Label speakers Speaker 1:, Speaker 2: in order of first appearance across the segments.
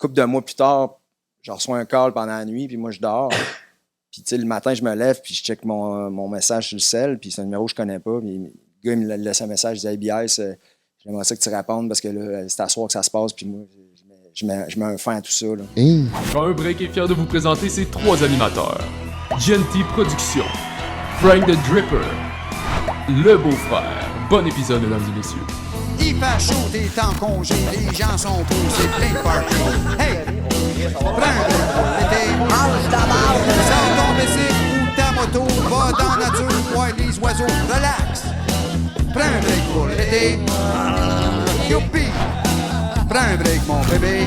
Speaker 1: couple de mois plus tard, je reçois un call pendant la nuit, puis moi, je dors. Puis, tu sais, le matin, je me lève, puis je check mon message sur le cell, puis c'est un numéro que je connais pas. Puis le gars, il me laisse un message, il dit « Hey, BS, j'aimerais ça que tu répondes parce que là, c'est à soir que ça se passe, puis moi, je mets un fin à tout ça. » là.
Speaker 2: Un Break est fier de vous présenter ses 3 animateurs. GNT Productions, Frank the Dripper, le beau-frère. Bon épisode, mesdames et messieurs.
Speaker 3: Il fait chaud, t'es en congé, les gens sont posés, plein de parties. Hey! Prends un peu l'été. Mange ta barbe! Sors ton bicycle ou ta moto, va dans la nature, voir les oiseaux, relax. Prends un break pour l'été. Youpi! Prends un break, mon bébé.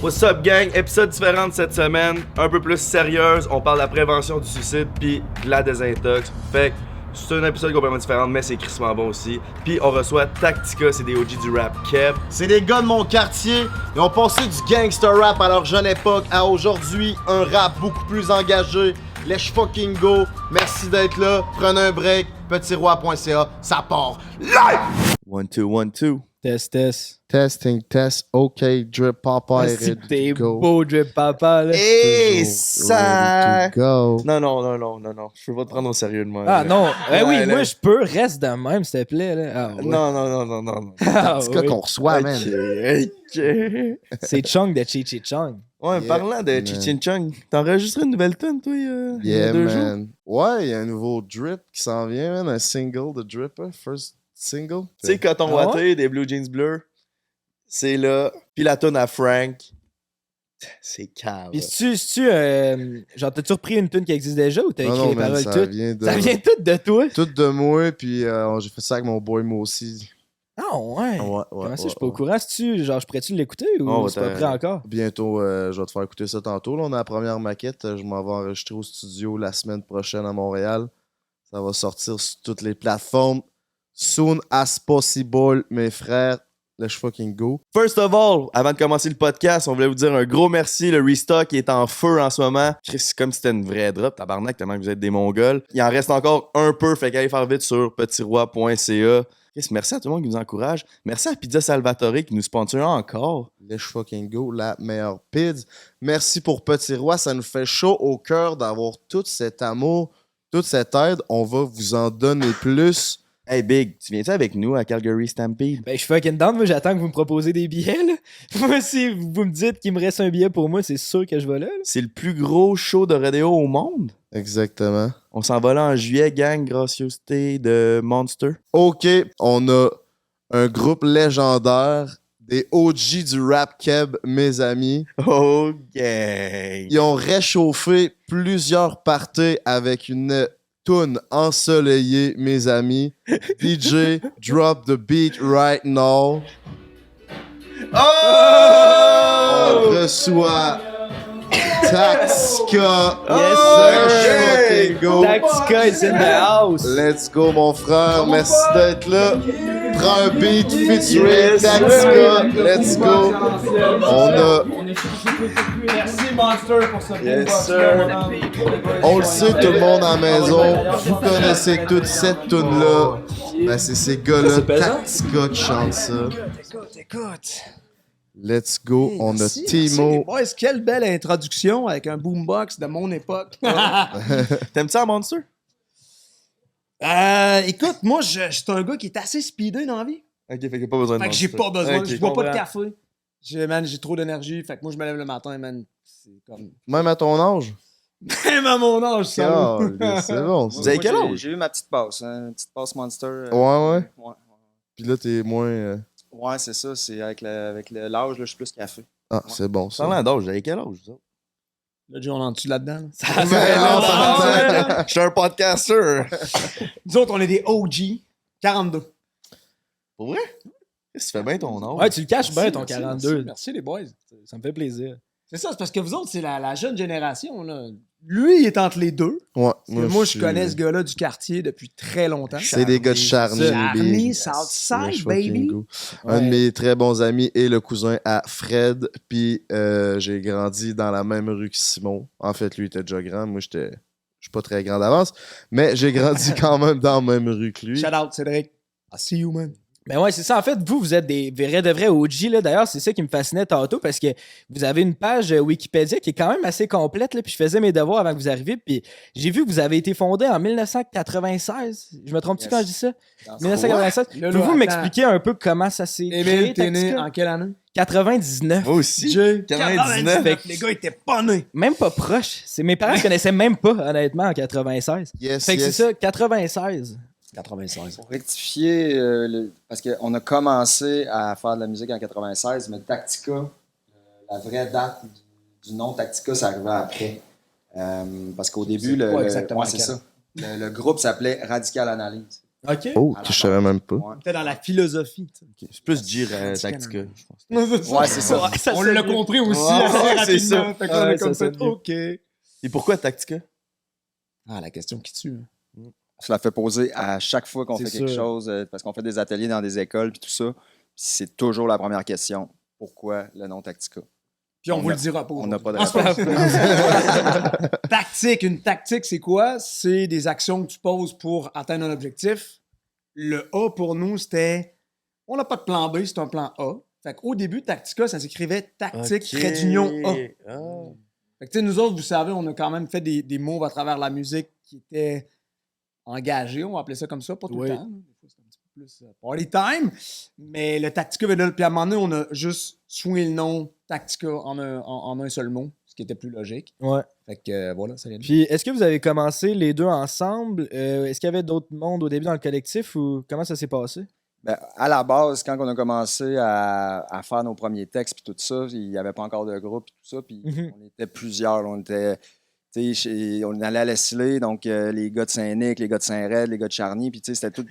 Speaker 4: What's up, gang? Épisode différent de cette semaine, un peu plus sérieuse. On parle de la prévention du suicide puis de la désintox. Fait que c'est un épisode complètement différent, mais c'est crissement bon aussi. Puis on reçoit Tactica, c'est des OG du rap Keb.
Speaker 5: C'est des gars de mon quartier. Ils ont passé du gangster rap à leur jeune époque à aujourd'hui un rap beaucoup plus engagé. Let's fucking go. Merci d'être là. Prenez un break. Petitroi.ca. Ça part live!
Speaker 4: 1, 2, 1, 2.
Speaker 6: Test.
Speaker 5: Testing, test. OK, drip papa est
Speaker 6: Si
Speaker 5: ready
Speaker 6: t'es
Speaker 5: to go.
Speaker 6: beau, drip papa, là.
Speaker 4: Et
Speaker 5: Toujours
Speaker 4: ça...
Speaker 5: ready to go.
Speaker 4: Non. Je peux pas te prendre au sérieux de moi.
Speaker 6: Ah non, oui,
Speaker 4: là.
Speaker 6: moi je peux, reste de même, s'il te plaît. Là. Ah, ouais.
Speaker 4: Non.
Speaker 6: Ah,
Speaker 5: C'est quoi
Speaker 6: oui.
Speaker 5: qu'on reçoit, man?
Speaker 4: Ok.
Speaker 6: C'est Chung de Chi Chung.
Speaker 4: Ouais,
Speaker 5: Yeah,
Speaker 4: parlant de
Speaker 5: man.
Speaker 4: Chichin Chung, t'as enregistré une nouvelle tune, toi, il y
Speaker 5: Yeah,
Speaker 4: a 2 jours?
Speaker 5: man. Ouais, il y a un nouveau drip qui s'en vient, man. Un single de drip, hein. First single.
Speaker 4: Tu sais, Coton
Speaker 6: Ah
Speaker 4: Watté, des Blue Jeans bleus, c'est là. Puis la tune à Frank, c'est calme.
Speaker 6: Pis c'est-tu, genre, t'as-tu repris une tune qui existe déjà ou t'as écrit
Speaker 5: Non,
Speaker 6: les
Speaker 5: man,
Speaker 6: paroles
Speaker 5: ça
Speaker 6: toutes?
Speaker 5: vient de...
Speaker 6: Ça vient tout de toi?
Speaker 5: Tout de moi, puis j'ai fait ça avec mon boy moi aussi.
Speaker 6: Ah ouais. Comment ça, je suis pas au courant? Genre, je pourrais-tu l'écouter ou
Speaker 4: Oh,
Speaker 6: c'est pas
Speaker 4: t'as-
Speaker 6: prêt encore?
Speaker 5: Bientôt, je vais te faire écouter ça tantôt. Là, on a la première maquette. Je m'en vais enregistrer au studio la semaine prochaine à Montréal. Ça va sortir sur toutes les plateformes. Soon as possible, mes frères. Let's fucking go.
Speaker 4: First of all, avant de commencer le podcast, on voulait vous dire un gros merci. Le restock est en feu en ce moment. Chris, c'est comme si c'était une vraie drop, tabarnak, tellement que vous êtes des Mongols. Il en reste encore un peu, fait qu'allez faire vite sur petitroi.ca. Chris, merci à tout le monde qui nous encourage. Merci à Pizza Salvatore qui nous sponsor encore.
Speaker 5: Let's fucking go, la meilleure pids. Merci pour Petit Roi. Ça nous fait chaud au cœur d'avoir tout cet amour, toute cette aide. On va vous en donner plus.
Speaker 4: Hey Big, tu viens-tu avec nous à Calgary Stampede?
Speaker 6: Ben, je suis fucking down. Moi, j'attends que vous me proposez des billets, là. Moi, si vous me dites qu'il me reste un billet pour moi, c'est sûr que je vais là.
Speaker 4: C'est le plus gros show de rodéo au monde.
Speaker 5: Exactement.
Speaker 4: On s'en va là en juillet, gang, gracieuseté de Monster.
Speaker 5: OK, on a un groupe légendaire, des OG du rap keb, mes amis.
Speaker 4: Oh, gang!
Speaker 5: Ils ont réchauffé plusieurs parties avec une toune ensoleillée, mes amis. DJ, drop the beat right now. On reçoit Tactica.
Speaker 6: Yes,
Speaker 5: Let's
Speaker 6: sir!
Speaker 5: fucking go.
Speaker 6: Tactica is in the house!
Speaker 5: Let's go, mon frère. Merci d'être là. Prends un beat featuring
Speaker 4: Yes,
Speaker 5: Tactica. Let's go.
Speaker 7: Merci Monster pour ce
Speaker 4: Yes,
Speaker 7: beatbox,
Speaker 4: sir.
Speaker 7: mon homme.
Speaker 5: On le sait, tout le monde à la maison. Vous connaissez toute cette tune-là. Ben, c'est ces gars-là, Tactica, qui chantent ça.
Speaker 7: Écoute.
Speaker 5: Let's go. On a Timo.
Speaker 7: Boys, quelle belle introduction avec un boombox de mon époque.
Speaker 4: T'aimes ça, Monster?
Speaker 7: Écoute, moi, je suis un gars qui est assez speedé dans la vie.
Speaker 4: Ok, fait que pas besoin de
Speaker 7: Fait que j'ai
Speaker 4: Monster.
Speaker 7: pas besoin.
Speaker 4: Ok,
Speaker 7: Je bois pas de
Speaker 4: comprends.
Speaker 7: café. J'ai trop d'énergie. Fait que moi, je me lève le matin, man. C'est comme.
Speaker 5: Même à ton âge.
Speaker 7: Même à mon âge, ça.
Speaker 5: Ah, c'est bon,
Speaker 4: Vous
Speaker 5: ça.
Speaker 4: avez quel âge?
Speaker 1: J'ai eu ma petite passe, hein, une petite passe Monster.
Speaker 5: Ouais.
Speaker 1: Ouais,
Speaker 5: Puis là, t'es moins...
Speaker 1: Ouais, c'est ça. C'est avec l'âge, là, je suis plus café.
Speaker 5: Ah, c'est bon, ça.
Speaker 4: Parlant d'âge, vous avez quel âge, vous autres?
Speaker 7: Là, Joe, on en dessus là-dedans. là.
Speaker 5: Mais non, ça
Speaker 4: Je suis un podcaster.
Speaker 7: Nous autres, on est des OG. 42.
Speaker 4: Pour vrai? Tu fais bien ton âge.
Speaker 6: Ouais, tu le caches bien, ton
Speaker 7: Merci,
Speaker 6: 42.
Speaker 7: Merci, les boys.
Speaker 6: Ça me fait plaisir.
Speaker 7: C'est ça, c'est parce que vous autres, c'est la jeune génération. Là. Lui, il est entre les deux.
Speaker 5: Ouais.
Speaker 7: Moi, je
Speaker 5: suis-
Speaker 7: connais ce gars-là du quartier depuis très longtemps.
Speaker 5: C'est des gars de Charny.
Speaker 7: Charny,
Speaker 5: Big.
Speaker 7: Southside,
Speaker 5: Let's fucking
Speaker 7: baby.
Speaker 5: go. Un de mes très bons amis est le cousin à Fred. Puis j'ai grandi dans la même rue que Simon. En fait, lui était déjà grand. Moi, je suis pas très grand d'avance. Mais j'ai grandi quand même dans la même rue que lui.
Speaker 7: Shout out, Cédric. I see you, man.
Speaker 6: Ben ouais, c'est ça. En fait, vous êtes des vrais de vrais OG, là. D'ailleurs, c'est ça qui me fascinait tantôt parce que vous avez une page Wikipédia qui est quand même assez complète, là. Puis je faisais mes devoirs avant que vous arriviez. Puis j'ai vu que vous avez été fondé en 1996. Je me trompe-tu
Speaker 1: Yes.
Speaker 6: quand je dis ça?
Speaker 1: Dans ce
Speaker 6: 1996.
Speaker 7: Là,
Speaker 6: Pouvez-vous
Speaker 7: attends.
Speaker 6: m'expliquer un peu comment ça s'est créé,
Speaker 7: Émile, t'es né
Speaker 6: Tactica?
Speaker 7: en quelle année?
Speaker 6: 99.
Speaker 4: Moi aussi.
Speaker 7: Jay.
Speaker 4: 99.
Speaker 6: Fait que
Speaker 7: Les gars étaient pas nés.
Speaker 6: même pas proche. Mes parents ne connaissaient même pas, honnêtement, en 96.
Speaker 5: Yes,
Speaker 6: Fait que
Speaker 5: yes.
Speaker 6: c'est ça, 96.
Speaker 7: 96.
Speaker 1: Pour rectifier, parce qu'on a commencé à faire de la musique en 96, mais Tactica, la vraie date du nom Tactica, ça arrivait après. Parce qu'au début,
Speaker 7: C'est quoi exactement
Speaker 1: ouais, c'est ça. Le groupe s'appelait Radical Analyse.
Speaker 7: OK.
Speaker 5: Oh,
Speaker 1: À la
Speaker 5: je savais même pas.
Speaker 1: Ouais.
Speaker 7: C'était dans la philosophie. tu sais.
Speaker 4: C'est plus dire Tactica, je pense.
Speaker 1: Ouais, c'est ça.
Speaker 7: On l'a compris aussi
Speaker 4: Ouais,
Speaker 7: assez
Speaker 4: ouais,
Speaker 7: rapidement.
Speaker 4: c'est ça.
Speaker 7: Fait qu'on a
Speaker 6: Ouais,
Speaker 7: comme
Speaker 6: ça
Speaker 7: fait,
Speaker 6: sonne
Speaker 7: OK.
Speaker 4: Et pourquoi Tactica?
Speaker 7: Ah, la question qui tue.
Speaker 1: Je la fais poser à chaque fois qu'on
Speaker 7: C'est
Speaker 1: fait quelque
Speaker 7: sûr.
Speaker 1: chose, parce qu'on fait des ateliers dans des écoles puis tout ça. Puis c'est toujours la première question. Pourquoi le nom Tactica?
Speaker 7: Puis on
Speaker 1: On
Speaker 7: vous
Speaker 1: a-
Speaker 7: le dira pas.
Speaker 1: On n'a pas de
Speaker 7: Ah, c'est pas
Speaker 1: réponse.
Speaker 7: Tactique. Une tactique, c'est quoi? C'est des actions que tu poses pour atteindre un objectif. Le A, pour nous, c'était... On n'a pas de plan B, c'est un plan A. Fait qu'au début, Tactica, ça s'écrivait Tactique, trait d'union A.
Speaker 4: Ah.
Speaker 7: Fait que, tu sais, nous autres, vous savez, on a quand même fait des moves à travers la musique qui étaient engagés, on va appeler ça comme ça, pas tout
Speaker 6: Oui.
Speaker 7: le temps. Des fois, c'est un petit peu plus party time. Mais le Tactica, ben là, puis à un moment donné, on a juste swingé le nom Tactica en un seul mot, ce qui était plus logique.
Speaker 6: Ouais.
Speaker 7: Fait que voilà, ça vient de
Speaker 6: Puis, est-ce que vous avez commencé les deux ensemble? Est-ce qu'il y avait d'autres mondes au début dans le collectif ou comment ça s'est passé?
Speaker 1: Ben, à la base, quand on a commencé à faire nos premiers textes puis tout ça, il n'y avait pas encore de groupe et tout ça. Puis
Speaker 6: Mhm.
Speaker 1: on était plusieurs. Là. On était, tu sais, on allait à Leslie, donc les gars de Saint-Nic, les gars de Saint-Raid, les gars de Charny. Puis tu sais, c'était tous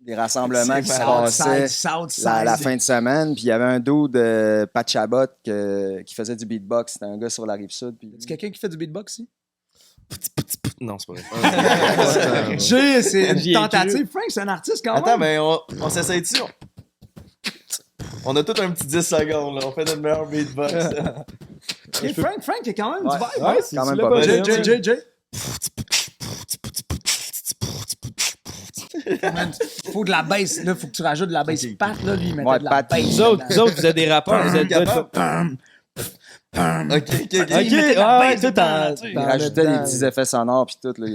Speaker 1: des rassemblements qui se passaient
Speaker 7: Southside.
Speaker 1: la fin de semaine. Puis il y avait un dude de Pat Chabot qui faisait du beatbox. C'était un gars sur la Rive-Sud. Puis...
Speaker 7: Est-ce quelqu'un qui fait du beatbox ici?
Speaker 4: Non, c'est pas vrai.
Speaker 7: J'ai, c'est une
Speaker 6: J'y ai
Speaker 7: tentative. Frank, c'est un artiste quand
Speaker 4: Attends,
Speaker 7: même.
Speaker 4: mais on s'essaye dessus. On a tout un petit 10 secondes, là. On fait notre meilleur beatbox.
Speaker 7: Ok, Frank, il y a quand même
Speaker 1: Ouais.
Speaker 7: du vibe.
Speaker 6: Ouais,
Speaker 7: hein?
Speaker 6: c'est
Speaker 1: quand même
Speaker 6: tu
Speaker 1: pas
Speaker 6: l'as
Speaker 1: mal.
Speaker 6: dit,
Speaker 7: Jay. Man, faut de la bass, là. Faut que tu rajoutes de la bass.
Speaker 4: Ok.
Speaker 7: Pat, là, lui, il mettait
Speaker 1: Ouais,
Speaker 7: de la
Speaker 1: Pat,
Speaker 7: bass.
Speaker 6: Vous autres, vous êtes des rappeurs, vous êtes
Speaker 4: capable.
Speaker 6: gars de-
Speaker 4: Ok.
Speaker 6: Ok,
Speaker 7: Il mettait de la
Speaker 6: ouais,
Speaker 7: bass
Speaker 6: tout
Speaker 7: dedans,
Speaker 6: en.
Speaker 7: tu sais.
Speaker 1: Il
Speaker 6: dans
Speaker 1: rajoutait
Speaker 6: le
Speaker 1: des
Speaker 6: temps.
Speaker 1: petits effets sonores puis tout. Là.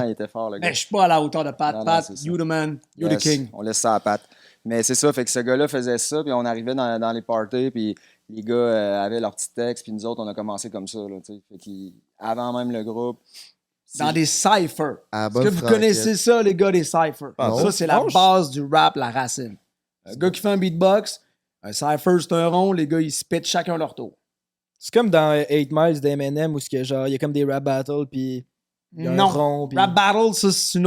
Speaker 1: Il était fort, le gars.
Speaker 7: Mais je suis pas à la hauteur de Pat.
Speaker 1: Non, non,
Speaker 7: Pat,
Speaker 1: c'est ça.
Speaker 7: you the man, you
Speaker 1: Yes,
Speaker 7: the king.
Speaker 1: On laisse ça à Pat. Mais c'est ça, fait que ce gars-là faisait ça, puis on arrivait dans les parties, puis les gars avaient leurs petits textes, puis nous autres, on a commencé comme ça. Là, tu sais. Fait qu'avant même le groupe.
Speaker 7: Dans des cyphers.
Speaker 5: À
Speaker 7: Est-ce
Speaker 5: bonne
Speaker 7: que vous
Speaker 5: franquette.
Speaker 7: connaissez ça, les gars des cyphers?
Speaker 4: Non.
Speaker 7: Ça, c'est la
Speaker 6: Non, je-
Speaker 7: base du rap, la racine. Un gars qui fait un beatbox, un cypher, c'est un rond, les gars, ils spit chacun leur tour.
Speaker 6: C'est comme dans 8 Miles d'Eminem où il y a comme des rap battles, puis il y a un
Speaker 7: Non.
Speaker 6: rond. Puis...
Speaker 7: Rap battle, ça, c'est un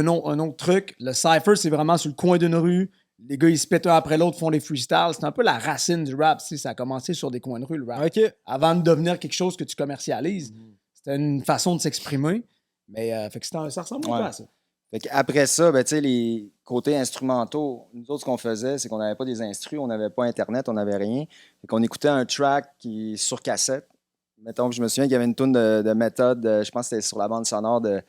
Speaker 7: autre truc. Le cypher, c'est vraiment sur le coin d'une rue. Les gars, ils se pètent un après l'autre, font des freestyles. C'est un peu la racine du rap. Tu sais, ça a commencé sur des coins de rue, le rap.
Speaker 6: Ok.
Speaker 7: Avant de devenir quelque chose que tu commercialises. C'était une façon de s'exprimer. Mais fait que ça ressemble un peu
Speaker 1: Ouais.
Speaker 7: à ça.
Speaker 1: Fait qu'après ça, ben, tu sais, les côtés instrumentaux, nous autres, ce qu'on faisait, c'est qu'on n'avait pas des instrus, on n'avait pas Internet, on n'avait rien. Fait qu'on écoutait un track qui est sur cassette. Mettons que je me souviens qu'il y avait une tune de méthode, je pense que c'était sur la bande sonore de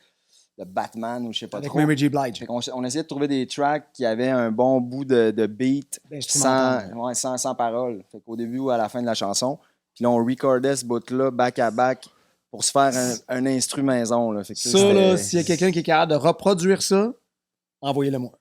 Speaker 1: Batman ou je sais pas
Speaker 7: Avec
Speaker 1: trop.
Speaker 7: Mary J. Blige.
Speaker 1: Fait qu'on on essayait de trouver des tracks qui avaient un bon bout de beat
Speaker 7: Instrumental.
Speaker 1: sans paroles. Fait qu'au début ou à la fin de la chanson. Puis là, on recordait ce bout-là back à back pour se faire un instru maison. Là. Fait que
Speaker 7: Ça, là, s'il y a quelqu'un qui est capable de reproduire ça, envoyez-le moi.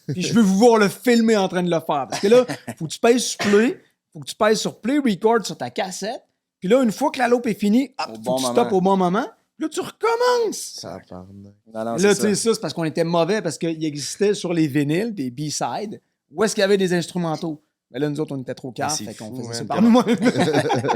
Speaker 7: Puis je veux vous voir le filmer en train de le faire. Parce que là, faut que tu pèses sur play, faut que tu pèses sur play record sur ta cassette. Puis là, une fois que la loupe est finie, hop,
Speaker 1: Au
Speaker 7: faut
Speaker 1: bon
Speaker 7: que tu
Speaker 1: moment.
Speaker 7: stoppes au bon moment. Puis là, tu recommences.
Speaker 5: Tabarnak.
Speaker 1: Non, non,
Speaker 7: Là,
Speaker 1: c'est
Speaker 7: tu sais,
Speaker 1: ça.
Speaker 7: ça, c'est parce qu'on était mauvais, parce qu'il existait sur les vinyles des B-sides, où est-ce qu'il y avait des instrumentaux. Mais là, nous autres, on était trop calmes,
Speaker 4: c'est
Speaker 7: fait qu'on
Speaker 4: fou,
Speaker 7: faisait
Speaker 4: man.
Speaker 7: ça par nous-mêmes.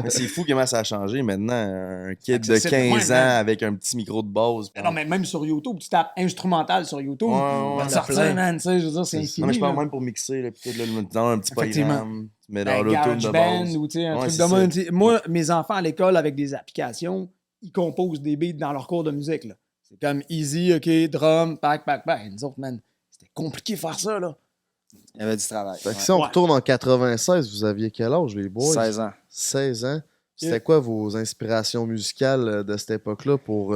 Speaker 4: Mais c'est fou comment ça a changé maintenant. Un kid de
Speaker 7: Accessible,
Speaker 4: 15
Speaker 7: ouais,
Speaker 4: ans
Speaker 7: man.
Speaker 4: avec un petit micro de base.
Speaker 7: Non, mais même sur YouTube, tu tapes instrumental sur YouTube,
Speaker 4: Ouais,
Speaker 7: il va
Speaker 4: ouais,
Speaker 7: te sortir,
Speaker 4: plein.
Speaker 7: man, tu sais, je veux dire, c'est
Speaker 4: Non,
Speaker 7: infini.
Speaker 4: mais je parle
Speaker 7: là.
Speaker 4: même pour mixer, là, peut-être là, dans un petit
Speaker 7: Effectivement.
Speaker 4: programme, tu mets dans
Speaker 7: Ben,
Speaker 4: l'auto de
Speaker 7: GarageBand
Speaker 4: base.
Speaker 7: ou tu sais, un
Speaker 4: Ouais,
Speaker 7: truc
Speaker 4: c'est
Speaker 7: de
Speaker 4: ça.
Speaker 7: même. Tu sais, moi, mes enfants à l'école avec des applications, ils composent des beats dans leur cours de musique. Là. C'est comme easy, OK, drum, pack. Nous autres, man, c'était compliqué de faire ça, là.
Speaker 1: Il y avait du travail.
Speaker 5: Fait que
Speaker 1: Ouais.
Speaker 5: si on
Speaker 7: Ouais.
Speaker 5: retourne en 96, vous aviez quel âge, les boys?
Speaker 1: 16 ans.
Speaker 5: 16 ans. C'était quoi vos inspirations musicales de cette époque-là pour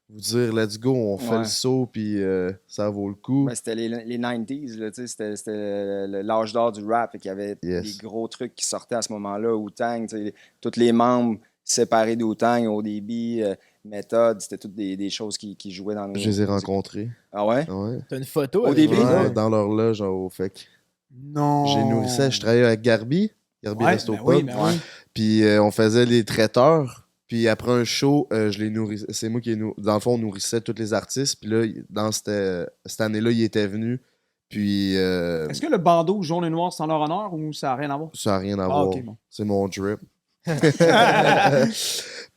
Speaker 5: vous dire let's go, on fait
Speaker 1: Ouais.
Speaker 5: le saut, puis ça vaut le coup.
Speaker 1: Ben, c'était les 90s, là, tu sais, c'était l'âge d'or du rap. Il y avait
Speaker 5: Yes.
Speaker 1: des gros trucs qui sortaient à ce moment-là. Wu-Tang, tu sais, tous les membres séparés de Wu-Tang, ODB, Method, c'était toutes des choses qui jouaient dans nos...
Speaker 5: Je les ai rencontrés.
Speaker 1: Ah ouais?
Speaker 5: Ouais.
Speaker 6: T'as une photo
Speaker 1: Au
Speaker 6: avec
Speaker 1: début?
Speaker 6: eux
Speaker 5: Ouais,
Speaker 6: autres?
Speaker 5: dans leur loge en haut. Fait que
Speaker 7: Non.
Speaker 5: j'ai nourrissais. Je travaillais avec Garbi. Garbi
Speaker 7: Ouais,
Speaker 5: Resto
Speaker 7: ben
Speaker 5: Pub.
Speaker 7: oui, ben oui.
Speaker 5: Puis on faisait les traiteurs. Puis après un show, je les nourrissais. C'est moi qui dans le fond, on nourrissait tous les artistes. Puis là, dans cette année-là, il était venu. Puis
Speaker 7: Est-ce que le bandeau jaune et noir, c'est en leur honneur ou ça n'a rien à voir?
Speaker 5: ça n'a rien à
Speaker 7: Ah,
Speaker 5: voir.
Speaker 7: ok, bon.
Speaker 5: C'est mon drip.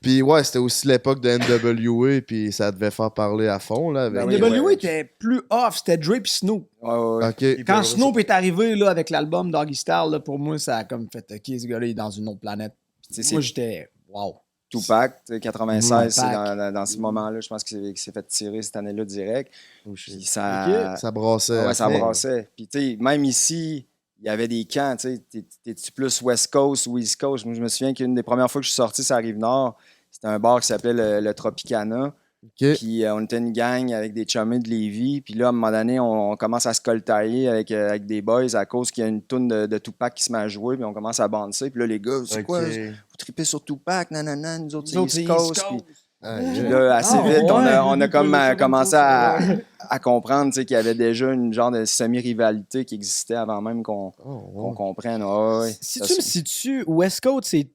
Speaker 5: Puis ouais, c'était aussi l'époque de NWA. Puis ça devait faire parler à fond. Là, avec...
Speaker 1: Ben oui,
Speaker 7: NWA
Speaker 1: ouais.
Speaker 7: était plus off, c'était Dre et Snoop.
Speaker 1: Ouais, ouais, ouais.
Speaker 5: Ok.
Speaker 7: Quand Snoop est arrivé là, avec l'album Doggy Style, là, pour moi, ça a comme fait OK, ce gars-là il est dans une autre planète.
Speaker 1: Tu sais,
Speaker 7: Moi,
Speaker 1: c'est
Speaker 7: j'étais wow.
Speaker 1: Tupac, tu sais, 96, c'est
Speaker 7: Tupac.
Speaker 1: dans ce moment-là, je pense qu'il s'est fait tirer cette année-là direct.
Speaker 5: Oh,
Speaker 1: Puis
Speaker 5: shit.
Speaker 1: ça...
Speaker 5: Ça brassait.
Speaker 1: Ah ouais,
Speaker 5: à
Speaker 1: ça
Speaker 5: fond.
Speaker 1: brassait. Puis, tu sais, même ici, il y avait des camps, tu sais. T'es-tu plus West Coast ou East Coast? Moi, je me souviens qu'une des premières fois que je suis sorti sur la Rive-Nord, c'était un bar qui s'appelait le Tropicana.
Speaker 5: Ok.
Speaker 1: Puis, on était une gang avec des chummés de Lévis. Puis là, à un moment donné, on commence à se coltailler avec des boys à cause qu'il y a une toune de Tupac qui se met à jouer. Puis, on commence à bouncer. Puis là, les gars, c'est
Speaker 5: Ok.
Speaker 1: quoi? Vous tripez sur Tupac? Nanana, nous autres, c'est
Speaker 7: Nous autres,
Speaker 1: East
Speaker 7: c'est
Speaker 1: Coast.
Speaker 7: East Coast.
Speaker 5: Ah,
Speaker 1: Puis
Speaker 5: yeah.
Speaker 1: là, assez
Speaker 7: Ah,
Speaker 1: vite, on
Speaker 7: ouais.
Speaker 1: a comme
Speaker 7: Pas
Speaker 1: commencé
Speaker 7: le
Speaker 1: à comprendre tu sais, qu'il y avait déjà une genre de semi-rivalité qui existait avant même qu'on
Speaker 5: Oh,
Speaker 1: qu'on
Speaker 5: ouais.
Speaker 1: comprenne. Ah ouais,
Speaker 6: Si
Speaker 1: ça,
Speaker 6: tu me situes, West Coast, c'est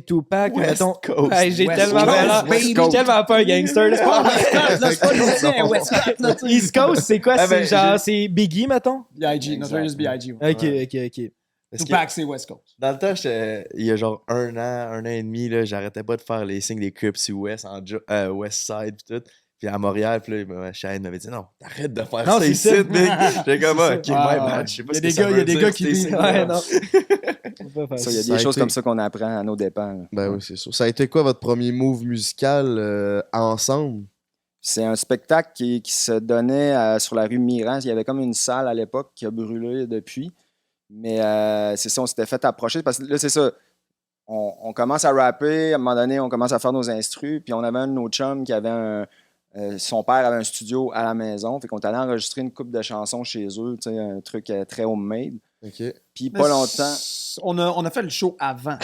Speaker 6: Tupac.
Speaker 4: West
Speaker 6: mettons.
Speaker 4: Coast.
Speaker 6: Hey, j'ai
Speaker 7: West
Speaker 6: tellement
Speaker 7: Coast,
Speaker 6: peur.
Speaker 7: baby.
Speaker 6: Je suis tellement pas un gangster. là. C'est pas vrai. East Coast, c'est quoi?
Speaker 4: Ah,
Speaker 6: C'est
Speaker 4: ben,
Speaker 6: genre, c'est Biggie, mettons?
Speaker 7: B.I.G. Notorious B.I.G. ouais.
Speaker 6: Ok.
Speaker 4: Parce que
Speaker 7: Tupac, c'est West Coast.
Speaker 4: dans le temps, il y a genre un an et demi, là, j'arrêtais pas de faire les signes des Crips West en West Side pis tout. Puis à Montréal, puis là, Shane m'avait dit non, t'arrêtes de faire
Speaker 6: Non,
Speaker 4: ça
Speaker 6: c'est
Speaker 4: ici,
Speaker 6: ça.
Speaker 4: Nick. J'étais comme,
Speaker 6: C'est
Speaker 4: ok,
Speaker 7: ça.
Speaker 4: ouais,
Speaker 7: Ah,
Speaker 4: man, je sais pas
Speaker 7: il y a
Speaker 4: ce
Speaker 7: des
Speaker 4: que ça
Speaker 7: gars- il y a
Speaker 4: veut
Speaker 7: des
Speaker 4: dire,
Speaker 7: gars qui
Speaker 4: ces
Speaker 7: disent,
Speaker 4: signes-là.
Speaker 6: Ouais, non.
Speaker 1: Ça, il y a
Speaker 5: Ça a
Speaker 1: des choses
Speaker 5: été-
Speaker 1: comme ça qu'on apprend à nos dépens. là.
Speaker 5: Ben oui, c'est sûr. Ça a été quoi votre premier move musical ensemble?
Speaker 1: C'est un spectacle qui se donnait sur la rue Miran. Il y avait comme une salle à l'époque qui a brûlé depuis. Mais c'est ça, on s'était fait approcher parce que là, c'est ça. On commence à rapper, à un moment donné, on commence à faire nos instrus. Puis on avait un de nos chums qui avait son père avait un studio à la maison. Fait qu'on est allé enregistrer une couple de chansons chez eux, tu sais, un truc très homemade.
Speaker 5: Ok.
Speaker 1: Puis pas longtemps.
Speaker 7: On a fait le show avant.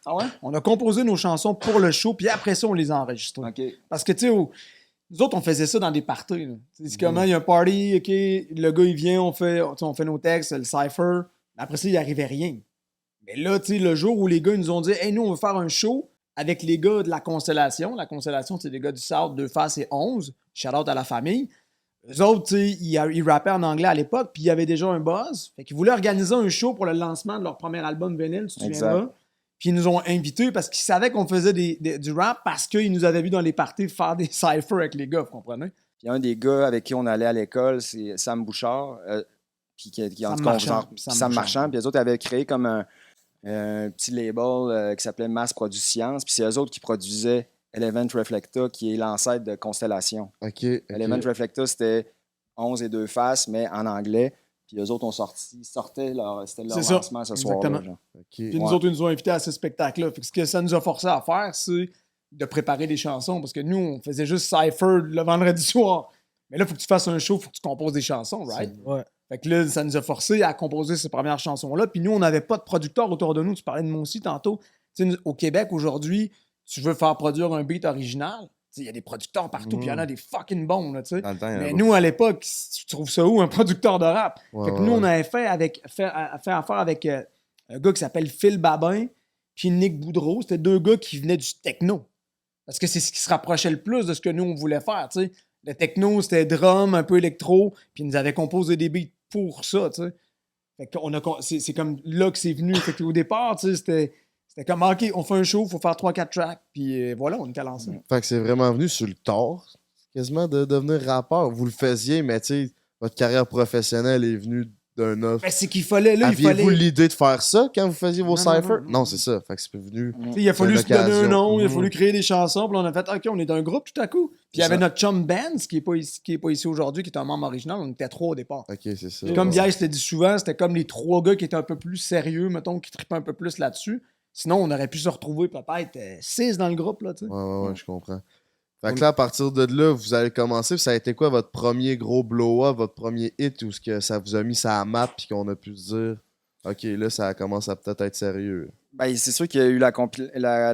Speaker 1: Ah ouais?
Speaker 7: On a composé nos chansons pour le show, puis après ça, on les a enregistrées.
Speaker 1: OK.
Speaker 7: Parce que, tu sais, nous autres, on faisait ça dans des parties. là. C'est comment il y a un party, OK, le gars, il vient, on fait nos textes, le cypher. Mais après ça, il n'arrivait rien. Mais là, tu sais, le jour où les gars ils nous ont dit « Hey, nous, on veut faire un show avec les gars de la Constellation. » La Constellation, c'est des gars du South, 2 Faces et 11. Shout-out à la famille. Eux autres, tu sais, ils rappaient en anglais à l'époque, puis il y avait déjà un buzz. Fait qu'ils voulaient organiser un show pour le lancement de leur premier album vinyle, tu te
Speaker 1: Exact.
Speaker 7: souviendras. Puis ils nous ont invités parce qu'ils savaient qu'on faisait du rap parce qu'ils nous avaient vu dans les parties faire des cyphers avec les gars, vous comprenez?
Speaker 1: Puis un des gars avec qui on allait à l'école, c'est Sam Bouchard. Puis qui en
Speaker 7: Sam
Speaker 1: tout cas,
Speaker 7: Marchand.
Speaker 1: Sam
Speaker 7: Sam
Speaker 1: Marchand. Puis les autres avaient créé comme un petit label qui s'appelait Mass Produce Science. Puis c'est eux autres qui produisaient Element Reflecta, qui est l'ancêtre de Constellation.
Speaker 5: Ok.
Speaker 1: Element Reflecta, c'était 11 et 2 faces, mais en anglais. Puis eux autres ont sortaient c'était leur
Speaker 7: C'est ça,
Speaker 1: lancement ce soir-là.
Speaker 7: exactement.
Speaker 1: genre.
Speaker 7: Puis
Speaker 5: Ok.
Speaker 7: nous autres, ils nous ont invités à ce spectacle-là. Fait que ce que ça nous a forcé à faire, c'est de préparer des chansons. Parce que nous, on faisait juste cypher le vendredi soir. Mais là, il faut que tu fasses un show, il faut que tu composes des chansons, right?
Speaker 6: Ouais.
Speaker 7: Fait que là, ça nous a forcé à composer ces premières chansons-là. Puis nous, on n'avait pas de producteur autour de nous. Tu parlais de moi aussi tantôt. Tu sais, au Québec, aujourd'hui, tu veux faire produire un beat original. Il y a des producteurs partout, puis il y en a des fucking bons, là, tu sais.
Speaker 4: Dans le temps, il y en a
Speaker 7: Mais
Speaker 4: beaucoup.
Speaker 7: nous, à l'époque, tu trouves ça où, un producteur de rap?
Speaker 5: Ouais,
Speaker 7: Fait que
Speaker 5: ouais,
Speaker 7: nous, on
Speaker 5: ouais.
Speaker 7: avait fait affaire avec un gars qui s'appelle Phil Babin puis Nick Boudreau. C'était 2 gars qui venaient du techno. Parce que c'est ce qui se rapprochait le plus de ce que nous, on voulait faire, tu sais. Le techno, c'était drum, un peu électro, puis ils nous avaient composé des beats pour ça, tu sais. Fait qu'on a... C'est comme là que c'est venu. Fait qu'au départ, tu sais, c'était comme, OK, on fait un show, il faut faire 3-4 tracks, puis voilà, on était lancé.
Speaker 5: Fait que c'est vraiment venu sur le tard, quasiment, de devenir rappeur. Vous le faisiez, mais tu sais, votre carrière professionnelle est venue d'un offre.
Speaker 7: Ben, c'est qu'il fallait, là, il
Speaker 5: Aviez-vous
Speaker 7: fallait...
Speaker 5: l'idée de faire ça quand vous faisiez vos
Speaker 7: Non, non,
Speaker 5: cyphers?
Speaker 7: non,
Speaker 5: Non, c'est ça. Fait que c'est venu.
Speaker 7: Tu sais, il a fallu
Speaker 5: C'est
Speaker 7: se donner un
Speaker 5: l'occasion.
Speaker 7: nom, il a
Speaker 5: Mhm.
Speaker 7: fallu créer des chansons, puis là, on a fait OK, on est un groupe tout à coup. Puis il y
Speaker 1: C'est
Speaker 7: avait
Speaker 1: ça.
Speaker 7: notre chum Benz, qui est pas ici aujourd'hui, qui est un membre original, on était 3 au départ.
Speaker 5: Ok, c'est ça.
Speaker 7: Puis comme Biaïs l'a dit souvent, c'était comme les 3 gars qui étaient un peu plus sérieux, mettons, qui trippaient un peu plus là-dessus. Sinon, on aurait pu se retrouver peut-être 6 dans le groupe, là, tu sais.
Speaker 5: Ouais, je comprends. Fait que là, à partir de là, vous avez commencé. Puis ça a été quoi votre premier gros blow-up, votre premier hit où ce que ça vous a mis ça à map puis qu'on a pu se dire OK, là, ça commence à peut-être être sérieux.
Speaker 1: Ben, c'est sûr qu'il y a eu la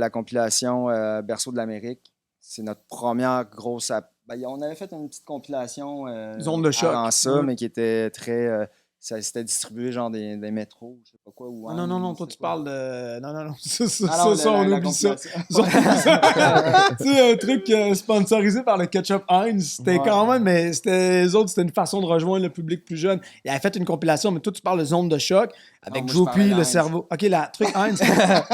Speaker 1: compilation Berceau de l'Amérique. C'est notre première grosse. Ben, on avait fait une petite compilation
Speaker 7: Zone de choc.
Speaker 1: avant ça,
Speaker 7: Ouais.
Speaker 1: mais qui était très. C'était distribué genre des métros, je sais pas quoi. Ou
Speaker 7: Non, toi, tu parles de. Non. Ça,
Speaker 1: Ah non,
Speaker 7: on
Speaker 1: la
Speaker 7: oublie ça.
Speaker 1: compilation.
Speaker 7: Tu sais, un truc sponsorisé par le Ketchup Heinz, c'était quand même, mais eux autres, c'était une façon de rejoindre le public plus jeune. Ils avaient fait une compilation, mais toi, tu parles de Zone de choc avec
Speaker 1: moi, je
Speaker 7: Joe
Speaker 1: parlais
Speaker 7: P, le
Speaker 1: d'Heinz.
Speaker 7: cerveau. OK, la truc Heinz,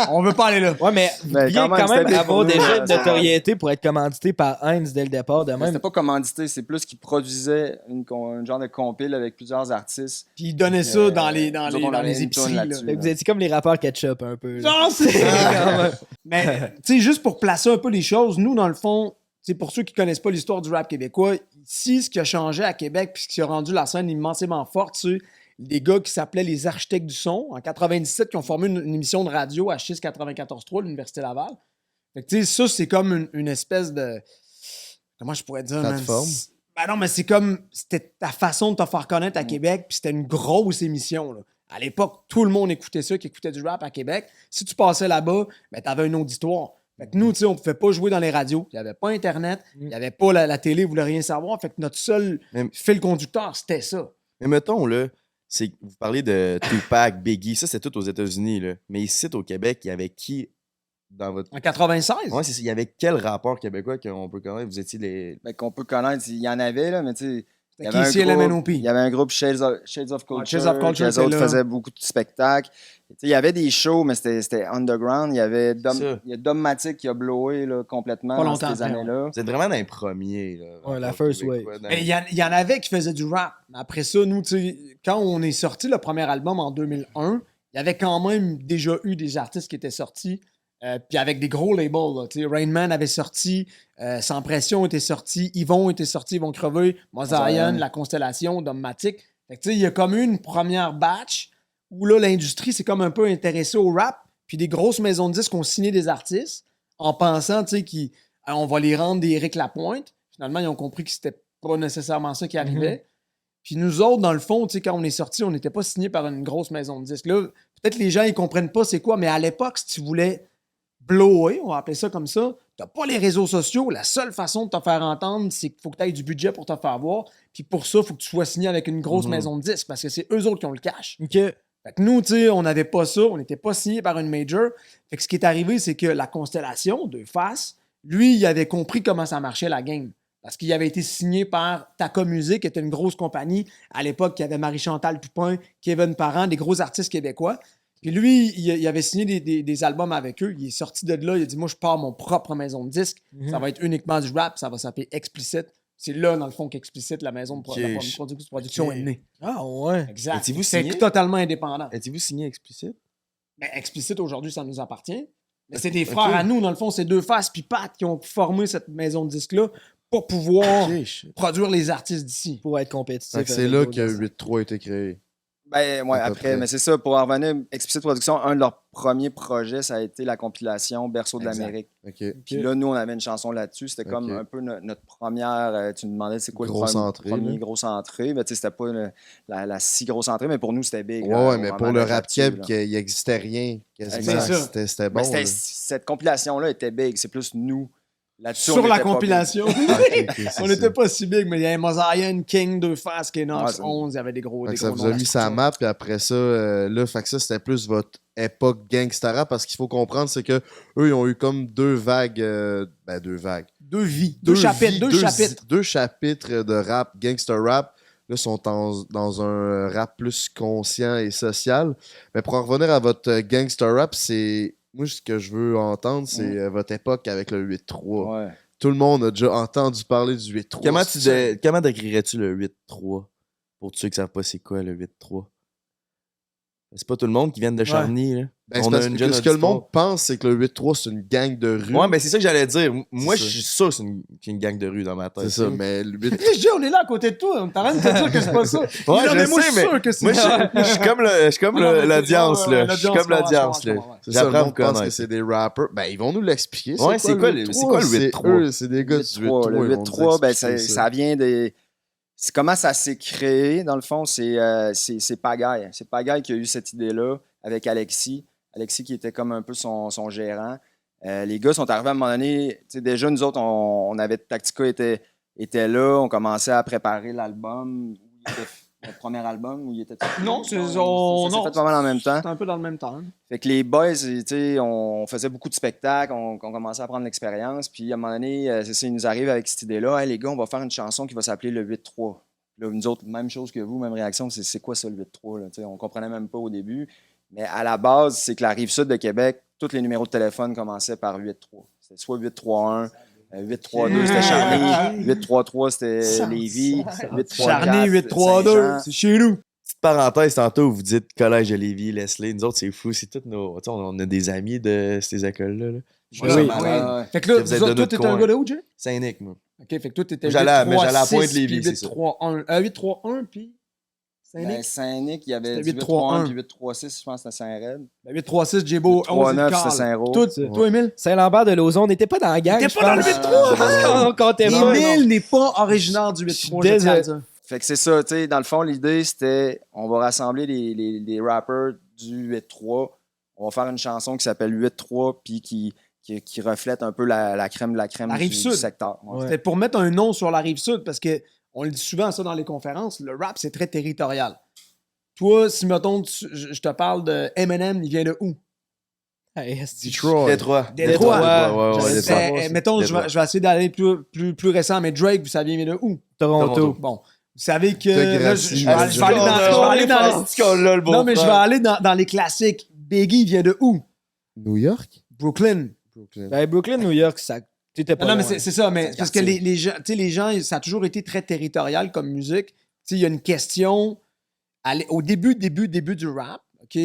Speaker 7: on veut pas aller là.
Speaker 6: Ouais, mais
Speaker 1: Ben,
Speaker 6: bien
Speaker 1: quand même,
Speaker 6: quand même
Speaker 1: c'était
Speaker 6: avoir
Speaker 1: big pour
Speaker 6: déjà
Speaker 1: eux,
Speaker 6: une
Speaker 1: ça.
Speaker 6: notoriété pour être commandité par Heinz dès le départ de
Speaker 1: Mais
Speaker 6: même.
Speaker 1: c'était pas commandité, c'est plus qu'ils produisaient un genre de compile avec plusieurs artistes.
Speaker 7: Puis ils donnaient ça dans les,
Speaker 1: nous autres, on avait une
Speaker 7: épiceries.
Speaker 1: toune
Speaker 7: Là.
Speaker 1: là-dessus.
Speaker 6: Fait que vous étiez comme les rappeurs ketchup un peu. là.
Speaker 7: Genre, c'est. Mais, tu sais, juste pour placer un peu les choses, nous, dans le fond, c'est pour ceux qui connaissent pas l'histoire du rap québécois, ici, ce qui a changé à Québec, puis ce qui a rendu la scène immensément forte, c'est des gars qui s'appelaient les Architectes du son, en 97, qui ont formé une émission de radio à 694.3 à l'Université Laval. Fait que, tu sais, ça, c'est comme une espèce de. Comment je pourrais dire, man?
Speaker 5: Plateforme.
Speaker 7: Ben non, mais c'est comme. C'était ta façon de te faire connaître à Québec, puis c'était une grosse émission, là. À l'époque, tout le monde écoutait ça, qui écoutait du rap à Québec. Si tu passais là-bas, ben, t'avais un auditoire. Fait que nous, tu sais, on pouvait pas jouer dans les radios. Il n'y avait pas Internet. Il n'y avait pas la télé, voulait rien savoir. Fait que notre seul
Speaker 4: Mais-
Speaker 7: fil conducteur, c'était ça.
Speaker 4: Mais mettons, là, vous parlez de Tupac, Biggie, ça, c'est tout aux États-Unis, là. Mais ici, au Québec, il y avait qui dans votre.
Speaker 7: En 96?
Speaker 4: Ouais, c'est ça. Il y avait quel rapport québécois qu'on peut connaître? Vous étiez les.
Speaker 1: Ben, qu'on peut connaître, il y en avait, là, mais tu sais. Il y
Speaker 7: C'était
Speaker 1: avait
Speaker 7: Casey
Speaker 1: un groupe-
Speaker 7: LMNOP.
Speaker 1: Il y avait un groupe Shades of Culture.
Speaker 7: Shades of Culture,
Speaker 1: qui, eux
Speaker 7: c'est
Speaker 1: autres
Speaker 7: là.
Speaker 1: faisaient beaucoup de spectacles. Tu sais, il y avait des shows, mais c'était underground. Il y avait
Speaker 4: Ça.
Speaker 1: il y a Dommatic qui a blowé là, complètement
Speaker 7: Pas
Speaker 1: dans
Speaker 7: longtemps
Speaker 1: ces
Speaker 7: après,
Speaker 1: années-là.
Speaker 4: Vous êtes vraiment dans les premiers, là.
Speaker 6: Ouais, la
Speaker 4: rappeurs
Speaker 6: first
Speaker 4: québécois, dans-
Speaker 7: Mais il y en avait qui faisaient du rap. Mais après ça, nous, tu sais, quand on est sorti le premier album en 2001, il y avait quand même déjà eu des artistes qui étaient sortis. Puis avec des gros labels. Là, tu sais, Rain Man avait sorti, Sans Pression était sorti, Yvon était sorti, Yvon Crevé, Mosaïen, La Constellation, Dommatic. Fait que tu sais, il y a comme eu une première batch où là, l'industrie s'est comme un peu intéressée au rap. Puis des grosses maisons de disques ont signé des artistes en pensant, tu sais, qu'on va les rendre des Éric Lapointe. Finalement, ils ont compris que c'était pas nécessairement ça qui arrivait. Puis nous autres, dans le fond, tu sais, quand on est sortis, on n'était pas signés par une grosse maison de disques. Là, peut-être les gens, ils comprennent pas c'est quoi, mais à l'époque, si tu voulais blower, on va appeler ça comme ça, t'as pas les réseaux sociaux. La seule façon de te faire entendre, c'est qu'il faut que tu aies du budget pour te faire voir. Puis pour ça, il faut que tu sois signé avec une grosse maison de disques parce que c'est eux autres qui ont le cash.
Speaker 6: OK.
Speaker 7: Fait que nous, tu sais, on n'avait pas ça, on n'était pas signé par une major. Fait que ce qui est arrivé, c'est que la Constellation, de face, lui, il avait compris comment ça marchait la game. Parce qu'il avait été signé par Taka Music, qui était une grosse compagnie à l'époque, qui avait Marie-Chantal Toupin, Kevin Parent, des gros artistes québécois. Puis lui, il avait signé des albums avec eux. Il est sorti de là, il a dit « Moi, je pars mon propre maison de disques. Ça va être uniquement du rap, ça va s'appeler Explicit. » C'est là, dans le fond, qu'Explicit, la maison de production, est née.
Speaker 6: Ah ouais.
Speaker 7: Exact.
Speaker 4: Étiez-vous
Speaker 7: C'est
Speaker 4: signé?
Speaker 7: totalement indépendant.
Speaker 4: Étiez-vous signé explicite?
Speaker 7: Ben, Explicit, aujourd'hui, ça nous appartient. Mais c'est des frères à nous, dans le fond. C'est deux faces puis Pat qui ont formé cette maison de disques-là pour pouvoir produire les artistes d'ici.
Speaker 6: Pour être compétitif.
Speaker 5: Fait que c'est
Speaker 6: avec
Speaker 5: là
Speaker 6: d'autres
Speaker 5: que
Speaker 6: artistes.
Speaker 5: 8-3 a été créé.
Speaker 1: Ben, ouais,
Speaker 5: À peu
Speaker 1: après,
Speaker 5: près.
Speaker 1: mais c'est ça, pour en revenir, Explicit Production, un de leurs premiers projets, ça a été la compilation Berceau de
Speaker 5: Exact.
Speaker 1: l'Amérique.
Speaker 5: OK.
Speaker 1: Puis là, nous, on avait une chanson là-dessus. C'était comme
Speaker 5: Ok.
Speaker 1: un peu notre première. Tu nous demandais c'est quoi
Speaker 5: Grosse
Speaker 1: le
Speaker 5: entrée,
Speaker 1: premier
Speaker 5: là.
Speaker 1: grosse entrée. Ben, tu sais, c'était pas la si grosse entrée, mais pour nous, c'était big.
Speaker 5: Ouais,
Speaker 1: là,
Speaker 5: ouais,
Speaker 1: au
Speaker 5: mais
Speaker 1: moment
Speaker 5: pour
Speaker 1: de
Speaker 5: le
Speaker 1: être
Speaker 5: rap
Speaker 1: là-dessus,
Speaker 5: keb,
Speaker 1: là.
Speaker 5: il n'existait rien. Quasiment.
Speaker 7: C'est ça.
Speaker 5: C'était bon.
Speaker 1: Mais
Speaker 5: là.
Speaker 1: cette compilation-là était big. C'est plus nous. Là-dessus,
Speaker 7: Sur
Speaker 1: on
Speaker 7: la
Speaker 1: était pas
Speaker 7: compilation.
Speaker 5: Ah, ok, ok, c'est
Speaker 7: On
Speaker 5: ça.
Speaker 7: n'était pas si big, mais il y avait Mosaïen, King, Deux Faces, Kenox,
Speaker 1: Ouais, c'est-
Speaker 7: 11, il y avait des gros.
Speaker 5: Fait
Speaker 7: Des
Speaker 5: que ça
Speaker 7: gros
Speaker 5: vous a
Speaker 7: noms
Speaker 5: mis sa
Speaker 7: d'instruction.
Speaker 5: map, puis après ça, là, fait que ça, c'était plus votre époque gangsta rap, parce qu'il faut comprendre, c'est que eux, ils ont eu comme deux vagues, deux vagues.
Speaker 7: Deux vies. Deux chapitres.
Speaker 5: vies,
Speaker 7: Deux chapitres.
Speaker 5: Deux chapitres de rap, gangsta rap. Là, sont dans un rap plus conscient et social. Mais pour en revenir à votre gangsta rap, c'est. Moi, ce que je veux entendre, c'est votre époque avec le 8-3.
Speaker 1: Ouais.
Speaker 5: Tout le monde a déjà entendu parler du 8-3.
Speaker 4: Comment décrirais-tu le 8-3 pour ceux qui savent pas c'est quoi le 8-3? C'est pas tout le monde qui vient de Charny, là.
Speaker 5: Ben, c'est parce que ce que le monde pense, c'est que le 8-3, c'est une gang de rue.
Speaker 4: Ouais, mais c'est ça que j'allais dire. Moi,
Speaker 5: C'est
Speaker 4: je
Speaker 5: ça.
Speaker 4: suis sûr que c'est une gang de rue dans ma tête.
Speaker 5: C'est ça, mais le 8
Speaker 7: Chris, on est là à côté de toi. On t'arrête de te dire que c'est pas ça.
Speaker 4: Ouais,
Speaker 7: Non,
Speaker 4: je
Speaker 7: mais moi,
Speaker 4: sais,
Speaker 7: je suis sûr que c'est
Speaker 4: Moi, je suis comme l'audience, là. Je suis comme l'audience, là.
Speaker 5: C'est ça, le
Speaker 4: J'apprends à
Speaker 5: monde
Speaker 4: vous
Speaker 5: pense que
Speaker 4: connaître.
Speaker 5: c'est des rappers. Ben, ils vont nous l'expliquer.
Speaker 4: Ouais, c'est quoi le 8-3?
Speaker 5: Eux, c'est des gars du 8-3.
Speaker 1: Le
Speaker 5: ils vont nous
Speaker 1: 8-3, ben,
Speaker 5: expliquer
Speaker 1: ça vient des. Comment ça s'est créé, dans le fond, c'est Pagaille. C'est Pagaille qui a eu cette idée-là avec Alexis. Alexis qui était comme un peu son gérant. Les gars sont arrivés à un moment donné. Déjà, nous autres, on avait Tactica était là. On commençait à préparer l'album. Notre premier album où il était.
Speaker 7: Non,
Speaker 1: ça s'est fait pas mal en même temps.
Speaker 7: C'est un peu dans le même temps. Hein.
Speaker 1: Fait que les boys, on faisait beaucoup de spectacles, on commençait à prendre l'expérience. Puis à un moment donné, c'est ça, ils nous arrivent avec cette idée-là. Hey, les gars, on va faire une chanson qui va s'appeler le 8-3. Là, nous autres, même chose que vous, même réaction, c'est quoi ça le 8-3? Là? On comprenait même pas au début. Mais à la base, c'est que la Rive-Sud de Québec, tous les numéros de téléphone commençaient par 8-3. C'était soit 8-3-1, 8-3-2, c'était Charny, 8-3-3, c'était Lévis, 8-3-4,
Speaker 7: Charny, 8-3-2, c'est chez nous.
Speaker 4: Petite parenthèse, tantôt, vous dites collège de Lévis, Leslie. Nous autres, c'est fou. C'est toutes nos. Tu sais, on a des amis de ces écoles-là. Là.
Speaker 1: Oui.
Speaker 7: Fait que là,
Speaker 4: Vous êtes
Speaker 7: toi,
Speaker 4: de notre
Speaker 7: t'étais un
Speaker 4: coin.
Speaker 7: gars de où, Jay?
Speaker 4: Saint-Nic, moi.
Speaker 7: OK, fait que toi, t'étais
Speaker 4: J'allais à Pointe-Lévis, c'est ça.
Speaker 7: 8-3-1. 8-3-1, puis Saint-Nic.
Speaker 1: Ben, Saint-Nic, il y avait
Speaker 7: C'était
Speaker 1: du 8-3-1 puis
Speaker 7: 8-3-1.
Speaker 1: 8-3-6, je pense que c'était Saint-Red.
Speaker 7: 8-3-6, J-Bo, 11
Speaker 1: 8-3-9, c'était Saint-Roch.
Speaker 7: Toi, Émile?
Speaker 6: Saint-Lambert de Lauson n'était pas dans la gang.
Speaker 7: T'es
Speaker 6: je
Speaker 7: pas dans le
Speaker 6: pense.
Speaker 7: 8-3!
Speaker 6: On comptait pas.
Speaker 7: Émile n'est pas originaire du 8-3, je tiens à le dire.
Speaker 1: Fait que c'est ça, tu sais, dans le fond, l'idée, c'était on va rassembler les rappers du 8-3. On va faire une chanson qui s'appelle 8-3 puis qui reflète un peu la crème de la crème
Speaker 7: La
Speaker 1: du
Speaker 7: Rive-Sud.
Speaker 1: secteur. Ouais.
Speaker 7: C'était pour mettre un nom sur la Rive-Sud, parce que on le dit souvent ça dans les conférences, le rap, c'est très territorial. Toi, si, mettons, je te parle de Eminem, il vient de où?
Speaker 6: Hey, c'est-
Speaker 5: Detroit.
Speaker 4: Détroit.
Speaker 7: Détroit.
Speaker 4: Ouais,
Speaker 6: Je
Speaker 4: Détroit.
Speaker 6: sais.
Speaker 7: Mettons, je vais essayer d'aller plus récent, mais Drake, vous saviez, il vient de où?
Speaker 6: Toronto.
Speaker 7: Bon, vous savez que...
Speaker 5: Très
Speaker 7: là,
Speaker 5: gracieux.
Speaker 7: je vais aller dans... Non, mais je vais aller dans les classiques. Biggie vient de où?
Speaker 5: New York?
Speaker 7: Brooklyn.
Speaker 6: Ben, Brooklyn, New York, ça. T'étais pas
Speaker 7: Non, mais
Speaker 6: loin.
Speaker 7: c'est ça, mais
Speaker 1: C'est
Speaker 7: parce que
Speaker 1: quartier.
Speaker 7: les gens, tu sais, les gens, ça a toujours été très territorial comme musique. Tu sais, il y a une question au début du rap, OK?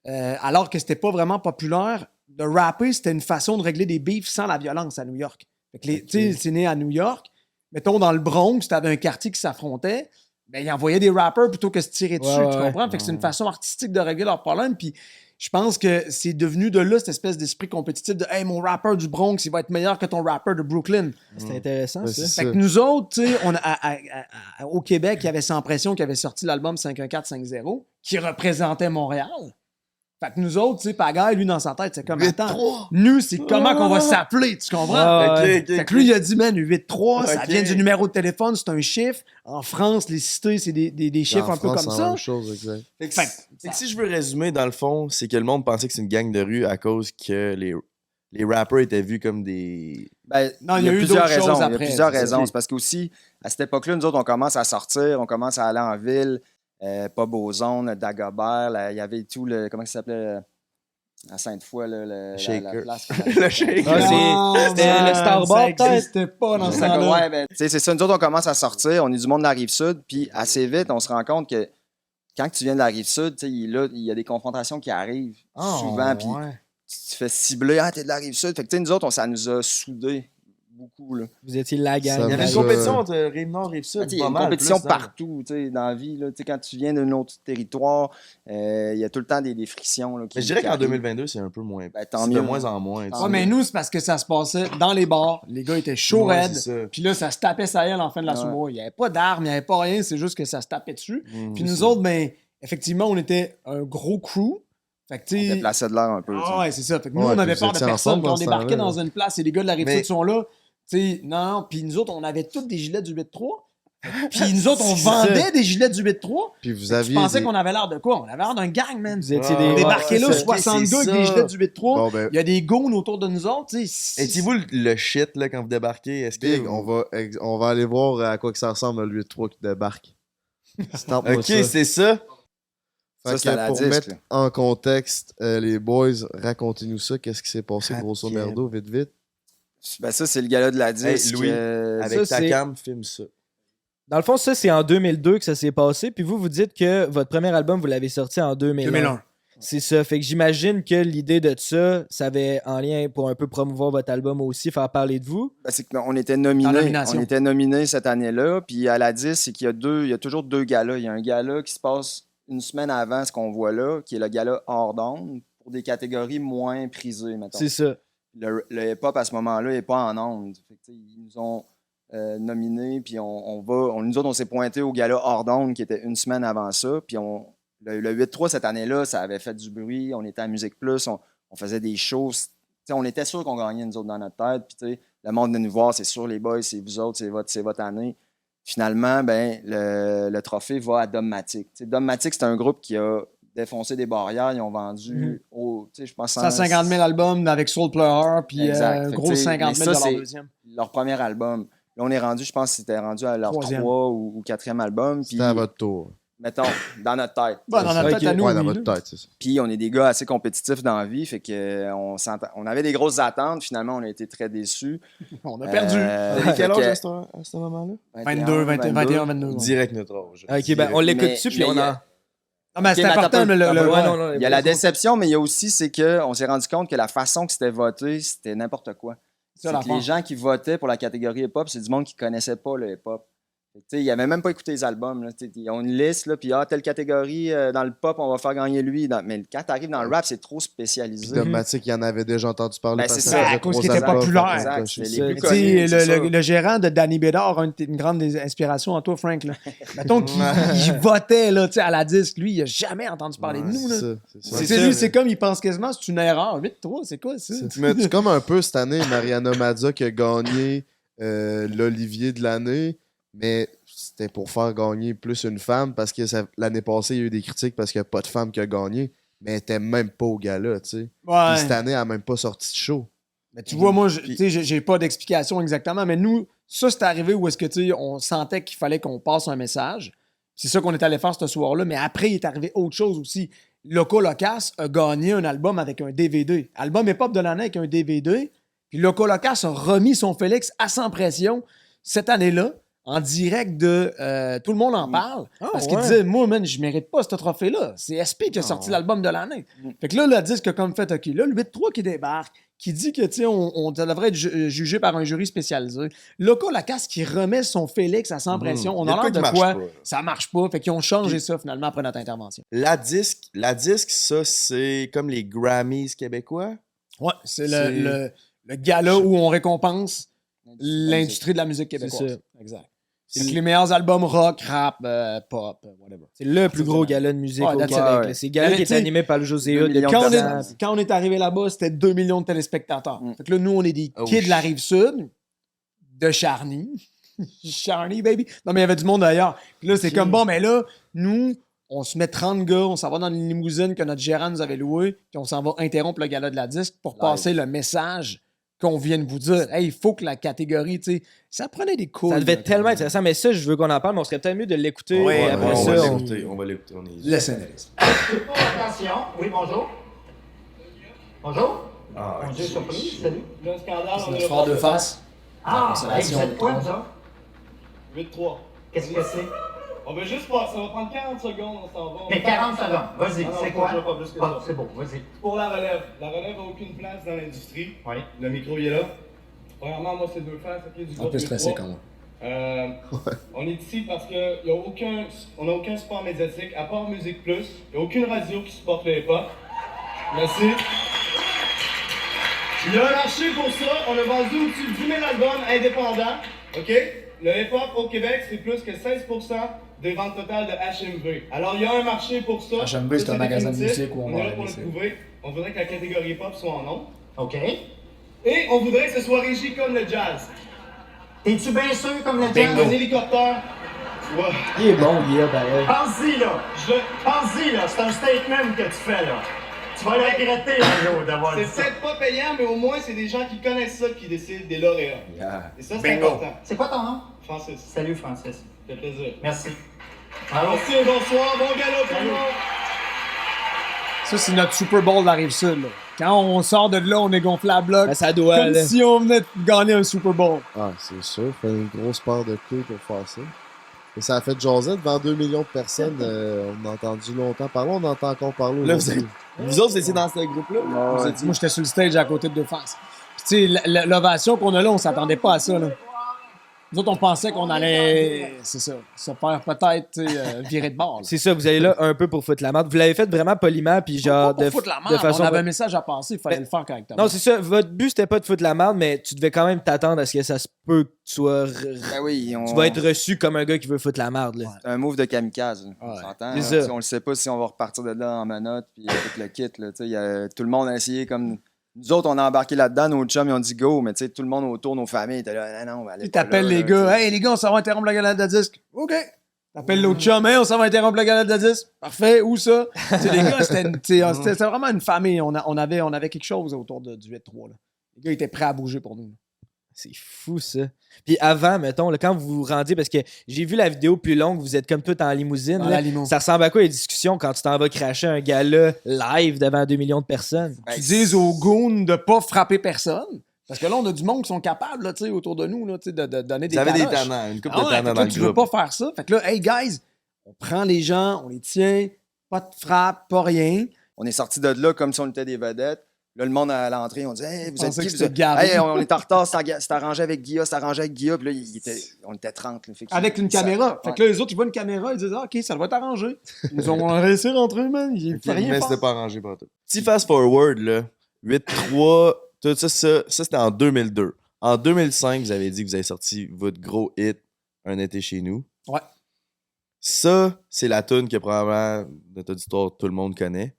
Speaker 7: Alors que c'était pas vraiment populaire, de rapper, c'était une façon de régler des beefs sans la violence à New York. Fait que tu sais, c'est né à New York. Mettons, dans le Bronx, t'avais un quartier qui s'affrontait, ben, ils envoyaient des rappers plutôt que se tirer dessus,
Speaker 6: Ouais,
Speaker 7: tu
Speaker 6: ouais.
Speaker 7: comprends? Fait que c'est une façon artistique de régler leurs problèmes, puis je pense que c'est devenu de là cette espèce d'esprit compétitif de « Hey, mon rappeur du Bronx, il va être meilleur que ton rappeur de Brooklyn. »
Speaker 6: C'était intéressant,
Speaker 5: Ouais,
Speaker 6: ça.
Speaker 5: c'est
Speaker 7: Fait que nous autres, tu sais, au Québec, il y avait Sans Pression qui avait sorti l'album 51450 qui représentait Montréal. Fait que nous autres, tu sais, Pagaille, lui, dans sa tête, c'est comme, attends, nous, c'est comment qu'on va s'appeler, tu comprends?
Speaker 6: Ouais,
Speaker 7: Fait que lui, il a dit, man, 8-3, ça
Speaker 4: Ok.
Speaker 7: vient du numéro de téléphone, c'est un chiffre. En France, les cités, c'est des chiffres un peu comme
Speaker 5: c'est la
Speaker 7: ça.
Speaker 5: même chose, exact.
Speaker 4: Fait que,
Speaker 7: Fait que-
Speaker 4: fait que si je veux résumer, dans le fond, c'est que le monde pensait que c'est une gang de rue à cause que les rappers étaient vus comme des.
Speaker 1: Ben,
Speaker 7: Non,
Speaker 1: il y a plusieurs
Speaker 7: d'autres choses
Speaker 1: raisons. Il y a
Speaker 7: après,
Speaker 1: plusieurs
Speaker 7: c'est ça.
Speaker 1: raisons. C'est parce qu'aussi, à cette époque-là, nous autres, on commence à sortir, on commence à aller en ville, pas Beauzone, Dagobert, là, il y avait tout le. Comment ça s'appelait? À Sainte-Foy, là, la
Speaker 4: Shaker.
Speaker 1: place.
Speaker 4: Le shaker.
Speaker 6: C'était le Starbucks,
Speaker 7: Ça
Speaker 6: peut-être?
Speaker 7: n'existait pas dans ce temps-là.
Speaker 1: Ouais, ben, tu sais, c'est ça. Nous autres, on commence à sortir. On est du monde de la Rive-Sud. Puis assez vite, on se rend compte que quand tu viens de la Rive-Sud, tu sais, il y a des confrontations qui arrivent souvent. Puis tu te fais cibler. Ah, t'es de la Rive-Sud. Fait que, tu sais, nous autres, ça nous a soudés beaucoup. Là.
Speaker 6: Vous étiez la gang.
Speaker 5: Ça
Speaker 4: Il y avait une
Speaker 5: Ça-
Speaker 4: compétition entre Rive-Nord et Rive-Sud.
Speaker 1: Il y a une compétition partout tu sais, dans la vie. Là. Tu sais, quand tu viens d'un autre territoire, il y a tout le temps des frictions. Là,
Speaker 4: Mais je dirais
Speaker 1: qui
Speaker 4: qu'en
Speaker 1: arrivent.
Speaker 4: 2022, c'est un peu moins.
Speaker 1: Ben, tant
Speaker 4: C'est
Speaker 1: mieux.
Speaker 4: de moins en moins. tu
Speaker 1: Tant
Speaker 4: sais.
Speaker 7: Ouais, mais nous, c'est parce que ça se passait dans les bars. Les gars étaient chauds
Speaker 4: Ouais,
Speaker 7: raides.
Speaker 4: c'est ça.
Speaker 7: Puis là, ça se tapait sa gueule en fin de la
Speaker 1: Ouais.
Speaker 7: soirée. Il n'y avait pas d'armes, il n'y avait pas rien. C'est juste que ça se tapait dessus. Puis
Speaker 4: c'est
Speaker 7: nous
Speaker 4: ça.
Speaker 7: autres, ben, effectivement, on était un gros crew. Fait que, tu
Speaker 1: On
Speaker 7: sais.
Speaker 1: déplaçait de l'air un peu. tu sais.
Speaker 7: Ah ouais, c'est ça. Fait que nous,
Speaker 5: Ouais,
Speaker 7: on avait
Speaker 5: puis
Speaker 7: peur
Speaker 5: vous
Speaker 7: de
Speaker 5: étiez
Speaker 7: personne.
Speaker 5: ensemble
Speaker 7: Quand on
Speaker 5: dans ce
Speaker 7: débarquait
Speaker 5: temps-là,
Speaker 7: dans une place et les gars de la Rive-Sud
Speaker 4: Mais-
Speaker 7: sont là. Tu sais, non. Puis nous autres, on avait tous des gilets du 8-3. Puis nous autres, on
Speaker 6: C'est ça.
Speaker 7: vendait des gilets du 8-3.
Speaker 5: Puis vous
Speaker 7: Je
Speaker 5: aviez.
Speaker 7: pensais
Speaker 5: des-
Speaker 7: qu'on avait l'air de quoi? On avait l'air d'un gang, man.
Speaker 6: Vous étiez
Speaker 4: Ah,
Speaker 6: des.
Speaker 7: On débarquait là,
Speaker 4: ouais,
Speaker 7: 60
Speaker 4: c'est
Speaker 7: gars avec
Speaker 4: ça.
Speaker 7: des gilets du 8-3.
Speaker 5: Bon, ben,
Speaker 7: Il y a des goons autour de nous autres. Tu sais.
Speaker 4: Étiez-vous le shit là, quand vous débarquez? Est-ce que.
Speaker 5: Big, on va aller voir à quoi que ça ressemble le 8-3 qui débarque. Stamp-moi
Speaker 4: Ok,
Speaker 5: ça.
Speaker 4: c'est ça.
Speaker 5: Fait
Speaker 1: Ça,
Speaker 5: que
Speaker 1: c'est à la
Speaker 5: pour
Speaker 1: disque,
Speaker 5: mettre
Speaker 1: là.
Speaker 5: en contexte, les boys, racontez-nous ça. Qu'est-ce qui s'est passé, grosso
Speaker 4: Rapide.
Speaker 5: merdo, vite.
Speaker 1: Ben, ça, c'est le gala de la disque.
Speaker 4: Louis, Avec
Speaker 6: Ça,
Speaker 4: ta
Speaker 6: c'est-
Speaker 4: cam, filme ça.
Speaker 6: Dans le fond, ça, c'est en 2002 que ça s'est passé. Puis vous dites que votre premier album, vous l'avez sorti en 2001.
Speaker 7: 2001.
Speaker 6: C'est ça. Fait que j'imagine que l'idée de ça avait en lien pour un peu promouvoir votre album aussi, faire parler de vous.
Speaker 1: Ben, c'est qu'on était
Speaker 7: En
Speaker 1: nominés.
Speaker 7: nomination.
Speaker 1: On était nominés cette année-là. Puis à la 10, c'est qu'il y a toujours 2 galas. Il y a un gala qui se passe une semaine avant ce qu'on voit là, qui est le gala hors d'onde, pour des catégories moins prisées, mettons.
Speaker 6: C'est ça.
Speaker 1: Le hip-hop, à ce moment-là, n'est pas en onde. Fait que, ils nous ont nominés, puis nous autres, on s'est pointés au gala hors d'onde, qui était une semaine avant ça. Puis le 8-3, cette année-là, ça avait fait du bruit. On était à Musique Plus, on faisait des shows. T'sais, on était sûr qu'on gagnait, nous autres, dans notre tête. Puis, le monde venait nous voir, c'est sûr, les boys, c'est vous autres, c'est votre année. Finalement, ben, le trophée va à Dogmatic. Dogmatic, c'est un groupe qui a défoncé des barrières. Ils ont vendu, je pense,
Speaker 7: 150 000 albums avec Soul Player, puis
Speaker 1: Exact.
Speaker 7: gros
Speaker 1: Fait que,
Speaker 7: 50 000
Speaker 1: mais
Speaker 7: de
Speaker 1: ça,
Speaker 7: leur deuxième.
Speaker 1: leur premier album. Là, on est rendu, je pense que c'était rendu à leur
Speaker 7: 3e.
Speaker 1: 3 ou 4e album. Puis,
Speaker 5: C'était à votre tour.
Speaker 1: mettons, dans notre tête.
Speaker 7: Bon, dans notre tête à nous,
Speaker 5: Ouais, dans
Speaker 7: oui,
Speaker 5: votre
Speaker 7: là.
Speaker 5: tête, c'est ça.
Speaker 1: Puis on est des gars assez compétitifs dans la vie, fait que on avait des grosses attentes. Finalement, on a été très déçus.
Speaker 7: On a perdu.
Speaker 4: Quel âge
Speaker 1: fait
Speaker 4: à ce moment-là?
Speaker 7: 22, 21, 22. ouais.
Speaker 4: Direct notre âge.
Speaker 6: OK, ben on l'écoute
Speaker 1: Mais-
Speaker 6: dessus, puis
Speaker 1: mais
Speaker 6: on
Speaker 1: il y a-
Speaker 6: en...
Speaker 7: Non, mais c'est
Speaker 1: Ok, mais
Speaker 7: important,
Speaker 1: attends
Speaker 7: mais
Speaker 1: un peu,
Speaker 7: le.
Speaker 6: Ouais,
Speaker 7: ouais.
Speaker 6: non,
Speaker 1: Il y a la déception, mais il y a aussi, c'est qu'on s'est rendu compte que la façon que c'était voté, c'était n'importe quoi.
Speaker 7: Ça,
Speaker 1: C'est que
Speaker 7: l'affaire.
Speaker 1: les gens qui votaient pour la catégorie hip-hop, c'est du monde qui ne connaissait pas le hip-hop. Fait que, ils n'avaient même pas écouté les albums. Là. Ils ont une liste, là, puis telle catégorie, dans le pop, on va faire gagner lui. Mais quand tu arrives dans le rap, c'est trop spécialisé.
Speaker 5: Puis Dogmatic, il y en avait déjà entendu parler.
Speaker 1: Ben,
Speaker 5: parce
Speaker 1: c'est
Speaker 5: que
Speaker 1: ça.
Speaker 5: faisait
Speaker 7: À cause
Speaker 5: 3
Speaker 7: qu'il était
Speaker 5: albums.
Speaker 7: populaire.
Speaker 1: Exact,
Speaker 6: c'est
Speaker 1: c'est
Speaker 6: ça.
Speaker 1: les plus
Speaker 7: Tu sais,
Speaker 1: connus, c'est ça.
Speaker 7: le gérant de Danny Bédard a une grande inspiration en toi, Frank. Là. Mettons qu'il votait là, tu sais, à la disque. Lui, il a jamais entendu parler de nous. Là.
Speaker 5: C'est ça.
Speaker 7: C'est lui, c'est comme il pense quasiment c'est une erreur. 8-3, c'est quoi ça?
Speaker 5: Mais c'est comme un peu cette année, Mariana Mazza qui a gagné l'Olivier de l'année, mais c'était pour faire gagner plus une femme parce que l'année passée, il y a eu des critiques parce qu'il n'y a pas de femme qui a gagné, mais elle n'était même pas au gala, tu sais. Puis
Speaker 7: Ouais.
Speaker 5: cette année, elle n'a même pas sorti de show.
Speaker 7: Mais tu vois, moi, tu sais, j'ai pas d'explication exactement, mais nous, ça, c'est arrivé où est-ce que, tu sais, on sentait qu'il fallait qu'on passe un message. C'est ça qu'on est allé faire ce soir-là, mais après, il est arrivé autre chose aussi. Loco Locas a gagné un album avec un DVD. Album hip-hop de l'année avec un DVD. Puis Loco Locas a remis son Félix à Sans Pression cette année-là, en direct de Tout le monde en parle. Parce qu'il disait, moi, man, je mérite pas ce trophée-là. C'est SP qui a sorti l'album de l'année. Fait que là, le disque a comme fait, OK, là, le 8-3 qui débarque, qui dit que, tu sais, on devrait être jugé par un jury spécialisé. Loco Lacasse qui remet son Félix à Sans Pression. On
Speaker 4: Il y a
Speaker 7: a l'air
Speaker 4: de
Speaker 7: de
Speaker 4: quoi qui
Speaker 7: quoi
Speaker 4: marche pas, là.
Speaker 7: ça marche pas. Fait qu'ils ont changé ça, finalement, après notre intervention.
Speaker 4: La disque, ça, c'est comme les Grammys québécois.
Speaker 7: Ouais, c'est
Speaker 4: C'est-
Speaker 7: le gala où on récompense l'industrie de la musique
Speaker 6: C'est
Speaker 7: québécoise.
Speaker 6: ça.
Speaker 7: Exact. C'est les meilleurs albums rock, rap, pop, whatever.
Speaker 6: C'est le plus gros gala de musique
Speaker 7: Ouais,
Speaker 6: au
Speaker 7: that's
Speaker 6: Québec.
Speaker 1: it.
Speaker 6: là. C'est le gala
Speaker 7: Mais
Speaker 6: qui est
Speaker 7: tu sais,
Speaker 6: animé par le José Hood.
Speaker 1: 2 millions
Speaker 7: Quand
Speaker 1: de
Speaker 7: on,
Speaker 1: personnes.
Speaker 7: est, quand on est arrivé là-bas, c'était 2 millions de téléspectateurs. Fait que là, nous, on est des
Speaker 4: Oh,
Speaker 7: kids de la
Speaker 4: shit.
Speaker 7: Rive-Sud, de Charny. Charny, baby. Non, mais il y avait du monde d'ailleurs. Puis là, c'est comme, bon, mais là, nous, on se met 30 gars, on s'en va dans une limousine que notre gérant nous avait louée, puis on s'en va interrompre le gala de la disque pour passer le message qu'on vient de vous dire. Hey, il faut que la catégorie, tu sais, ça prenait des coups.
Speaker 6: Ça devait être tellement intéressant, mais ça, je veux qu'on en parle, mais on serait peut-être mieux de l'écouter.
Speaker 7: Ouais,
Speaker 6: et
Speaker 7: ouais,
Speaker 6: après
Speaker 7: on
Speaker 6: ça,
Speaker 7: va
Speaker 6: on-
Speaker 4: l'écouter. On va l'écouter. On est...
Speaker 7: Laisse analyse.
Speaker 8: Attention, oui, bonjour. Bonjour.
Speaker 4: Ah,
Speaker 8: Bonjour, surprise, salut.
Speaker 9: Le scandale, on est
Speaker 7: Notre frère de face.
Speaker 8: Ah,
Speaker 7: consolation.
Speaker 8: hey, vous êtes quoi, vous autres?
Speaker 9: 8-3.
Speaker 8: Qu'est-ce que c'est?
Speaker 9: On veut juste pas, ça va prendre 40 secondes, on s'en va.
Speaker 8: Mais 40 secondes, vas-y,
Speaker 9: Ah non,
Speaker 8: c'est quoi?
Speaker 9: pas plus que
Speaker 8: Ah,
Speaker 9: ça.
Speaker 8: c'est bon, vas-y.
Speaker 9: Pour la relève. La relève n'a aucune place dans l'industrie.
Speaker 8: Oui.
Speaker 9: Le micro, il est là. Premièrement, moi, c'est deux fans, ça fait du
Speaker 7: Un
Speaker 9: groupe
Speaker 7: peu stressé
Speaker 9: 8-3.
Speaker 7: quand même.
Speaker 9: On est ici parce qu'on n'a aucun support médiatique, à part Musique Plus. Il n'y a aucune radio qui supporte le hip-hop. Merci. Il y a un marché pour ça. On a vendu au-dessus de 10 000 albums indépendants. OK? Le hip-hop au Québec, c'est plus que 16% des ventes totales de HMV. Alors, il y a un marché pour ça.
Speaker 7: HMV, c'est
Speaker 9: Ça,
Speaker 7: un magasin de
Speaker 9: définitif.
Speaker 7: musique où on
Speaker 9: est
Speaker 7: va
Speaker 9: là pour le
Speaker 7: aller,
Speaker 9: prouver. On voudrait que la catégorie hip-hop soit en nombre.
Speaker 8: OK.
Speaker 9: Et on voudrait que ce soit régi comme le jazz.
Speaker 8: T'es-tu bien sûr comme le
Speaker 9: Un
Speaker 8: jazz?
Speaker 9: hélicoptère. Tu vois.
Speaker 6: Il est bon, Guillaume, pareil.
Speaker 8: Pense-y, là. Pense-y, là. C'est un statement que tu fais, là. Tu vas le regretter, un jour, d'avoir dit
Speaker 9: C'est
Speaker 8: ça.
Speaker 9: peut-être pas payant, mais au moins, c'est des gens qui connaissent ça qui décident des lauréats. Et ça, c'est
Speaker 8: Bingo.
Speaker 9: important.
Speaker 8: C'est quoi ton nom?
Speaker 9: Francis, ça
Speaker 8: Salut, Francis.
Speaker 9: fait plaisir.
Speaker 8: Merci. Bravo.
Speaker 9: Merci, bonsoir, bon gala tout le monde.
Speaker 7: Ça, c'est notre Super Bowl de la Rive-Sud. Là. Quand on sort de là, on est gonflé à bloc.
Speaker 6: Ben, ça doit,
Speaker 7: Comme
Speaker 6: là.
Speaker 7: si on venait de gagner un Super Bowl.
Speaker 5: Ah, c'est sûr, fait une grosse part de couilles pour faire ça. Et ça a fait jaser devant 2 millions de personnes. On a entendu longtemps parler, on entend encore parler.
Speaker 4: Là,
Speaker 5: aujourd'hui.
Speaker 4: vous autres, vous étiez dans ce groupe-là?
Speaker 7: Moi, j'étais sur le stage à côté de Deux Faces. Puis, tu sais, l'ovation qu'on a là, on s'attendait pas à ça, là. Nous autres, on pensait qu'on allait, c'est ça, se faire peut-être tu sais, virer de bord. là.
Speaker 6: C'est ça, vous allez là un peu pour foutre la merde. Vous l'avez fait vraiment poliment, puis genre.
Speaker 7: Pas pour foutre la
Speaker 6: de
Speaker 7: merde,
Speaker 6: façon.
Speaker 7: on avait un message à passer, il fallait le faire correctement.
Speaker 6: Non, c'est ça. Votre but, c'était pas de foutre la merde, mais tu devais quand même t'attendre à ce que ça se peut que tu sois.
Speaker 1: Ben oui,
Speaker 6: Tu vas être reçu comme un gars qui veut foutre la merde, là.
Speaker 1: C'est un move de kamikaze. On
Speaker 7: Ouais.
Speaker 1: s'entend.
Speaker 6: C'est
Speaker 1: Hein?
Speaker 6: ça.
Speaker 1: On le sait pas si on va repartir de là en manotte puis tout le kit. Là, tout le monde a essayé comme. Nous autres, on a embarqué là-dedans, nos chums, ils ont dit go, mais tout le monde autour, nos familles, étaient là, non, allez.
Speaker 7: Tu t'appelles les gars, hey les gars, on s'en va interrompre la galette de disque. OK. T'appelles l'autre chum, hey, on s'en va interrompre la galette de disque. Parfait, où ça? T'sais, les gars, c'était vraiment une famille. On avait quelque chose autour du 8-3. Là. Les gars étaient prêts à bouger pour nous.
Speaker 6: C'est fou, ça. Puis avant, mettons, là, quand vous vous rendiez, parce que j'ai vu la vidéo plus longue, vous êtes comme tout en limousine.
Speaker 7: Dans
Speaker 6: là.
Speaker 7: la limo.
Speaker 6: Ça ressemble à quoi les discussions quand tu t'en vas cracher un gala live devant 2 millions de personnes?
Speaker 1: Ben,
Speaker 7: Tu dises aux goons de pas frapper personne. Parce que là, on a du monde qui sont capables là, tu sais, autour de nous là, tu sais, de donner des
Speaker 4: Vous avez des
Speaker 7: taloches.
Speaker 4: tannants, une couple
Speaker 7: Ah
Speaker 4: de
Speaker 7: ouais,
Speaker 4: tannants
Speaker 7: fait que
Speaker 4: dans
Speaker 7: là,
Speaker 4: le
Speaker 7: tu veux
Speaker 4: groupe.
Speaker 7: pas faire ça. Fait que là, hey guys, on prend les gens, on les tient, pas de frappe, pas rien.
Speaker 1: On est sortis de là comme si on était des vedettes. Là, le monde à l'entrée, on dit hey, vous êtes
Speaker 7: pensais
Speaker 1: qui?
Speaker 7: que
Speaker 1: Vous
Speaker 7: c'était
Speaker 1: êtes-
Speaker 7: Gary.
Speaker 1: Hey, on est en retard, c'est arrangé avec Guilla, c'est arrangé avec Guilla. Puis là, on était 30. Là, fait que-
Speaker 7: Avec une
Speaker 1: ça-
Speaker 7: caméra. Fait
Speaker 1: ouais.
Speaker 7: que là, les autres, ils voient une caméra, ils disent ah, OK, ça va t'arranger. Ils nous ont réussi à rentrer, man. Ils font rien
Speaker 4: Mais
Speaker 7: faire.
Speaker 4: c'était pas arrangé pour tout. Petit fast-forward, là. 8-3, tout ça, c'était en 2002. En 2005, vous avez dit que vous avez sorti votre gros hit, Un été chez nous.
Speaker 7: Ouais.
Speaker 4: Ça, c'est la tune que probablement, notre auditoire, tout le monde connaît.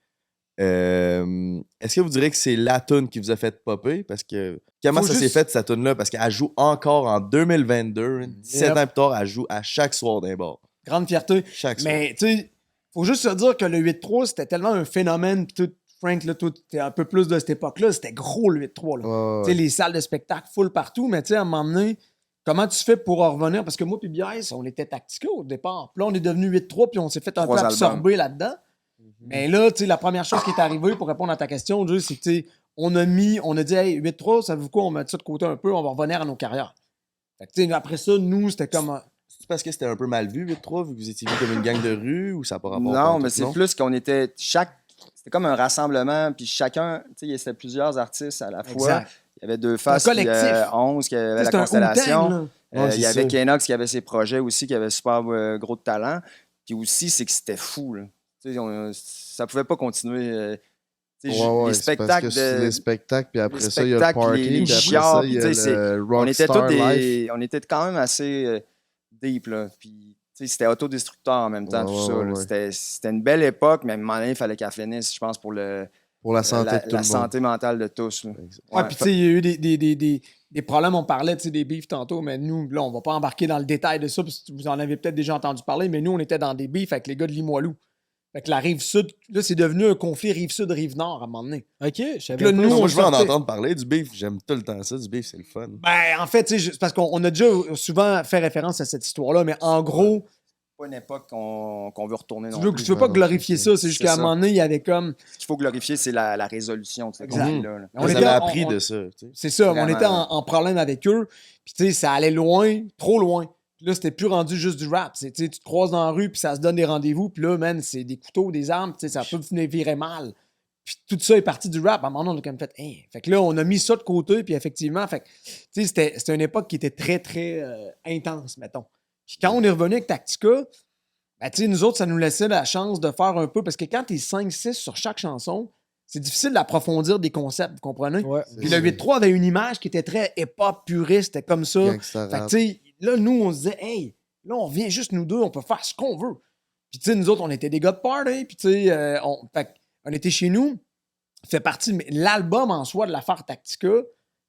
Speaker 4: Est-ce que vous direz que c'est la tune qui vous a fait popper? Parce que comment
Speaker 7: Faut
Speaker 4: ça s'est
Speaker 7: juste-
Speaker 4: fait, cette tune-là? Parce qu'elle joue encore en 2022, 17 ans plus tard, elle joue à chaque soir d'un bar.
Speaker 7: Grande fierté.
Speaker 4: Chaque soir.
Speaker 7: Mais, tu sais, faut juste se dire que le 8-3, c'était tellement un phénomène. Puis tout, Frank, là, toi, t'es un peu plus de cette époque-là. C'était gros, le 8-3. Là.
Speaker 5: Ouais,
Speaker 7: Tu sais, les salles de spectacle full partout. Mais, tu sais, à un moment donné, comment tu fais pour en revenir? Parce que moi puis BIS, on était Tactica au départ. Puis là, on est devenu 8-3, puis on s'est fait un peu
Speaker 1: 3
Speaker 7: absorber là-dedans. Mais là, tu sais, la première chose qui est arrivée pour répondre à ta question, Jules, c'est que, tu sais, on a dit, hey, 8-3, savez-vous quoi, on met ça de côté un peu, on va revenir à nos carrières. Fait que, tu sais, après ça, nous, c'était comme.
Speaker 4: C'est parce que c'était un peu mal vu, 8-3, vu que vous étiez vu comme une gang de rue, ou ça n'a pas rapport?
Speaker 1: Non,
Speaker 4: pantoute,
Speaker 1: mais c'est plus qu'on était c'était comme un rassemblement, puis chacun, tu sais, c'était plusieurs artistes à la fois.
Speaker 7: Exact.
Speaker 1: Il y avait Deux Faces,
Speaker 7: un
Speaker 1: puis
Speaker 7: collectif.
Speaker 1: 11 qui avait la
Speaker 7: C'est un
Speaker 1: Constellation.
Speaker 7: Wu-Tang, là.
Speaker 4: Ouais,
Speaker 1: Il y
Speaker 4: c'est
Speaker 1: avait
Speaker 4: ça.
Speaker 1: Kenox qui avait ses projets aussi, qui avait super gros de talent. Puis aussi, c'est que c'était fou. Là. Tu sais, ça pouvait pas continuer. Tu sais,
Speaker 5: Ouais,
Speaker 1: les
Speaker 5: c'est parce
Speaker 1: spectacles
Speaker 5: que c'est les spectacles, puis après
Speaker 1: les
Speaker 5: ça, il y a le
Speaker 1: spectacles,
Speaker 5: party,
Speaker 1: les
Speaker 5: puis après
Speaker 1: chiards,
Speaker 5: ça,
Speaker 1: puis
Speaker 5: il y a
Speaker 1: tu sais,
Speaker 5: le
Speaker 1: on était
Speaker 5: Rockstar
Speaker 1: tous
Speaker 5: Life.
Speaker 1: on était quand même assez deep. Là. Puis, tu sais, c'était autodestructeur en même temps,
Speaker 5: Ouais,
Speaker 1: tout ça.
Speaker 5: ouais,
Speaker 1: là.
Speaker 5: ouais.
Speaker 1: C'était une belle époque, mais à un moment donné, il fallait qu'elle finisse, je pense, pour
Speaker 5: Pour la santé de tout
Speaker 1: la
Speaker 5: le monde.
Speaker 1: santé mentale de tous. Là.
Speaker 7: Ouais, puis tu sais, il y a eu des problèmes, on parlait, tu sais, des beefs tantôt, mais nous, là, on va pas embarquer dans le détail de ça, parce que vous en avez peut-être déjà entendu parler, mais nous, on était dans des beefs avec les gars de Limoilou. Fait que la Rive-Sud, là, c'est devenu un conflit Rive-Sud-Rive-Nord à un moment donné.
Speaker 6: OK, je savais
Speaker 7: Là,
Speaker 6: pas.
Speaker 7: nous,
Speaker 4: Moi,
Speaker 7: on
Speaker 4: je veux en
Speaker 7: sortait-
Speaker 4: entendre parler du beef. J'aime tout le temps ça, du beef, c'est le fun.
Speaker 7: Ben, en fait, tu sais, c'est parce qu'on a déjà souvent fait référence à cette histoire-là, mais en gros,
Speaker 1: Pas une époque qu'on veut retourner non
Speaker 7: tu
Speaker 1: plus.
Speaker 7: veux pas glorifier ça, c'est juste
Speaker 1: C'est
Speaker 7: qu'à un
Speaker 1: ça.
Speaker 7: moment donné, il y avait comme.
Speaker 1: Ce qu'il faut glorifier, c'est la résolution de ce
Speaker 7: Exact.
Speaker 1: conflit-là. là.
Speaker 7: On
Speaker 4: Vous
Speaker 7: était
Speaker 4: avez
Speaker 7: en-
Speaker 4: appris
Speaker 7: on-
Speaker 4: de ça. tu sais.
Speaker 7: C'est ça,
Speaker 1: Vraiment,
Speaker 7: on était en problème avec eux. Puis tu sais, ça allait loin, trop loin. Puis là, c'était plus rendu juste du rap. Tu sais, tu te croises dans la rue, puis ça se donne des rendez-vous. Puis là, man, c'est des couteaux, des armes. Tu sais, ça peut venir virer mal. Puis tout ça est parti du rap. À un moment donné, on a comme fait, hey. Fait que là, on a mis ça de côté. Puis effectivement, fait que, tu sais, c'était une époque qui était très, très intense, mettons. Puis quand on est revenu avec Tactica, ben, tu sais, nous autres, ça nous laissait la chance de faire un peu. Parce que quand t'es 5-6 sur chaque chanson, c'est difficile d'approfondir des concepts, vous comprenez?
Speaker 6: Ouais.
Speaker 7: Puis le 8-3 avait une image qui était très hip-hop puriste, c'était comme ça.
Speaker 5: Gangsta
Speaker 7: Fait que,
Speaker 5: rap.
Speaker 7: tu sais, là, nous, on se disait, hey, là, on vient juste nous deux, on peut faire ce qu'on veut. Puis, tu sais, nous autres, on était des gars de party, puis, tu sais, on était chez nous, fait partie, mais l'album en soi de l'affaire Tactica,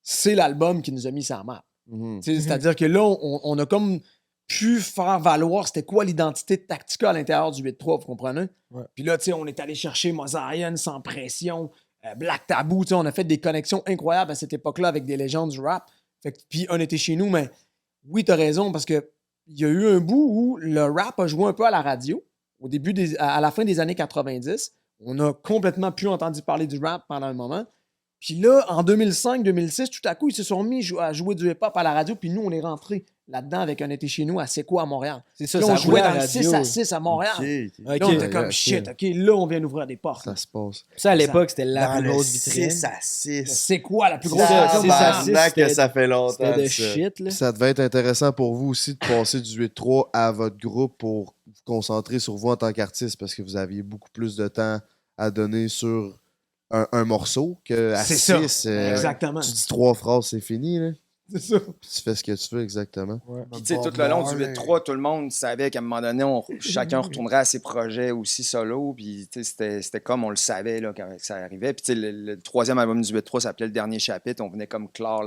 Speaker 7: c'est l'album qui nous a mis sur la map.
Speaker 4: Mhm.
Speaker 7: Tu sais, c'est-à-dire que là, on a comme pu faire valoir c'était quoi l'identité de Tactica à l'intérieur du 8-3, vous comprenez?
Speaker 6: Ouais.
Speaker 7: Puis là, tu sais, on est allé chercher Mosaïen, Sans Pression, Black Tabou, tu sais, on a fait des connexions incroyables à cette époque-là avec des légendes du rap. Fait que, puis on était chez nous, mais oui, t'as raison, parce que il y a eu un bout où le rap a joué un peu à la radio, au début à la fin des années 90. On a complètement plus entendu parler du rap pendant un moment. Puis là, en 2005-2006, tout à coup, ils se sont mis à jouer du hip-hop à la radio, puis nous, on est rentrés là-dedans avec un été chez nous à C'est quoi à Montréal.
Speaker 6: C'est ça,
Speaker 7: Là,
Speaker 6: ça
Speaker 7: on jouait
Speaker 6: à
Speaker 7: dans
Speaker 6: la
Speaker 7: le 6
Speaker 6: radio.
Speaker 7: à 6 à Montréal.
Speaker 4: Ok.
Speaker 7: Là, on était comme
Speaker 5: Ok.
Speaker 7: shit, OK, là, on vient d'ouvrir des portes.
Speaker 5: Ça se passe.
Speaker 6: Ça, à l'époque, c'était la
Speaker 4: Dans
Speaker 6: plus
Speaker 4: le
Speaker 6: grosse vitrine.
Speaker 4: 6 à 6.
Speaker 7: C'est quoi la plus grosse
Speaker 6: Ça,
Speaker 7: vitrine?
Speaker 6: c'est ça.
Speaker 4: Tabarnak que
Speaker 6: c'était-
Speaker 4: ça fait longtemps.
Speaker 6: C'était de
Speaker 4: ça.
Speaker 6: shit, là.
Speaker 5: Ça devait être intéressant pour vous aussi de passer du 8-3 à votre groupe pour vous concentrer sur vous en tant qu'artiste parce que vous aviez beaucoup plus de temps à donner sur un morceau que à
Speaker 7: C'est ça.
Speaker 5: 6.
Speaker 7: Exactement.
Speaker 5: Tu dis 3 phrases, c'est fini. Là.
Speaker 7: C'est ça.
Speaker 5: Puis tu fais ce que tu veux exactement.
Speaker 1: Puis, tu sais, tout le long du 8-3, tout le monde savait qu'à un moment donné, chacun retournerait à ses projets aussi solo. Puis, tu sais, c'était comme on le savait là, quand ça arrivait. Puis, tu sais, le troisième album du 8-3 s'appelait Le Dernier Chapitre. On venait comme clore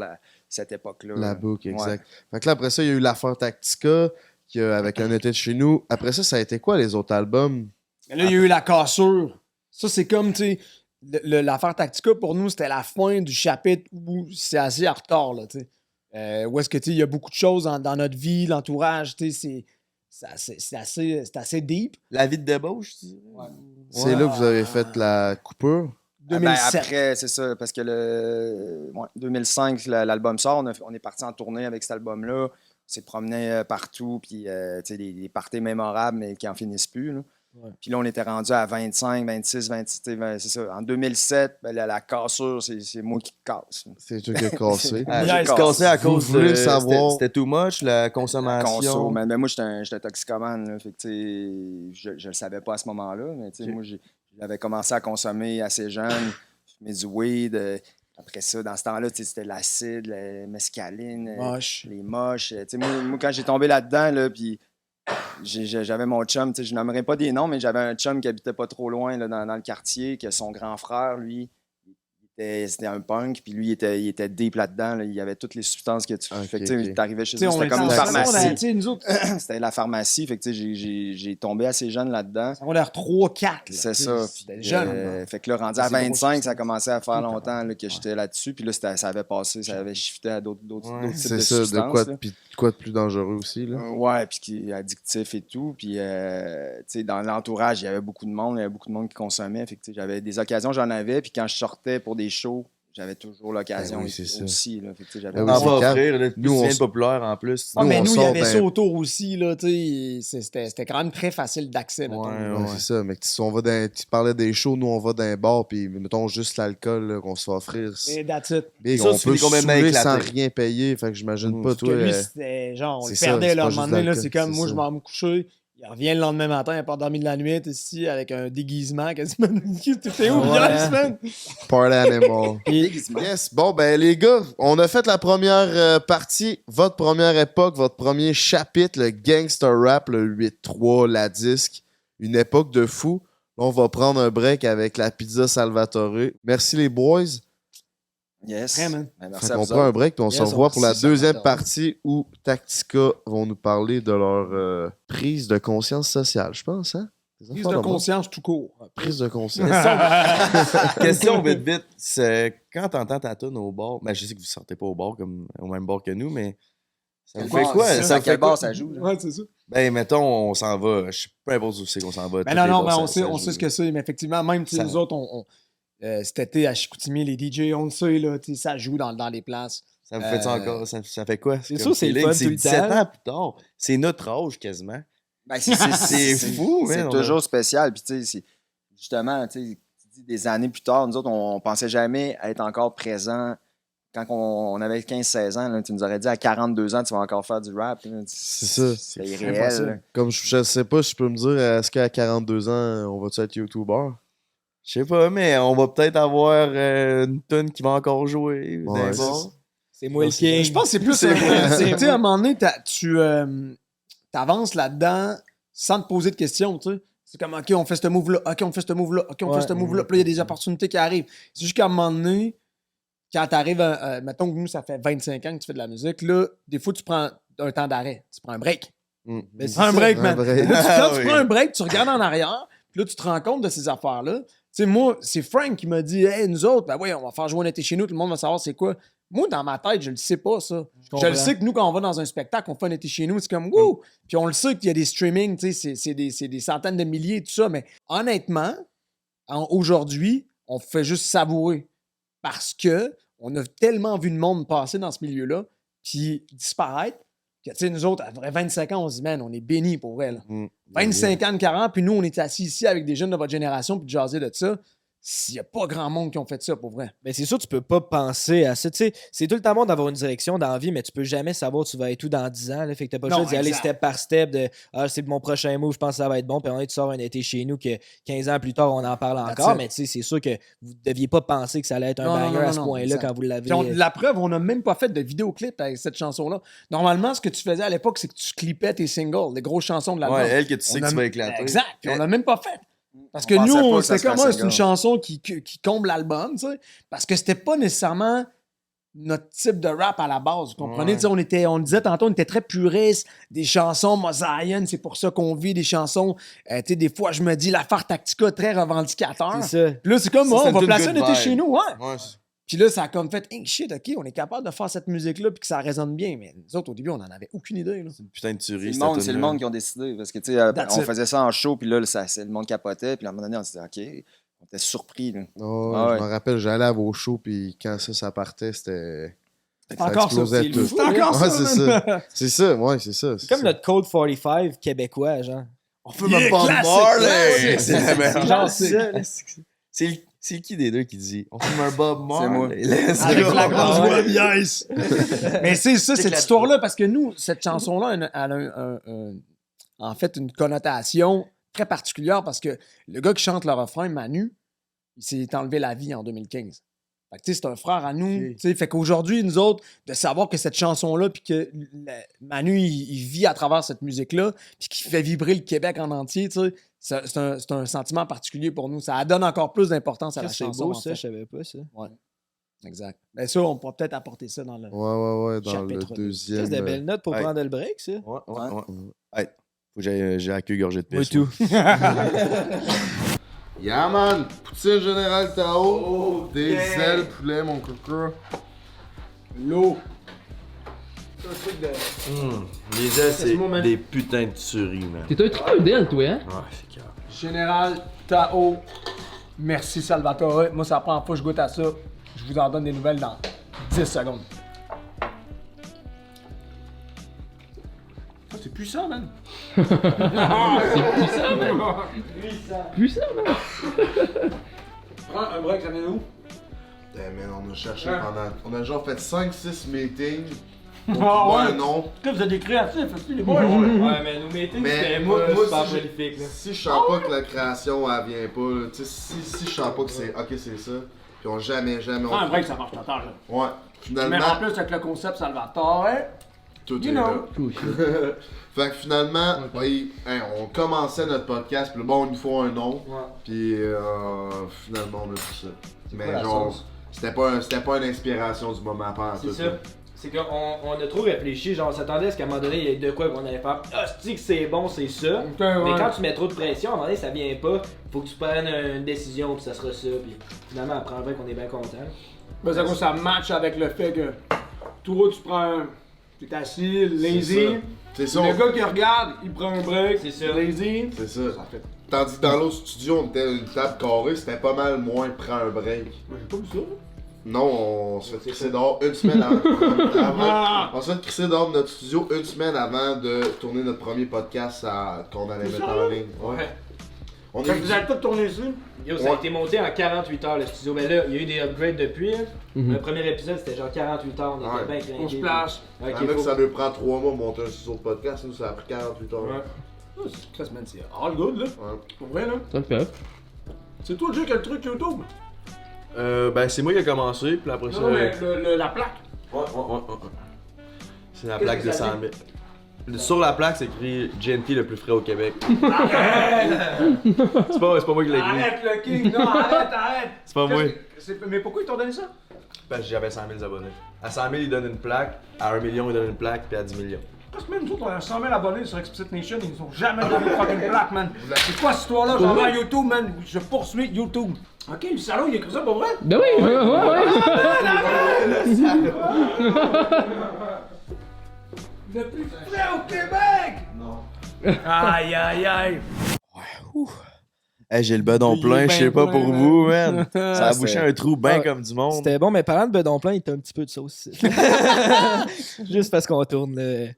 Speaker 1: cette époque-là.
Speaker 5: La
Speaker 1: là.
Speaker 5: boucle,
Speaker 1: Ouais.
Speaker 5: exact. Fait que là, après ça, il y a eu l'affaire Tactica avec un été de chez nous. Après ça, ça a été quoi les autres albums?
Speaker 7: Mais là, il y a eu la cassure. Ça, c'est comme, tu sais, l'affaire Tactica, pour nous, c'était la fin du chapitre où c'est assez en retard, là, tu sais. Où est-ce que, tu sais, il y a beaucoup de choses dans notre vie, l'entourage, tu sais, c'est assez deep.
Speaker 4: La vie de débauche, tu dis?
Speaker 5: C'est là que vous avez fait la coupure.
Speaker 1: Ah, ben,
Speaker 7: 2007.
Speaker 1: après, c'est ça, parce que 2005, l'album sort, on est parti en tournée avec cet album-là. On s'est promené partout, puis tu sais, des parties mémorables, mais qui en finissent plus. Là.
Speaker 6: Ouais.
Speaker 1: Puis là, on était rendu à 25, 26, 26, c'est ça. En 2007, ben, la cassure, c'est moi qui casse.
Speaker 5: C'est toi qui as cassé.
Speaker 4: Ah,
Speaker 1: Yes.
Speaker 4: j'ai cassé à
Speaker 5: Vous
Speaker 4: cause
Speaker 5: voulez
Speaker 4: de.
Speaker 5: savoir-
Speaker 4: C'était too much, la
Speaker 1: La
Speaker 4: consommation.
Speaker 1: conso. Mais moi, j'étais toxicomane. Là, fait que, tu sais, je le savais pas à ce moment-là. Mais tu sais,
Speaker 4: Ok.
Speaker 1: moi, j'avais commencé à consommer assez jeune. Je fumais du weed. Après ça, dans ce temps-là, tu sais, c'était l'acide, la mescaline,
Speaker 7: Moche.
Speaker 1: les moches. Tu sais, moi, quand j'ai tombé là-dedans, là, puis j'avais mon chum, tu sais, je nommerai pas des noms, mais j'avais un chum qui habitait pas trop loin là, dans le quartier, que son grand frère, lui, c'était un punk, puis lui, il était deep là-dedans. Là, il y avait toutes les substances que tu
Speaker 5: Ok,
Speaker 1: fait que, tu sais,
Speaker 5: ok.
Speaker 1: t'arrivais chez
Speaker 7: Tu sais,
Speaker 1: eux,
Speaker 7: on
Speaker 1: c'était
Speaker 7: était
Speaker 1: comme une
Speaker 7: en
Speaker 1: pharmacie.
Speaker 7: secondaire, tu sais, nous autres,
Speaker 1: C'était la pharmacie, fait que tu sais, j'ai tombé assez jeune là-dedans.
Speaker 7: on a 3-4.
Speaker 1: C'est ça.
Speaker 7: C'était
Speaker 1: Puis,
Speaker 7: jeune.
Speaker 1: fait que là, rendu à
Speaker 7: C'est gros
Speaker 1: 25,
Speaker 7: succès.
Speaker 1: ça commençait à faire longtemps là, que j'étais là-dessus. Puis là, ça avait passé, ça avait shifté à d'autres
Speaker 4: Ouais.
Speaker 1: types
Speaker 5: C'est
Speaker 1: de
Speaker 5: ça, de
Speaker 1: substances.
Speaker 5: quoi,
Speaker 1: là.
Speaker 5: puis de quoi de plus dangereux aussi. Là.
Speaker 1: Ouais, puis qui est addictif et tout. Puis, tu sais, dans l'entourage, il y avait beaucoup de monde. Il y avait beaucoup de monde qui consommait. Fait que, tu sais, j'avais des occasions, j'en avais. Puis quand je sortais pour des shows, j'avais toujours l'occasion
Speaker 5: Ben oui, c'est ça.
Speaker 1: aussi. Là. Fait que, tu sais, j'avais
Speaker 5: Ben oui,
Speaker 4: On
Speaker 5: c'est
Speaker 4: va
Speaker 5: calme.
Speaker 4: offrir, là, plus
Speaker 5: Nous,
Speaker 4: tu
Speaker 5: on
Speaker 4: viens
Speaker 5: s-
Speaker 4: populaire en plus.
Speaker 7: Ah, mais
Speaker 5: on
Speaker 7: nous, il y
Speaker 5: sort
Speaker 7: avait
Speaker 5: d'un-
Speaker 7: ça autour aussi, là, tu sais. C'était quand même très facile d'accès, mettons.
Speaker 5: Ouais, c'est ça, mais si on va tu parlais des shows, nous on va dans un bar, puis mettons juste l'alcool là, qu'on se fait offrir.
Speaker 7: Et that's it.
Speaker 5: Big,
Speaker 4: Ça,
Speaker 5: on
Speaker 4: tu
Speaker 5: peut
Speaker 4: finis complètement
Speaker 5: saouler sans
Speaker 4: éclaté.
Speaker 5: rien payer, fait que j'imagine pas,
Speaker 7: Parce que
Speaker 5: toi.
Speaker 7: lui, c'était genre, on
Speaker 5: c'est
Speaker 7: le
Speaker 5: ça,
Speaker 7: perdait,
Speaker 5: c'est
Speaker 7: là, à
Speaker 5: pas
Speaker 7: un moment
Speaker 5: juste
Speaker 7: donné, là,
Speaker 5: l'alcool,
Speaker 7: c'est comme,
Speaker 5: c'est
Speaker 7: moi,
Speaker 5: ça.
Speaker 7: je m'en vais me coucher, il revient le lendemain matin, il n'a pas dormi de la nuit, ici, avec un déguisement, quasiment. T'étais où,
Speaker 6: Ouais.
Speaker 7: hier, semaine?
Speaker 5: Party animal.
Speaker 1: déguisement.
Speaker 5: Yes, bon, ben les gars, on a fait la première partie, votre première époque, votre premier chapitre, le gangster rap, le 8-3, la disque, une époque de fou. Là, on va prendre un break avec la pizza Salvatore. Merci les boys.
Speaker 1: Yes.
Speaker 7: Vraiment.
Speaker 1: Ben,
Speaker 5: Fait
Speaker 1: merci à
Speaker 5: qu'on
Speaker 1: vous
Speaker 5: prend un
Speaker 1: autres.
Speaker 5: break, puis on se
Speaker 6: Yes,
Speaker 5: revoit
Speaker 6: on
Speaker 5: pour la
Speaker 6: se
Speaker 5: deuxième
Speaker 6: s'adore.
Speaker 5: partie où Tactica vont nous parler de leur prise de conscience sociale, je pense, hein? Des
Speaker 7: Prise
Speaker 5: affaires
Speaker 7: de
Speaker 5: de même.
Speaker 7: conscience tout court.
Speaker 5: Prise de conscience.
Speaker 4: Question vite, vite. C'est quand t'entends ta tune au bar, ben je sais que vous sortez pas au bar comme au même bar que nous, mais ça vous fait
Speaker 1: Bar,
Speaker 4: quoi?
Speaker 1: c'est
Speaker 4: Ça
Speaker 1: à
Speaker 4: fait
Speaker 1: quel
Speaker 4: quoi?
Speaker 1: bar ça joue? là?
Speaker 7: Ouais, c'est ça.
Speaker 4: Ben mettons, on s'en va. Je sais peu importe où c'est qu'on s'en va.
Speaker 7: Mais
Speaker 4: tous
Speaker 7: non,
Speaker 4: les
Speaker 7: non,
Speaker 4: bars,
Speaker 7: mais
Speaker 4: ça
Speaker 7: on
Speaker 4: joue.
Speaker 7: sait ce que c'est, mais effectivement, même, tu sais,
Speaker 4: Ça-
Speaker 7: nous autres, cet été à Chicoutimi, les DJ, on le sait, là, tu sais, ça joue dans les places.
Speaker 4: Ça vous fait ça encore? Ça fait quoi?
Speaker 6: C'est
Speaker 4: comme
Speaker 6: sûr, c'est le
Speaker 4: feeling?
Speaker 6: fun
Speaker 4: C'est
Speaker 6: tout le
Speaker 4: 17
Speaker 6: temps.
Speaker 4: ans plus tard. C'est notre âge quasiment.
Speaker 1: Ben,
Speaker 4: C'est fou,
Speaker 1: C'est
Speaker 4: man, on
Speaker 1: toujours spécial. Puis, tu sais, justement, tu sais, tu dis des années plus tard, nous autres, on pensait jamais être encore présents. Quand on avait 15-16 ans, là, tu nous aurais dit à 42 ans, tu vas encore faire du rap. là.
Speaker 5: C'est ça.
Speaker 1: C'est irréel. là.
Speaker 5: Comme je sais pas, je peux me dire, est-ce qu'à 42 ans, on va-tu être YouTuber?
Speaker 4: Je sais pas, mais on va peut-être avoir une tune qui va encore jouer.
Speaker 5: Ouais,
Speaker 4: dans les
Speaker 5: c'est
Speaker 4: bars.
Speaker 5: ça.
Speaker 6: C'est moi le king.
Speaker 7: Je pense que c'est plus.
Speaker 4: C'est vrai.
Speaker 7: Tu sais, à un moment donné, tu avances là-dedans sans te poser de questions, tu sais. C'est comme, OK, on fait ce move-là, OK, on fait ce move-là, OK, on fait ce move-là. Puis là, il y a des opportunités qui arrivent. C'est juste qu'à un moment donné, quand tu arrives, mettons que nous, ça fait 25 ans que tu fais de la musique, là, des fois, tu prends un temps d'arrêt. Tu prends un break.
Speaker 5: Mm.
Speaker 7: Tu prends un break, man.
Speaker 5: break.
Speaker 7: Là, quand tu
Speaker 4: Oui.
Speaker 7: prends un break, tu regardes en arrière, puis là, tu te rends compte de ces affaires-là. Tu sais, moi, c'est Frank qui m'a dit, hey, nous autres, ben oui, on va faire jouer un été chez nous, tout le monde va savoir c'est quoi. Moi, dans ma tête, je le sais pas, ça. Je le sais que nous, quand on va dans un spectacle, on fait un été chez nous, c'est comme, wouh! Puis on le sait qu'il y a des streamings, tu sais, c'est des centaines de milliers, tout ça. Mais honnêtement, aujourd'hui, on fait juste savourer. parce que on a tellement vu de monde passer dans ce milieu-là, puis disparaître, que, tu sais, nous autres, après 25 ans, on se dit, man, on est bénis pour vrai, là. 25 ans de carrière, puis nous, on est assis ici avec des jeunes de votre génération, puis de jaser de ça. S'il n'y a pas grand monde qui ont fait ça, pour vrai.
Speaker 6: Mais c'est sûr, tu peux pas penser à ça. Tu sais, c'est tout le temps bon d'avoir une direction dans la vie, mais tu peux jamais savoir tu vas être où dans 10 ans. Là. Fait que t'as pas le choix d'y aller step par step de c'est mon prochain move, je pense que ça va être bon. Puis tu sors un été chez nous que 15 ans plus tard, on en parle encore. Mais tu sais, c'est sûr que vous deviez pas penser que ça allait être un banger à ce point-là quand vous l'avez.
Speaker 7: La preuve, on n'a même pas fait de vidéoclip avec cette chanson-là. Normalement, ce que tu faisais à l'époque, c'est que tu clippais tes singles, les grosses chansons de l'album.
Speaker 4: Ouais, elle que tu sais que tu vas éclater.
Speaker 7: Exact. Puis on n'a même pas fait. Parce que nous, c'était comme moi, c'est une chanson qui comble l'album, tu sais. Parce que c'était pas nécessairement notre type de rap à la base, vous comprenez? Ouais. On disait tantôt, on était très puristes, des chansons Mosaïen, c'est pour ça qu'on vit des chansons, tu sais, des fois, je me dis, l'affaire Tactica, très revendicateur.
Speaker 6: C'est ça.
Speaker 7: Puis là, c'est comme,
Speaker 4: ça,
Speaker 7: on va placer un été chez nous,
Speaker 4: ouais.
Speaker 7: Puis là, ça a comme fait, hey, shit, OK, on est capable de faire cette musique-là puis que ça résonne bien. Mais nous autres, au début, on n'en avait aucune idée. Là.
Speaker 4: C'est une putain de tuerie.
Speaker 1: C'est le monde qui ont décidé. Parce que, tu sais, on faisait ça en show, puis là, le monde capotait. Puis à un moment donné, on se disait, OK, on était surpris. Là.
Speaker 5: Oh, je me rappelle, j'allais à vos shows, puis quand ça partait, c'était.
Speaker 7: C'est encore ça.
Speaker 5: C'est
Speaker 7: encore ça.
Speaker 5: C'est ça. C'est ça, ouais, c'est ça.
Speaker 6: C'est comme notre Code 45 québécois, genre.
Speaker 4: On fait même pas Marley!
Speaker 6: C'est la même
Speaker 4: genre. C'est qui des deux qui dit on fume un Bob Marley?
Speaker 7: C'est moi. Avec la grosse voix, yes! Mais c'est ça, cette histoire-là, parce que nous, cette chanson-là, elle a en fait une connotation très particulière parce que le gars qui chante le refrain, Manu, il s'est enlevé la vie en 2015. Fait que, c'est un frère à nous. Fait qu'aujourd'hui, nous autres, de savoir que cette chanson-là, puis que Manu, il vit à travers cette musique-là, puis qu'il fait vibrer le Québec en entier, c'est un sentiment particulier pour nous. Ça donne encore plus d'importance à la chanson.
Speaker 6: C'est beau, ça, je savais pas ça.
Speaker 7: Ouais. Exact. Mais ça, on pourra peut-être apporter ça dans le
Speaker 5: Ouais, dans le deuxième.
Speaker 6: C'est de belles notes pour prendre le break, ça.
Speaker 4: Ouais. Faut que j'ai la queue gorgée de pisse.
Speaker 6: Oui, tout.
Speaker 5: Yeah, man! Poutine Général Tao. Des ailes, poulet, mon coco.
Speaker 7: L'eau.
Speaker 4: Les ailes, c'est des putains de tueries, man.
Speaker 2: T'es un tripeux d'aile, toi, hein?
Speaker 4: Ouais, c'est clair.
Speaker 7: Général Tao. Merci, Salvatore. Moi, c'est la première fois que je goûte à ça. Je vous en donne des nouvelles dans 10 secondes. Ça, c'est puissant, man.
Speaker 2: C'est puissant, man. Puissant, man.
Speaker 7: Prends un break, ça vient d'où?
Speaker 5: On a cherché pendant. On a genre fait 5-6 meetings. Pour trouver un nom.
Speaker 7: Vous êtes des créatifs, c'est les boys.
Speaker 6: Ouais, mais nos meetings, c'était
Speaker 5: moi,
Speaker 6: super prolifique.
Speaker 5: Si je sens pas que la création, elle vient pas, tu sais, si je sens pas que c'est ok, c'est ça, puis on jamais.
Speaker 7: Prends un break, ça marche total, là.
Speaker 5: Ouais. Finalement.
Speaker 7: Mais en plus, avec le concept Salvatore,
Speaker 5: tout est là. Fait que finalement, on commençait notre podcast, puis bon, il nous faut un nom, puis finalement, on a tout ça. Mais genre, c'était pas une inspiration du moment à part.
Speaker 6: C'est ça. C'est qu'on a trop réfléchi, genre on s'attendait à ce qu'à un moment donné, il y ait de quoi qu'on allait faire. Ah, c'est que c'est bon, c'est ça. Mais quand tu mets trop de pression, à un moment donné, ça vient pas. Faut que tu prennes une décision, puis ça sera ça. Puis finalement, après un break, on est bien content.
Speaker 7: Ben, ça match avec le fait que toi, tu prends t'es assis, lazy.
Speaker 5: C'est ça.
Speaker 7: Le gars qui regarde, il prend un break.
Speaker 6: C'est ça.
Speaker 7: Lazy.
Speaker 5: C'est ça. Tandis que dans l'autre studio, on était une table carrée, c'était pas mal moins prend un break.
Speaker 7: J'ai pas vu ça.
Speaker 5: Non, on se fait crisser dehors une semaine avant. On se fait crisser dehors de notre studio une semaine avant de tourner notre premier podcast qu'on allait mettre en ligne.
Speaker 6: Ouais.
Speaker 7: Vous avez tout tourné ici?
Speaker 6: Yo, ça a été monté en 48 heures le studio. Mais là, il y a eu des upgrades depuis. Le premier épisode, c'était genre 48 heures. On était bien craqués.
Speaker 7: On se place.
Speaker 5: Ça lui prend 3 mois de monter un studio de podcast. Nous, ça a pris 48 heures.
Speaker 7: Ouais. Ça, c'est all good, là.
Speaker 5: Ouais.
Speaker 7: Pour vrai, là.
Speaker 2: Ça le fait.
Speaker 7: C'est toi, Jay, qui a le truc YouTube?
Speaker 4: Ben, c'est moi qui ai commencé, puis après ça.
Speaker 7: Non, mais la plaque.
Speaker 4: Ouais. C'est la plaque de 100 000. Sur la plaque, c'est écrit GNT le plus frais au Québec. C'est pas moi qui l'ai écrit.
Speaker 7: Arrête, le king. Non, arrête.
Speaker 4: C'est pas moi.
Speaker 7: Mais pourquoi ils t'ont donné ça?
Speaker 4: Parce que j'avais 100 000 abonnés. À 100 000, ils donnent une plaque. À 1 million, ils donnent une plaque. Puis à 10 millions.
Speaker 7: Parce que même nous autres, on a 100 000 abonnés sur Explicit Nation, ils nous ont jamais donné une fucking plaque, man. C'est quoi cette histoire-là? J'en vais à YouTube, man. Je poursuis YouTube. Ok, le salaud, il a écrit ça pour vrai?
Speaker 2: Ben oui, ouais.
Speaker 7: Le plus frais au Québec! Non. Aïe. Ouais,
Speaker 4: Hey, j'ai le bedon
Speaker 7: Il est
Speaker 4: plein, je sais
Speaker 7: ben
Speaker 4: pas
Speaker 7: plein,
Speaker 4: pour
Speaker 7: man.
Speaker 4: vous, man. Ça a
Speaker 1: c'est-
Speaker 4: bouché un trou bien
Speaker 6: Ah,
Speaker 4: comme du monde.
Speaker 6: C'était bon, mais parlant de bedon plein, il était un petit peu de sauce ici. Juste parce qu'on tourne, là.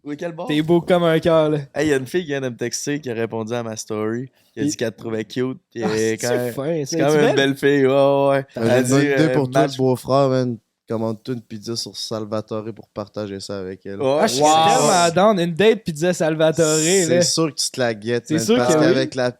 Speaker 4: Oui, quel bord?
Speaker 6: T'es beau comme un cœur, là.
Speaker 4: Hey, il y a une fille qui vient de me texter qui a répondu à ma story, qui a dit qu'elle te trouvait cute. Puis
Speaker 6: Ah,
Speaker 4: elle est
Speaker 6: c'est
Speaker 4: quand
Speaker 6: fin,
Speaker 4: c'est quand même une belle fille, ouais.
Speaker 5: J'ai
Speaker 4: Elle a
Speaker 5: une bonne
Speaker 4: dit,
Speaker 5: idée pour toi,
Speaker 4: match-
Speaker 5: le beau-frère, man. Commande-toi une pizza sur Salvatore pour partager ça avec elle.
Speaker 4: Ouais,
Speaker 6: Ah, je suis
Speaker 7: Wow.
Speaker 6: tellement down. Une date pizza Salvatore, là.
Speaker 5: C'est sûr que tu te la guettes,
Speaker 6: C'est
Speaker 5: man,
Speaker 6: sûr
Speaker 5: parce
Speaker 6: que oui.
Speaker 5: qu'avec la...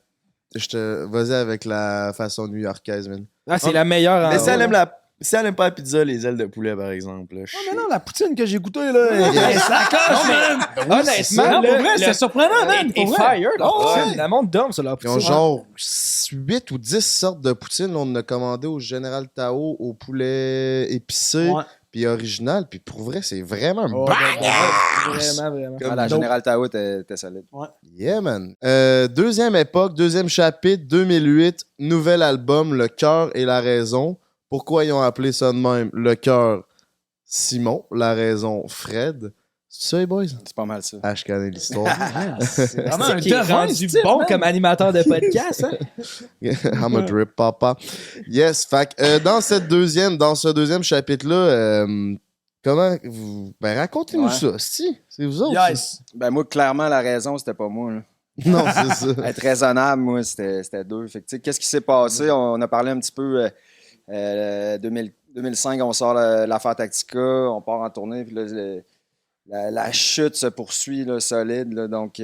Speaker 5: Vas-y avec la façon new-yorkaise, man.
Speaker 6: Ah, c'est la meilleure en
Speaker 4: Mais si elle
Speaker 6: haut,
Speaker 4: aime
Speaker 6: là.
Speaker 4: si elle aime pas la pizza, les ailes de poulet, par exemple. Là,
Speaker 7: Non, mais non, la poutine que j'ai goûtée, là.
Speaker 6: Hey, ça coche, man! Honnêtement,
Speaker 7: Non, pour
Speaker 6: là,
Speaker 7: vrai, c'était surprenant, man.
Speaker 6: Et
Speaker 7: Pour vrai.
Speaker 6: fire, leur
Speaker 7: Oh,
Speaker 6: poutine.
Speaker 7: ouais.
Speaker 6: La monde dorme sur leur
Speaker 5: Ils ont
Speaker 6: poutine.
Speaker 5: genre 8 ou 10 sortes de poutine. On en a commandé au Général Tao, au poulet épicé,
Speaker 7: Ouais.
Speaker 5: puis original. Puis pour vrai, c'est vraiment
Speaker 7: Oh,
Speaker 6: Vraiment, vraiment.
Speaker 1: Ah, la Générale Tao était solide.
Speaker 5: Yeah, man. Deuxième époque, deuxième chapitre, 2008, nouvel album, Le cœur et la raison. Pourquoi ils ont appelé ça de même? Le cœur, Simon. La raison, Fred. C'est ça, les boys?
Speaker 1: C'est pas mal ça.
Speaker 5: Ah, je connais l'histoire.
Speaker 7: C'est vraiment un
Speaker 6: Qui est
Speaker 7: terrain,
Speaker 6: rendu
Speaker 7: style,
Speaker 6: bon
Speaker 7: man.
Speaker 6: comme animateur de podcast, hein?
Speaker 5: I'm a drip, papa. Yes, fait que, dans ce deuxième chapitre-là, comment vous... Ben, racontez-nous
Speaker 1: Ouais.
Speaker 5: ça, si. C'est vous autres?
Speaker 7: Yes.
Speaker 1: Ben moi, clairement, la raison, c'était pas moi. Là.
Speaker 5: ça? Non, c'est ça.
Speaker 1: Être raisonnable, moi, c'était deux. Fait que, tu sais, qu'est-ce qui s'est passé? On a parlé un petit peu 2005, on sort l'affaire Tactica, on part en tournée, puis là, la chute se poursuit là, solide. Là, donc,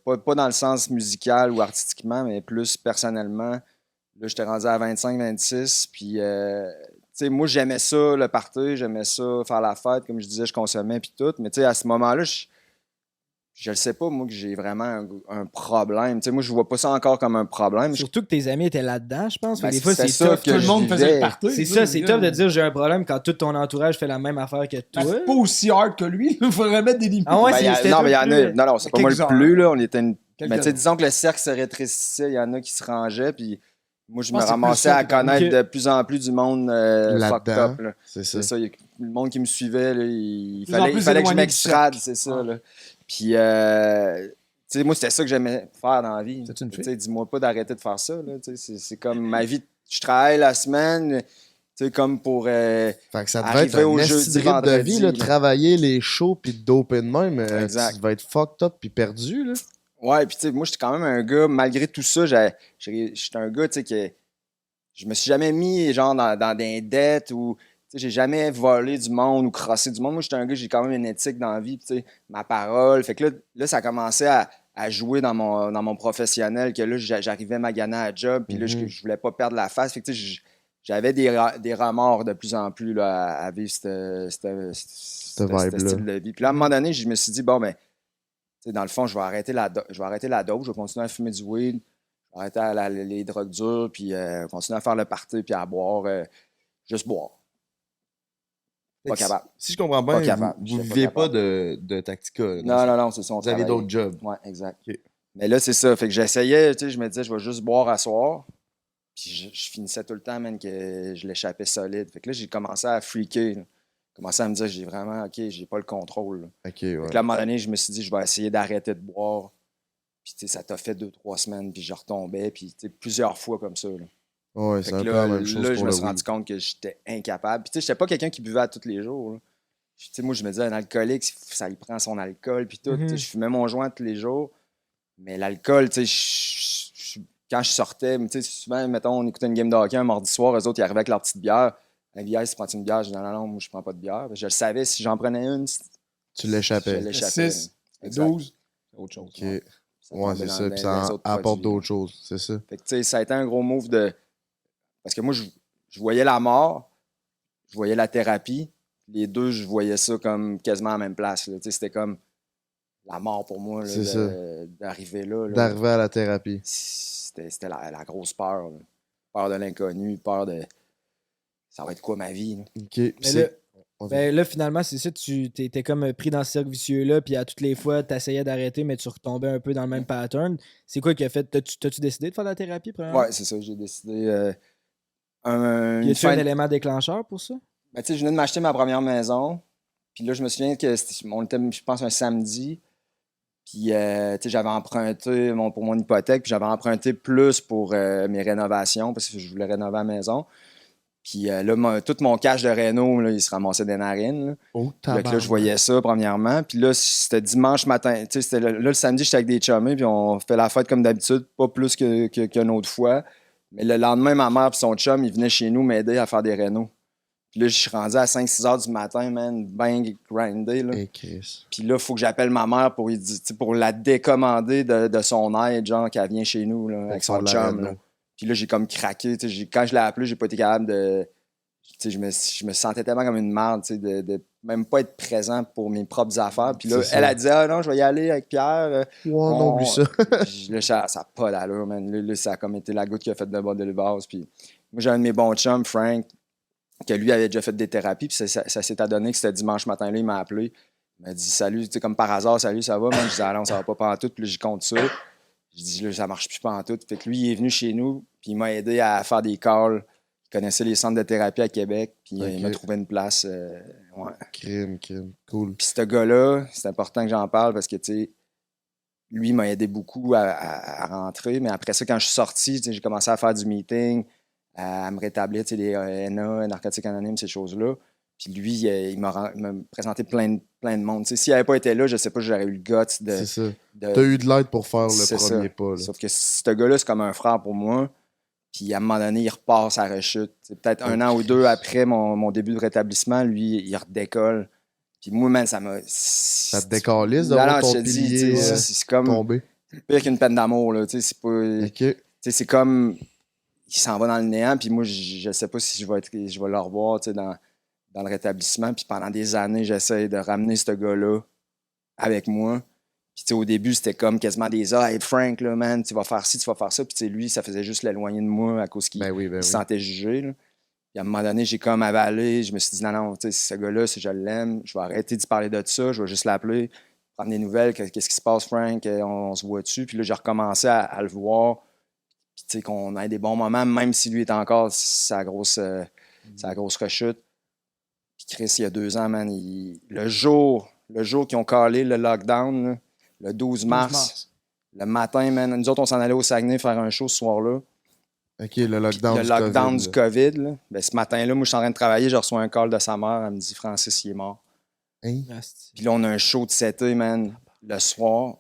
Speaker 1: pas dans le sens musical ou artistiquement, mais plus personnellement. Là, j'étais rendu à 25-26, puis... tu sais, moi, j'aimais ça, le party, j'aimais ça, faire la fête, comme je disais, je consommais, puis tout. Mais tu sais, à ce moment-là, je le sais pas, moi, que j'ai vraiment un problème. Tu sais, moi, je vois pas ça encore comme un problème.
Speaker 6: Surtout que tes amis étaient là-dedans, je pense.
Speaker 1: Ben,
Speaker 6: Des fois,
Speaker 1: c'est
Speaker 6: c'est
Speaker 1: ça
Speaker 6: tough.
Speaker 1: que
Speaker 7: Tout le monde
Speaker 1: je
Speaker 7: faisait
Speaker 1: vivais.
Speaker 7: le party.
Speaker 6: C'est ça, c'est tough de dire j'ai un problème quand tout ton entourage fait la même affaire que
Speaker 7: Ben,
Speaker 6: toi.
Speaker 7: c'est pas aussi hard que lui. Il faudrait mettre des limites.
Speaker 6: Ah ouais,
Speaker 1: Ben,
Speaker 6: c'était
Speaker 1: non,
Speaker 6: toi
Speaker 1: mais il y en
Speaker 6: le
Speaker 1: a.
Speaker 6: plus.
Speaker 1: Non, c'est pas moi le
Speaker 7: Quelques-uns.
Speaker 1: plus, là. On était une.
Speaker 7: Quelques-uns.
Speaker 1: Mais tu sais, disons que le cercle se rétrécissait, il y en a qui se rangeaient, puis moi, je me
Speaker 7: pense que c'est
Speaker 1: ramassais
Speaker 7: plus ça
Speaker 1: à
Speaker 7: que-
Speaker 1: connaître
Speaker 6: Ok.
Speaker 1: de plus en plus du monde fucked
Speaker 5: Là-dedans.
Speaker 1: up. Là.
Speaker 5: C'est ça.
Speaker 1: C'est ça, il y a le monde qui me suivait, là, il
Speaker 7: Plus en
Speaker 1: fallait,
Speaker 7: plus
Speaker 1: il fallait que je
Speaker 7: éloigné du
Speaker 1: m'extrade,
Speaker 7: cercle.
Speaker 1: c'est ça.
Speaker 7: Ah.
Speaker 1: Là. Puis, tu sais, moi, c'était ça que j'aimais faire dans la vie.
Speaker 7: C'est une
Speaker 1: Tu
Speaker 7: fille?
Speaker 1: sais, dis-moi pas d'arrêter de faire ça. Là, tu sais, c'est comme ma vie. Je travaille la semaine, tu sais, comme pour.
Speaker 5: Fait que ça devait
Speaker 1: Arriver
Speaker 5: être un
Speaker 1: au
Speaker 5: esti
Speaker 1: jeudi,
Speaker 5: de rythme de
Speaker 1: vendredi,
Speaker 5: vie, là,
Speaker 1: là.
Speaker 5: travailler les shows puis de doper de même.
Speaker 1: Exact.
Speaker 5: Tu devais être fucked up puis perdu, là.
Speaker 1: Ouais, puis tu sais, moi, j'étais quand même un gars, malgré tout ça, j'étais un gars, tu sais, que je me suis jamais mis, genre, dans des dettes ou, tu sais, j'ai jamais volé du monde ou crossé du monde. Moi, j'étais un gars, j'ai quand même une éthique dans la vie, tu sais, ma parole. Fait que là ça commençait à jouer dans mon professionnel, que là, j'arrivais à maganer à la job, puis là, je voulais pas perdre la face. Fait que, tu sais, j'avais des remords de plus en plus, là, à vivre ce
Speaker 5: vibe-là.
Speaker 1: style de vie. Puis là, à un moment donné, je me suis dit, bon, ben, tu sais, dans le fond, je vais arrêter la dope, je vais continuer à fumer du weed, je vais arrêter les drogues dures, puis continuer à faire le party, puis à boire, juste boire. Pas capable.
Speaker 4: Si je comprends
Speaker 1: Pas
Speaker 4: bien,
Speaker 1: capable.
Speaker 4: vous
Speaker 1: J'étais pas
Speaker 4: vivez
Speaker 1: capable.
Speaker 4: pas de Tactica. là,
Speaker 1: Non, c'est ça.
Speaker 4: Vous avez d'autres jobs.
Speaker 1: Oui, exact.
Speaker 4: Ok.
Speaker 1: Mais là, c'est ça. Fait que j'essayais, tu sais, je me disais, je vais juste boire à soir. Puis je finissais tout le temps, man, que je l'échappais solide. Fait que là, j'ai commencé à freaker. Là. Commencé à me dire, j'ai vraiment, OK, j'ai pas le contrôle. Là.
Speaker 5: Ok, ouais.
Speaker 1: Fait que là, à un moment donné, je me suis dit, je vais essayer d'arrêter de boire. Puis, tu sais, ça t'a fait 2-3 semaines, puis je retombais, puis, tu sais, plusieurs fois comme ça. Là.
Speaker 5: Ouais,
Speaker 1: Fait
Speaker 5: c'est un
Speaker 1: que
Speaker 5: peu
Speaker 1: là,
Speaker 5: la même chose
Speaker 1: là, je
Speaker 5: pour
Speaker 1: me
Speaker 5: le
Speaker 1: suis rendu
Speaker 5: weed.
Speaker 1: compte que j'étais incapable. Puis, tu sais, j'étais pas quelqu'un qui buvait à tous les jours. Là. Tu sais, moi, je me disais, un alcoolique, ça lui prend son alcool, puis tout. Tu sais, je fumais mon joint tous les jours. Mais l'alcool, tu sais, quand je sortais, tu sais, souvent, mettons, on écoutait une game de hockey un mardi soir, eux autres, ils arrivaient avec leur petite bière. Un bière, si prends-tu une bière? Je dis, non, moi, je prends pas de bière. Je le savais, si j'en prenais une,
Speaker 5: Tu
Speaker 1: je
Speaker 5: l'échappais.
Speaker 1: l'échappais.
Speaker 7: 6,
Speaker 1: Exact.
Speaker 7: 12, autre chose.
Speaker 5: Ok.
Speaker 1: Ça
Speaker 5: Ouais,
Speaker 1: tombait
Speaker 5: c'est
Speaker 1: dans
Speaker 5: ça.
Speaker 1: les-
Speaker 5: Puis
Speaker 1: les
Speaker 5: ça
Speaker 1: autres
Speaker 5: apporte
Speaker 1: produits.
Speaker 5: d'autres choses, c'est ça.
Speaker 1: Fait que, tu sais, ça a été un gros move de. Parce que moi, je voyais la mort, je voyais la thérapie. Les deux, je voyais ça comme quasiment à la même place. Là. Tu sais, c'était comme la mort pour moi là,
Speaker 5: C'est ça.
Speaker 1: d'arriver là. Là.
Speaker 5: D'arriver à la thérapie.
Speaker 1: C'était la grosse peur. Là. Peur de l'inconnu, peur de. Ça va être quoi ma vie? Là?
Speaker 5: Ok.
Speaker 6: Mais là, ben là, finalement, c'est ça, tu t'étais comme pris dans ce cercle vicieux-là, puis à toutes les fois, tu essayais d'arrêter, mais tu retombais un peu dans le même pattern. C'est quoi qui a fait? T'as-tu décidé de faire de la thérapie, premièrement?
Speaker 1: Ouais, c'est ça. J'ai décidé.
Speaker 6: Y
Speaker 1: Une
Speaker 6: a-tu un
Speaker 1: fin-
Speaker 6: élément déclencheur pour ça?
Speaker 1: Ben, tu sais, je venais de m'acheter ma première maison. Puis là, je me souviens que on était, je pense, un samedi. Puis, tu sais, j'avais emprunté pour mon hypothèque, puis j'avais emprunté plus pour mes rénovations, parce que je voulais rénover la maison. Puis là, tout mon cash de réno, là, il se ramassait des narines. Là.
Speaker 4: Oh,
Speaker 1: Fait que là, je voyais ça, premièrement. Puis là, c'était dimanche matin. Tu sais, là, le samedi, j'étais avec des chummies, puis on fait la fête comme d'habitude, pas plus qu'une autre fois. Mais le lendemain, ma mère et son chum, ils venaient chez nous m'aider à faire des rénos. Puis là, je suis rendu à 5-6 heures du matin, man, bang, grindé. Là.
Speaker 4: Hey, Chris.
Speaker 1: Puis là, il faut que j'appelle ma mère pour la décommander de son aide, genre, qu'elle vient chez nous, là, avec son
Speaker 4: faire la
Speaker 1: chum.
Speaker 4: réno.
Speaker 1: Là. Puis là, j'ai comme craqué. Quand je l'ai appelé, j'ai pas été capable de. Je me sentais tellement comme une merde, de même pas être présent pour mes propres affaires. Puis là, elle a dit ah non, je vais y aller avec Pierre.
Speaker 4: Non, oublie ça.
Speaker 1: Là, ça n'a pas d'allure, man. Là, ça a comme été la goutte qui a fait de bord de base. Puis moi, j'ai un de mes bons chums, Frank, que lui avait déjà fait des thérapies. Puis ça s'est adonné que c'était dimanche matin-là, il m'a appelé. Il m'a dit salut, tu sais, comme par hasard, salut, ça va, man. Je dis ah non, ça va pas pantoute. Puis là, j'y compte ça. Je dis là, ça marche plus pantoute. Fait que lui, il est venu chez nous, puis il m'a aidé à faire des calls. Il connaissait les centres de thérapie à Québec, puis il m'a trouvé une place. Ouais.
Speaker 4: Crime, cool.
Speaker 1: Puis ce gars-là, c'est important que j'en parle parce que, tu sais, lui, il m'a aidé beaucoup à rentrer. Mais après ça, quand je suis sorti, j'ai commencé à faire du meeting, à me rétablir, tu sais, les NA, narcotiques anonymes, ces choses-là. Puis lui, il m'a présenté plein de monde. Tu sais, s'il n'avait pas été là, je sais pas, j'aurais eu le guts de...
Speaker 4: C'est ça. T'as eu de l'aide pour faire le premier pas. Là.
Speaker 1: Sauf que ce gars-là, c'est comme un frère pour moi. Puis à un moment donné, il repart sa rechute. C'est peut-être un an ou deux après mon début de rétablissement, lui, il redécolle. Puis moi, man, ça m'a...
Speaker 4: Ça te décalisse d'avoir ton pilier
Speaker 1: c'est comme
Speaker 4: tombé.
Speaker 1: pire qu'une peine d'amour, là. Tu sais, c'est pas...
Speaker 4: OK.
Speaker 1: Tu sais, c'est comme... Il s'en va dans le néant, puis moi, je sais pas si je vais le revoir, tu sais, dans le rétablissement. Puis pendant des années, j'essaie de ramener ce gars-là avec moi. Puis, tu sais, au début, c'était comme quasiment des hey, Frank, là, man, tu vas faire ci, tu vas faire ça. Puis, tu sais, lui, ça faisait juste l'éloigner de moi à cause qu'il se sentait jugé. Là. Puis, à un moment donné, j'ai comme avalé. Je me suis dit, non, tu sais, ce gars-là, si je l'aime, je vais arrêter d'y parler de ça. Je vais juste l'appeler, prendre des nouvelles. Qu'est-ce qui se passe, Frank? On se voit dessus. Puis là, j'ai recommencé à le voir. Puis, tu sais, qu'on ait des bons moments, même si lui est encore sa grosse rechute. Puis, Chris, il y a 2 ans, man, le jour qu'ils ont calé le lockdown, là, le 12 mars, le matin, man, nous autres, on s'en allait au Saguenay faire un show ce soir-là.
Speaker 4: OK, le lockdown
Speaker 1: du lockdown du COVID. Là. Ben, ce matin-là, moi, je suis en train de travailler, je reçois un call de sa mère, elle me dit « Francis, il est mort.
Speaker 4: Hein? »
Speaker 1: Puis là, on a un show de 7h, man, le soir.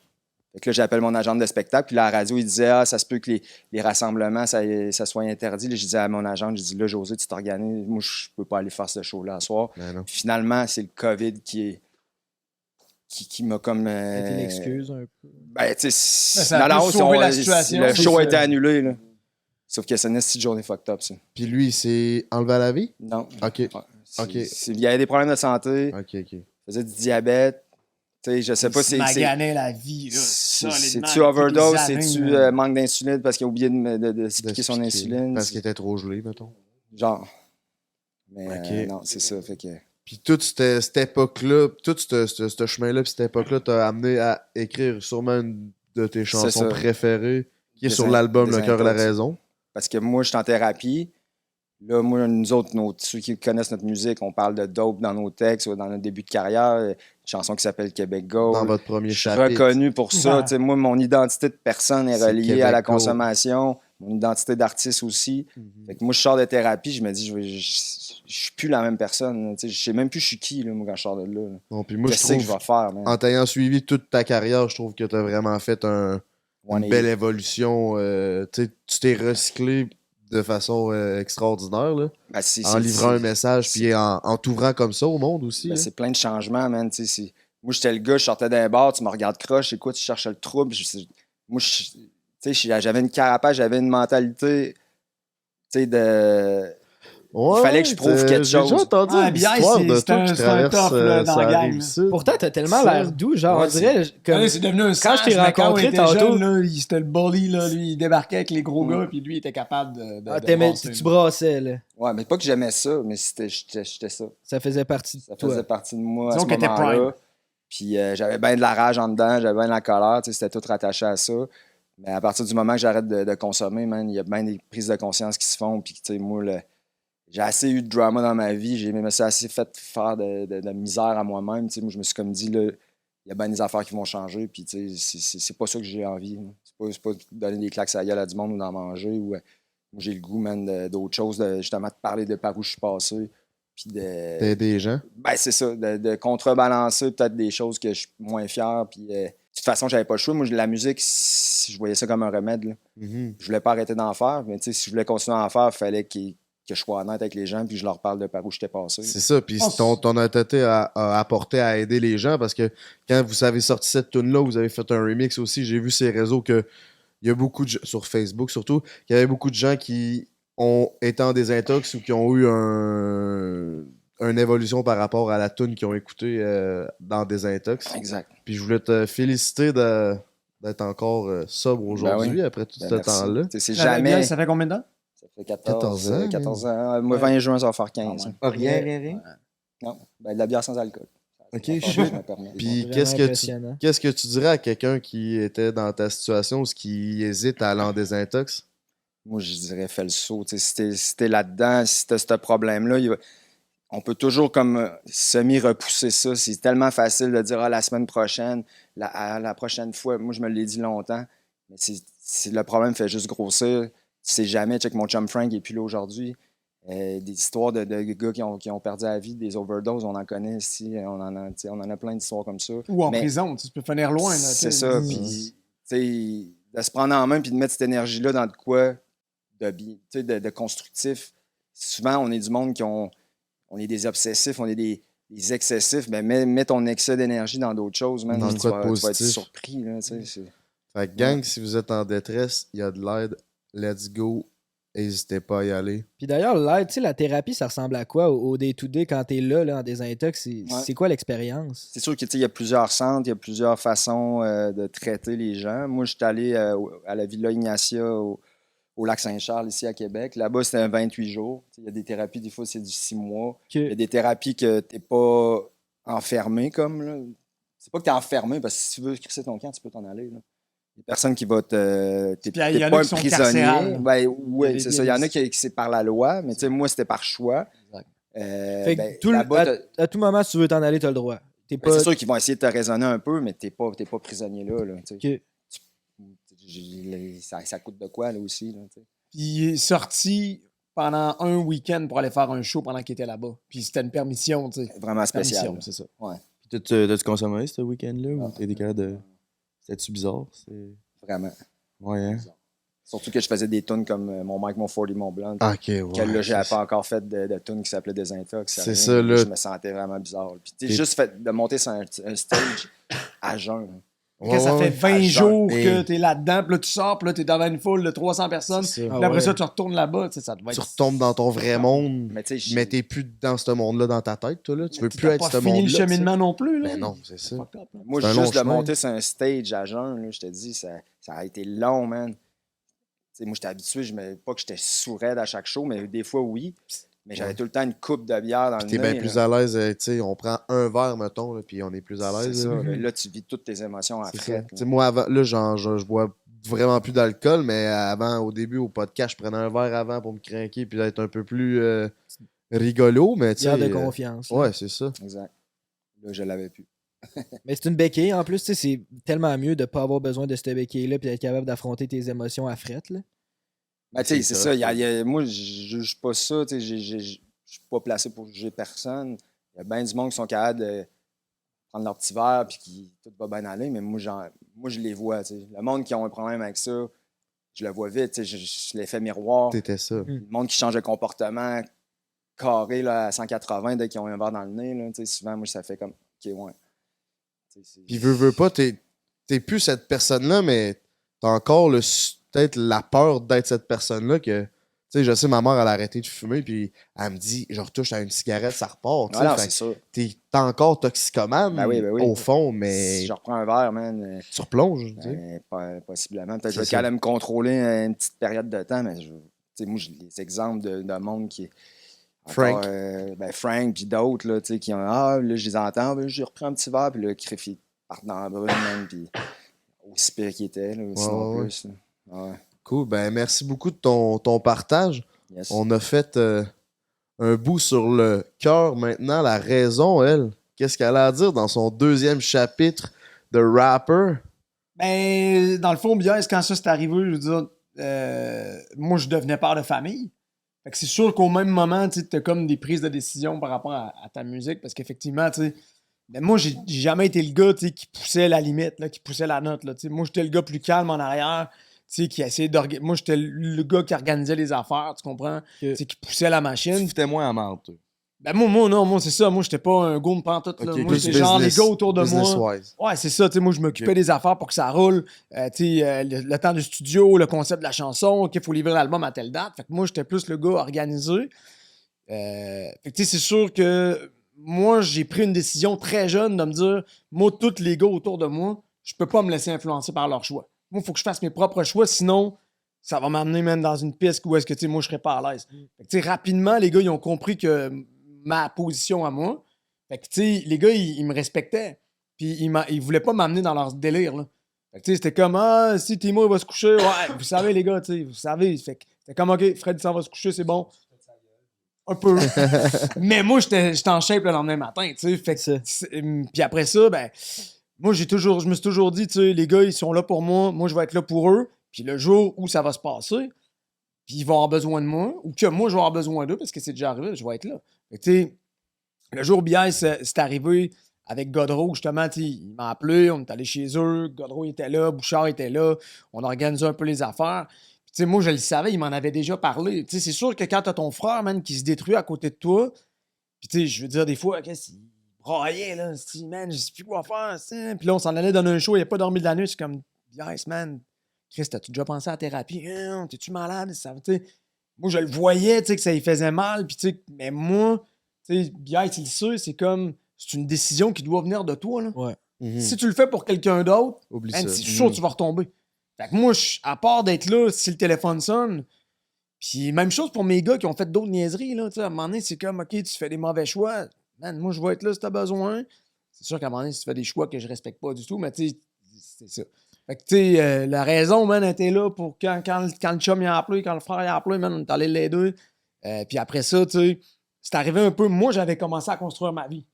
Speaker 1: Fait que là, j'appelle mon agent de spectacle, puis là, à la radio, il disait « Ah, ça se peut que les rassemblements, ça soit interdit. » Là, je disais à mon agent, je dis « Là, José, tu t'organises. Moi, je peux pas aller faire ce show-là ce soir. » Puis finalement, c'est le COVID qui m'a comme...
Speaker 6: C'était une excuse un peu.
Speaker 1: Ben, tu sais...
Speaker 7: Ça a sauvé la situation.
Speaker 1: Le show a été annulé, là. Sauf que c'est une petite journée fucked up, ça.
Speaker 4: Puis lui, il s'est enlevé à la vie?
Speaker 1: Non.
Speaker 4: OK.
Speaker 1: Ouais,
Speaker 4: OK.
Speaker 1: Il y avait des problèmes de santé.
Speaker 4: OK.
Speaker 1: Il faisait du diabète. Tu sais, je sais pas si
Speaker 7: magané la vie, là.
Speaker 1: C'est-tu overdose? C'est-tu manque d'insuline parce qu'il a oublié de se piquer son insuline?
Speaker 4: Parce qu'il était trop gelé, mettons.
Speaker 1: Genre. Mais non, c'est ça. Fait que...
Speaker 4: Puis toute cette époque-là, tout ce chemin-là, puis cette époque-là, t'a amené à écrire sûrement une de tes chansons préférées, qui est sur l'album Le Cœur et la Raison.
Speaker 1: Parce que moi, je suis en thérapie. Là, moi, nous autres, ceux qui connaissent notre musique, on parle de dope dans nos textes ou dans notre début de carrière. Une chanson qui s'appelle Québec Go.
Speaker 4: Dans votre premier chapitre.
Speaker 1: Je suis reconnu pour ça. Ouais. Moi, mon identité de personne est reliée Québec à la consommation. Mon identité d'artiste aussi. Fait que moi, je sors de thérapie, je me dis, je suis plus la même personne. Je sais même plus je suis qui, là, moi, quand je sors de là.
Speaker 4: Bon, puis moi,
Speaker 1: je sais que je vais faire.
Speaker 4: En t'ayant suivi toute ta carrière, je trouve que tu as vraiment fait une belle évolution. Tu t'es recyclé de façon extraordinaire, là.
Speaker 1: Ben,
Speaker 4: en livrant un message, puis en t'ouvrant comme ça au monde aussi.
Speaker 1: Ben, c'est plein de changements, man. Moi, j'étais le gars, je sortais d'un bar, tu me regardes croche, écoute, tu cherches le trouble. Moi, j'avais une carapace, j'avais une mentalité, de...
Speaker 4: Ouais,
Speaker 1: il fallait que je prouve quelque chose.
Speaker 4: J'ai déjà entendu une histoire de toi qui traverse dans la gang.
Speaker 6: Pourtant, t'as tellement l'air doux, genre, on dirait... Comme...
Speaker 7: c'est devenu un
Speaker 6: quand je t'ai rencontré tantôt...
Speaker 7: C'était le bully, là, lui, il débarquait avec les gros gars, puis lui, il était capable de
Speaker 6: tu brassais, là.
Speaker 1: Ouais, mais pas que j'aimais ça, mais j'étais ça.
Speaker 6: Ça faisait partie de toi.
Speaker 1: Ça faisait partie de moi à ce moment-là. Puis j'avais bien de la rage en dedans, j'avais bien de la colère, c'était tout rattaché à ça. Mais à partir du moment que j'arrête de consommer, man, il y a bien des prises de conscience qui se font, puis tu sais, moi, j'ai assez eu de drama dans ma vie. J'ai même assez fait faire de misère à moi-même. Moi, je me suis comme dit, là, il y a bien des affaires qui vont changer, puis tu sais, c'est pas ça que j'ai envie. Là. C'est pas de donner des claques à la gueule à du monde ou d'en manger, ou j'ai le goût, man, d'autres choses, justement, de parler de par où je suis passé, puis de...
Speaker 5: T'aider les gens.
Speaker 1: Ben, c'est ça, de contrebalancer peut-être des choses que je suis moins fier, puis... de toute façon, j'avais pas le choix. Moi, la musique, je voyais ça comme un remède. Là. Je voulais pas arrêter d'en faire, mais si je voulais continuer à en faire, il fallait que je sois honnête avec les gens puis je leur parle de par où j'étais passé.
Speaker 5: C'est ça, puis ton honnêteté a apporté à aider les gens parce que quand vous avez sorti cette tune-là, vous avez fait un remix aussi. J'ai vu ces réseaux que il y a beaucoup de sur Facebook surtout, qu'il y avait beaucoup de gens qui ont été en désintox ou qui ont eu une évolution par rapport à la tune qu'ils ont écoutée dans Désintox.
Speaker 1: Exact.
Speaker 5: Puis je voulais te féliciter d'être encore sobre aujourd'hui après tout ce temps-là.
Speaker 1: C'est jamais...
Speaker 7: Ça fait combien de temps?
Speaker 1: Ça fait 14 ans. Moi, 20 juin, ça va faire 15.
Speaker 7: Rien.
Speaker 1: Non, ben, de la bière sans alcool.
Speaker 5: OK,
Speaker 1: je me permets.
Speaker 5: Puis qu'est-ce que tu dirais à quelqu'un qui était dans ta situation ou qui hésite à aller en désintox?
Speaker 1: Moi, je dirais, fais le saut. Si t'es là-dedans, si t'as ce problème-là, on peut toujours comme semi-repousser ça. C'est tellement facile de dire la semaine prochaine, la prochaine fois. Moi, je me l'ai dit longtemps. Mais le problème fait juste grossir. Tu sais jamais, check mon chum Frank est plus là aujourd'hui. Des histoires de gars qui ont perdu la vie, des overdoses, on en connaît ici. On en a plein d'histoires comme ça.
Speaker 7: Ou en prison, tu peux finir loin. Là,
Speaker 1: c'est ça. Puis, de se prendre en main puis de mettre cette énergie-là dans de quoi de constructif. Souvent, on est du monde on est des obsessifs, on est des excessifs. Ben, mets ton excès d'énergie dans d'autres choses, man. Tu vas être surpris. Là, fait
Speaker 5: que gang, si vous êtes en détresse, il y a de l'aide. Let's go. N'hésitez pas à y aller.
Speaker 6: Puis d'ailleurs, l'aide, tu sais, la thérapie, ça ressemble à quoi au day-to-day quand t'es là en désintox? C'est quoi l'expérience?
Speaker 1: C'est sûr qu'il y a plusieurs centres, il y a plusieurs façons de traiter les gens. Moi, je suis allé à la Villa Ignacia au Lac-Saint-Charles, ici à Québec. Là-bas, c'était un 28 jours. Il y a des thérapies, des fois, c'est du 6 mois. Il y a des thérapies que tu n'es pas enfermé comme. Là. C'est pas que tu es enfermé, parce que si tu veux crisser ton camp, tu peux t'en aller. Là. Il y a personne qui va te. T'es pas un prisonnier. Ben, oui, c'est ça. Il y en a qui c'est par la loi, mais moi, c'était par choix.
Speaker 6: Fait que à tout moment, si tu veux t'en aller, tu as le droit.
Speaker 1: C'est sûr qu'ils vont essayer de te raisonner un peu, mais t'es pas prisonnier là. Ça coûte de quoi, là aussi. Là,
Speaker 7: puis il est sorti pendant un week-end pour aller faire un show pendant qu'il était là-bas. Puis c'était une permission, tu sais.
Speaker 1: Vraiment spécial.
Speaker 5: C'est ça.
Speaker 1: Ouais.
Speaker 4: Puis t'as-tu consommé ce week-end-là? Ou t'es des cas de... C'était-tu bizarre?
Speaker 1: Vraiment.
Speaker 4: Ouais, hein?
Speaker 1: Surtout que je faisais des tunes comme mon Mike, mon 40, mon Blanc.
Speaker 5: OK, ouais.
Speaker 1: Que là, j'avais pas encore fait de tunes qui s'appelaient Désintox.
Speaker 5: C'est ça, là.
Speaker 1: Je me sentais vraiment bizarre. Puis juste de monter sur un stage à jeun.
Speaker 7: Ça fait 20 jours que t'es là-dedans, puis là, tu sors, puis là, t'es devant une foule de 300 personnes. Puis après ça, tu retournes là-bas. Ça doit être...
Speaker 5: Tu retombes dans ton vrai monde, mais t'es plus dans ce monde-là dans ta tête, toi, là. Tu veux plus être ce monde-là.
Speaker 7: Tu fini le cheminement non plus, là.
Speaker 5: Ben non, c'est ça.
Speaker 1: Moi, juste de monter sur un stage à jeun, là, je te dis, ça a été long, man. T'sais, moi, j'étais habitué, pas que j'étais sourd-raide à chaque show, mais des fois, oui. Mais j'avais tout le temps une coupe de bière dans le nez.
Speaker 5: T'es bien plus à l'aise, tu sais, on prend un verre, mettons, puis on est plus à l'aise.
Speaker 1: C'est ça, là, tu vis toutes tes émotions à fret.
Speaker 5: Moi, avant, là, je bois vraiment plus d'alcool, mais avant, au début, au podcast, je prenais un verre avant pour me craquer puis être un peu plus rigolo, mais tu sais...
Speaker 6: de confiance.
Speaker 5: Ouais, c'est ça.
Speaker 1: Exact. Là, je l'avais plus.
Speaker 6: Mais c'est une béquille. En plus, c'est tellement mieux de ne pas avoir besoin de cette béquille-là puis d'être capable d'affronter tes émotions à fret, là.
Speaker 1: Ben, tu sais, c'est ça. Moi, je juge pas ça. Je suis pas placé pour juger personne. Il y a bien du monde qui sont capables de prendre leur petit verre et qui tout va bien aller, mais moi, je les vois. T'sais. Le monde qui a un problème avec ça, je le vois vite. Je l'effet miroir.
Speaker 5: T'étais ça.
Speaker 1: Le monde qui change de comportement carré là, à 180 dès qu'ils ont un verre dans le nez. Là, souvent, moi, ça fait comme OK, ouais.
Speaker 5: Puis veux pas, t'es plus cette personne-là, mais t'as encore peut-être la peur d'être cette personne-là que, tu sais, je sais, ma mère, elle a arrêté de fumer, puis elle me dit, je retouche à une cigarette, ça repart.
Speaker 1: Non, c'est ça.
Speaker 5: T'es encore toxicomane,
Speaker 1: ben oui.
Speaker 5: au fond, mais...
Speaker 1: Si je reprends un verre, man...
Speaker 5: tu replonges, tu sais.
Speaker 1: Possiblement. Peut-être que je vais quand même contrôler une petite période de temps, mais moi, j'ai des exemples de monde qui...
Speaker 5: Frank.
Speaker 1: Frank, puis d'autres, là, qui ont... là, je les entends, j'ai repris un petit verre, puis le Criffy part dans la brune, man, puis aussi pire qu'il était, là, sinon plus, là. Ouais.
Speaker 5: Cool. Ben, merci beaucoup de ton partage.
Speaker 1: Yes.
Speaker 5: On a fait un bout sur le cœur maintenant. La raison, elle, qu'est-ce qu'elle a à dire dans son 2e chapitre de Rapper?
Speaker 7: Ben, dans le fond, bien, quand ça s'est arrivé, je veux dire, moi, je devenais père de famille. Fait que c'est sûr qu'au même moment, tu as comme des prises de décision par rapport à ta musique, parce qu'effectivement, tu sais, ben moi, j'ai jamais été le gars, tu sais, qui poussait la limite, là, qui poussait la note, là, tu sais. Moi, j'étais le gars plus calme en arrière, tu sais, qui essayait d'organiser. Moi, j'étais le gars qui organisait les affaires, tu comprends? Tu sais, qui poussait la machine.
Speaker 4: Tu foutais moins en marde, toi.
Speaker 7: Ben moi, c'est ça. Moi, j'étais pas un goon pantoute, là.
Speaker 5: Ok,
Speaker 7: Moi,
Speaker 5: plus
Speaker 7: j'étais genre les
Speaker 5: business-
Speaker 7: gars autour de moi.
Speaker 5: business-wise.
Speaker 7: Ouais, c'est ça. Tu sais, moi, je m'occupais des affaires pour que ça roule. Le temps du studio, le concept de la chanson, qu'il faut livrer l'album à telle date. Fait que moi, j'étais plus le gars organisé. Fait que tu sais, c'est sûr que moi, j'ai pris une décision très jeune de me dire, moi, tous les gars autour de moi, je peux pas me laisser influencer par leurs choix. Moi, il faut que je fasse mes propres choix, sinon, ça va m'amener même dans une piste où est-ce que, tu sais, moi, je serais pas à l'aise. Fait que, tu sais, rapidement, les gars, ils ont compris que ma position à moi. Fait que, tu sais, les gars, ils me respectaient. Puis, ils voulaient pas m'amener dans leur délire, là. Fait que, tu sais, c'était comme, ah, si Timo, il va se coucher. Ouais, vous savez, les gars, tu sais, vous savez. Fait que, c'était comme, OK, Fred, s'en va se coucher, c'est bon. Un peu. Mais moi, j'étais en shape le lendemain matin, tu sais. Fait que, puis après ça, ben, moi, je me suis toujours dit, tu sais, les gars, ils sont là pour moi je vais être là pour eux. Puis le jour où ça va se passer, puis ils vont avoir besoin de moi, ou que moi, je vais avoir besoin d'eux, parce que c'est déjà arrivé, je vais être là. Fait que, tu sais, le jour bien, c'est arrivé avec Godreau, justement, tu sais, il m'a appelé, on est allé chez eux, Godreau était là, Bouchard était là, on organisait un peu les affaires. Puis, tu sais, moi, je le savais, il m'en avait déjà parlé. Tu sais, c'est sûr que quand t'as ton frère, man, qui se détruit à côté de toi, puis, tu sais, je veux dire, des fois, qu'est-ce qu'il braillait, là, man, je sais plus quoi faire, t'sais. Puis là, on s'en allait donner un show, il n'a pas dormi de la nuit, c'est comme, yes, man, Chris, t'as-tu déjà pensé à la thérapie? T'es-tu malade? Ça, moi, je le voyais, tu sais, que ça lui faisait mal, puis, tu sais, mais moi, tu sais, Bias, il le sait, c'est comme, c'est une décision qui doit venir de toi, là.
Speaker 6: Ouais.
Speaker 7: Si tu le fais pour quelqu'un d'autre,
Speaker 5: Oublie
Speaker 7: man,
Speaker 5: ça.
Speaker 7: c'est sûr que tu vas retomber. Fait que moi, à part d'être là, si le téléphone sonne, puis même chose pour mes gars qui ont fait d'autres niaiseries, là, tu sais, à un moment donné, c'est comme, OK, tu fais des mauvais choix, man, moi, je vais être là si t'as besoin. C'est sûr qu'à un moment donné, si tu fais des choix que je respecte pas du tout, mais tu sais, c'est ça. Fait que, tu sais, la raison, man, était là pour quand le chum il a appelé, quand le frère il a appelé, man, on est allé l'aider. Puis après ça, tu sais, c'est arrivé un peu. Moi, j'avais commencé à construire ma vie.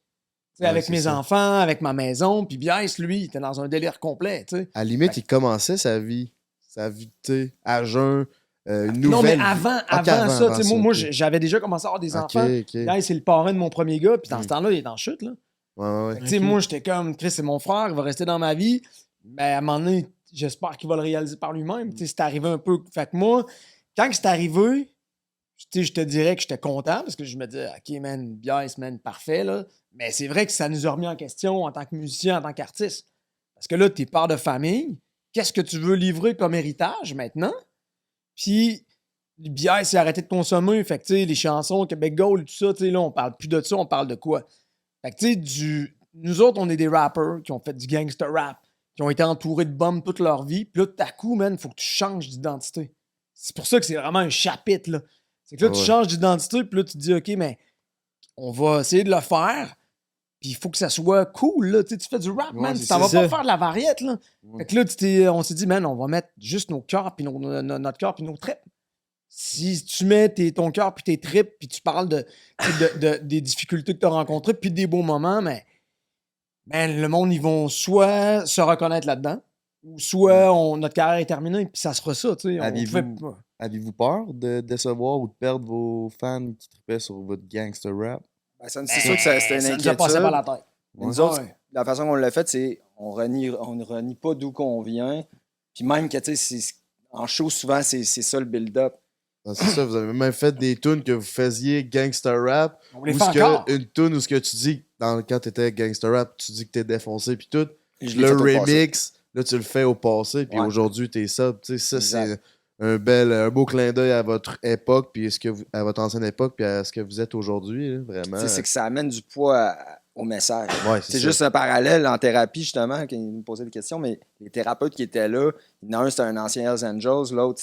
Speaker 7: Ouais, avec mes enfants, avec ma maison. Puis Bias, lui, il était dans un délire complet, tu sais.
Speaker 5: À la limite, il commençait sa vie, tu sais, à jeun, une nouvelle
Speaker 7: Non, mais
Speaker 5: vie.
Speaker 7: avant ça, tu sais, moi,
Speaker 5: ok.
Speaker 7: j'avais déjà commencé à avoir des
Speaker 5: Ok,
Speaker 7: enfants.
Speaker 5: ok.
Speaker 7: Bias, c'est le parrain de mon premier gars. Puis dans ce temps-là, il est en chute, là.
Speaker 5: Ouais.
Speaker 7: Tu sais, moi, j'étais comme, Chris, c'est mon frère, il va rester dans ma vie. Mais à un moment donné, j'espère qu'il va le réaliser par lui-même. Tu sais, c'est arrivé un peu. Fait que moi, quand c'est arrivé, tu sais, je te dirais que j'étais content parce que je me disais, OK, man, Bias, man, parfait, là. Mais c'est vrai que ça nous a remis en question en tant que musicien, en tant qu'artiste. Parce que là, t'es père de famille. Qu'est-ce que tu veux livrer comme héritage maintenant? Puis, Bias, s'est arrêté de consommer. Fait que, tu sais, les chansons, Québec Gold, tout ça, tu sais, là, on parle plus de ça, on parle de quoi? Fait que, tu sais, nous autres, on est des rappers qui ont fait du gangster rap, qui ont été entourés de bombes toute leur vie. Puis là, tout à coup, man, il faut que tu changes d'identité. C'est pour ça que c'est vraiment un chapitre, là. C'est que là, tu changes d'identité, puis là, tu te dis, OK, mais on va essayer de le faire, puis il faut que ça soit cool, là. Tu sais, tu fais du rap, man. Tu t'en vas pas faire de la variette, là. Fait que là, on s'est dit, man, on va mettre juste nos cœurs, puis notre cœur, puis nos tripes. Si tu mets ton cœur, puis tes tripes, puis tu parles des difficultés que tu as rencontrées, puis des beaux moments, mais le monde, ils vont soit se reconnaître là-dedans, ou soit notre carrière est terminée, puis ça sera ça, tu sais.
Speaker 4: Aviez-vous peur de décevoir ou de perdre vos fans qui tripaient sur votre gangster rap?
Speaker 1: Ben, c'est sûr que c'était une
Speaker 7: ça
Speaker 1: inquiétude.
Speaker 7: nous a passé par la tête.
Speaker 1: Mais nous autres, la façon qu'on l'a fait, c'est on ne renie pas d'où qu'on vient. Puis même que, tu sais, en show, souvent, c'est ça le build-up.
Speaker 5: Ah, c'est ça, vous avez même fait des tunes que vous faisiez gangster rap.
Speaker 7: On les
Speaker 5: Ou
Speaker 7: fait encore.
Speaker 5: une tune où ce que tu dis, quand t'étais gangster rap, tu dis que t'es défoncé, puis tout.
Speaker 1: Je l'ai
Speaker 5: Le
Speaker 1: fait au passé.
Speaker 5: remix, là, tu le fais au passé, puis
Speaker 1: Ouais.
Speaker 5: aujourd'hui, t'es ça. Tu sais, ça,
Speaker 1: Exact.
Speaker 5: c'est un beau clin d'œil à votre époque, puis à votre ancienne époque, puis à ce que vous êtes aujourd'hui, là, vraiment.
Speaker 1: Tu sais, c'est que ça amène du poids au message.
Speaker 5: Ouais,
Speaker 1: C'est
Speaker 5: ça.
Speaker 1: juste un parallèle en thérapie, justement, quand il me posait des questions, mais les thérapeutes qui étaient là, il y en a un, c'était un ancien Hells Angels, l'autre,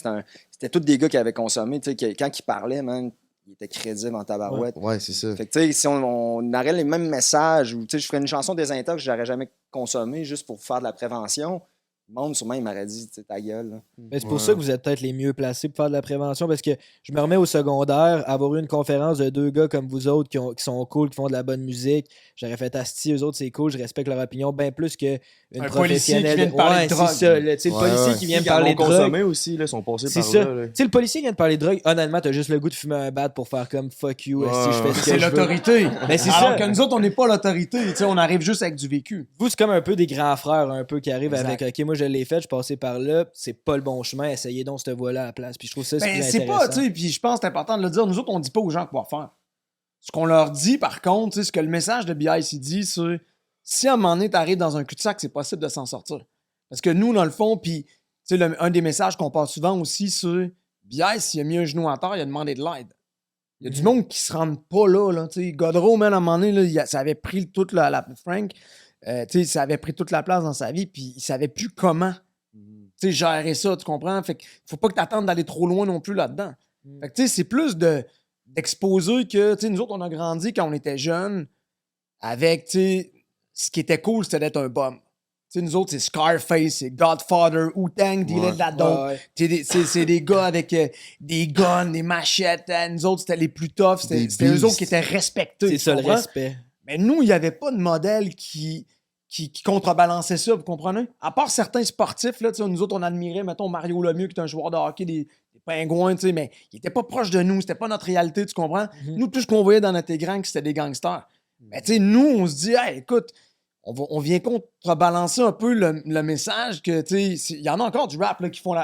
Speaker 1: c'était tous des gars qui avaient consommé. Tu sais, quand ils parlaient, man, ils étaient crédibles en tabarouette.
Speaker 5: Ouais, c'est ça.
Speaker 1: Fait que, tu sais, si on aurait les mêmes messages, ou, tu sais, je ferais une chanson des intox que j'aurais jamais consommé juste pour faire de la prévention, Le monde, sûrement, il m'aurait dit, tu sais, ta gueule. Là.
Speaker 6: Mais c'est pour ça que vous êtes peut-être les mieux placés pour faire de la prévention, parce que je me remets au secondaire, avoir eu une conférence de 2 gars comme vous autres qui sont cool, qui font de la bonne musique. J'aurais fait asti, eux autres, c'est cool, je respecte leur opinion bien plus qu'une
Speaker 7: Un
Speaker 6: professionnelle.
Speaker 7: policier qui vient de parler de drogue.
Speaker 6: C'est ça, le policier qui vient de parler de drogue.
Speaker 4: consommer aussi, là, ils sont passés
Speaker 6: C'est
Speaker 4: par
Speaker 6: ça.
Speaker 4: là. là.
Speaker 6: Tu sais, le policier vient de parler de drogue. Honnêtement, t'as juste le goût de fumer un bat pour faire comme fuck you.
Speaker 4: Ouais.
Speaker 6: Si je fais ce que
Speaker 7: C'est
Speaker 6: je veux.
Speaker 7: l'autorité.
Speaker 6: Mais c'est
Speaker 7: Alors
Speaker 6: ça.
Speaker 7: que nous autres, on n'est pas l'autorité. Tu sais, on arrive juste avec du vécu.
Speaker 6: Vous, c'est comme un peu des grands frères, un peu qui arrivent
Speaker 7: Exact.
Speaker 6: avec OK, moi je l'ai fait, je suis passé par là, c'est pas le bon chemin, essayez donc cette voie-là à la place. Puis je trouve ça
Speaker 7: Ben,
Speaker 6: plus
Speaker 7: c'est pas,
Speaker 6: intéressant.
Speaker 7: tu sais, puis je pense que c'est important de le dire. Nous autres, on dit pas aux gens quoi faire. Ce qu'on leur dit, par contre, tu sais, ce que le message de BIC dit, c'est si à un moment donné, t'arrives dans un cul-de-sac, c'est possible de s'en sortir. Parce que nous, dans le fond, puis, tu sais, un des messages qu'on passe souvent aussi, c'est BIC, s'il a mis un genou à terre, il a demandé de l'aide. Il y a du monde qui se rend pas là, tu sais. Godreau, man, à un moment donné, là, ça avait pris toute Frank, tu sais, ça avait pris toute la place dans sa vie, puis il savait plus comment, tu sais, gérer ça, tu comprends? Fait qu'il faut pas que t'attendes d'aller trop loin non plus là-dedans. Fait que, tu sais, c'est plus d'exposer que, tu sais, nous autres, on a grandi quand on était jeunes avec, tu sais, ce qui était cool, c'était d'être un bum. Tu sais, nous autres, c'est Scarface, c'est Godfather, Wu-Tang, dealer de la dope. C'est des gars avec des guns, des machettes. Nous autres, c'était les plus toughs. C'était eux autres qui étaient respectés.
Speaker 6: C'est
Speaker 7: tu
Speaker 6: ça le
Speaker 7: comprends?
Speaker 6: respect.
Speaker 7: Mais nous, il n'y avait pas de modèle qui contrebalançait ça, vous comprenez? À part certains sportifs, là, tu sais, nous autres, on admirait, mettons, Mario Lemieux, qui est un joueur de hockey des Pingouins, tu sais, mais il était pas proche de nous, c'était pas notre réalité, tu comprends? Nous, tout ce qu'on voyait dans notre écran, c'était des gangsters. Mais tu sais, nous, on se dit, hey, écoute, on vient contrebalancer un peu le message que, tu sais, il y en a encore du rap là, qui font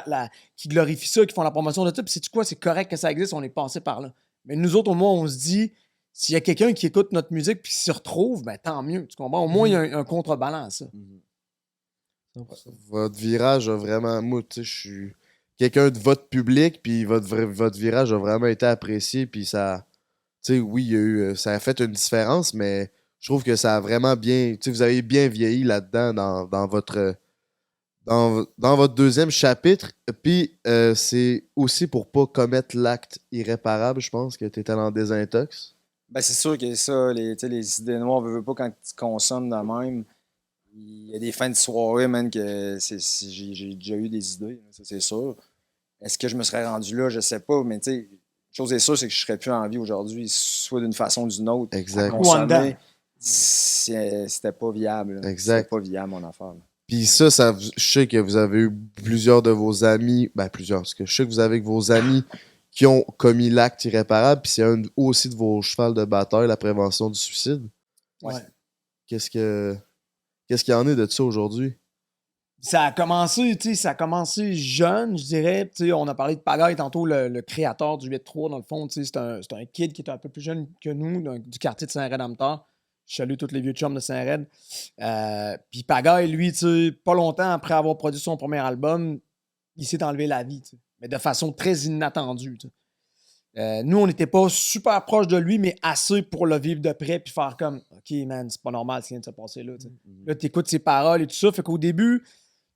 Speaker 7: qui glorifient ça, qui font la promotion de ça, puis sais-tu quoi, c'est correct que ça existe, on est passé par là. Mais nous autres, au moins, on se dit, s'il y a quelqu'un qui écoute notre musique puis qui s'y retrouve, ben tant mieux, tu comprends? Au moins, il y a un contrebalance, ça.
Speaker 5: Votre virage a vraiment. Moi, tu sais, je suis quelqu'un de votre public, puis votre virage a vraiment été apprécié, puis ça. Tu sais, oui, il y a eu, ça a fait une différence, mais je trouve que ça a vraiment bien. Tu sais, vous avez bien vieilli là-dedans dans votre. Dans votre deuxième chapitre. Puis, c'est aussi pour pas commettre l'acte irréparable, je pense, que tu étais dans désintox.
Speaker 1: Ben, c'est sûr que ça, tu sais, les idées noires, on veut pas quand tu consommes de même. Il y a des fins de soirée, man, que j'ai déjà eu des idées, ça c'est sûr. Est-ce que je me serais rendu là? Je sais pas, mais tu sais, chose est sûre, c'est que je serais plus en vie aujourd'hui, soit d'une façon ou d'une autre.
Speaker 5: Exact.
Speaker 1: Consommer, c'était pas viable. Là.
Speaker 5: Exact.
Speaker 1: C'était pas viable, mon affaire. Là.
Speaker 5: Puis ça, je sais que vous avez eu plusieurs de vos amis, ben plusieurs, parce que je sais que vous avez avec vos amis qui ont commis l'acte irréparable, puis c'est un aussi de vos chevals de bataille, la prévention du suicide.
Speaker 7: Ouais.
Speaker 5: Qu'est-ce qu'il y en est de ça aujourd'hui?
Speaker 7: Ça a commencé, tu sais, ça a commencé jeune, je dirais. Tu sais, on a parlé de Pagaille tantôt, le créateur du 8-3, dans le fond. Tu sais, c'est un kid qui est un peu plus jeune que nous, du quartier de Saint-Rédempteur. Je salue tous les vieux chums de Saint-Red. Puis Pagaille, lui, tu sais, pas longtemps après avoir produit son premier album, il s'est enlevé la vie, tu sais, mais de façon très inattendue. Tu sais. Nous, on n'était pas super proches de lui, mais assez pour le vivre de près puis faire comme OK, man, c'est pas normal ce qui vient de se passer là. Tu sais. Là, t'écoutes ses paroles et tout ça. Fait qu'au début,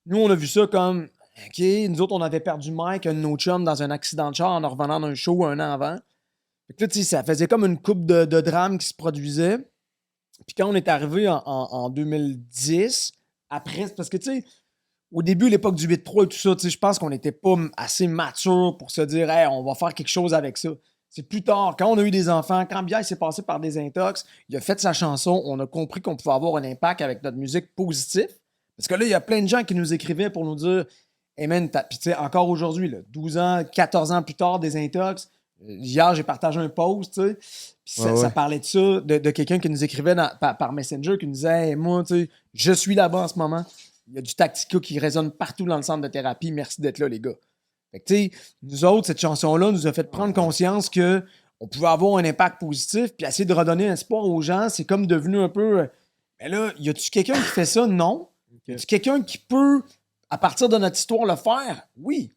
Speaker 7: nous, on a vu ça comme OK, nous autres, on avait perdu Mike, un de nos chums, dans un accident de char en revenant d'un show un an avant. Fait que là, tu sais, ça faisait comme une coupe de drames qui se produisait. Puis quand on est arrivé en 2010, après, parce que, tu sais, au début, l'époque du 8-3 et tout ça, tu sais, je pense qu'on n'était pas assez mature pour se dire, hey, on va faire quelque chose avec ça. C'est plus tard, quand on a eu des enfants, quand Biaï s'est passé par des intox, il a fait sa chanson, on a compris qu'on pouvait avoir un impact avec notre musique positif. Parce que là, il y a plein de gens qui nous écrivaient pour nous dire, hey man, puis tu sais, encore aujourd'hui, là, 12 ans, 14 ans plus tard, des intox. Hier, j'ai partagé un post, tu sais, puis ça parlait de ça, de quelqu'un qui nous écrivait par Messenger, qui nous disait hey, moi, tu sais, je suis là-bas en ce moment. Il y a du Tactica qui résonne partout dans le centre de thérapie. Merci d'être là, les gars. Fait que, tu sais, nous autres, cette chanson-là nous a fait prendre conscience que on pouvait avoir un impact positif, puis essayer de redonner un espoir aux gens. C'est comme devenu un peu. Mais là, y a-tu quelqu'un qui fait ça? Non. Y a-tu quelqu'un qui peut, à partir de notre histoire, le faire? Oui.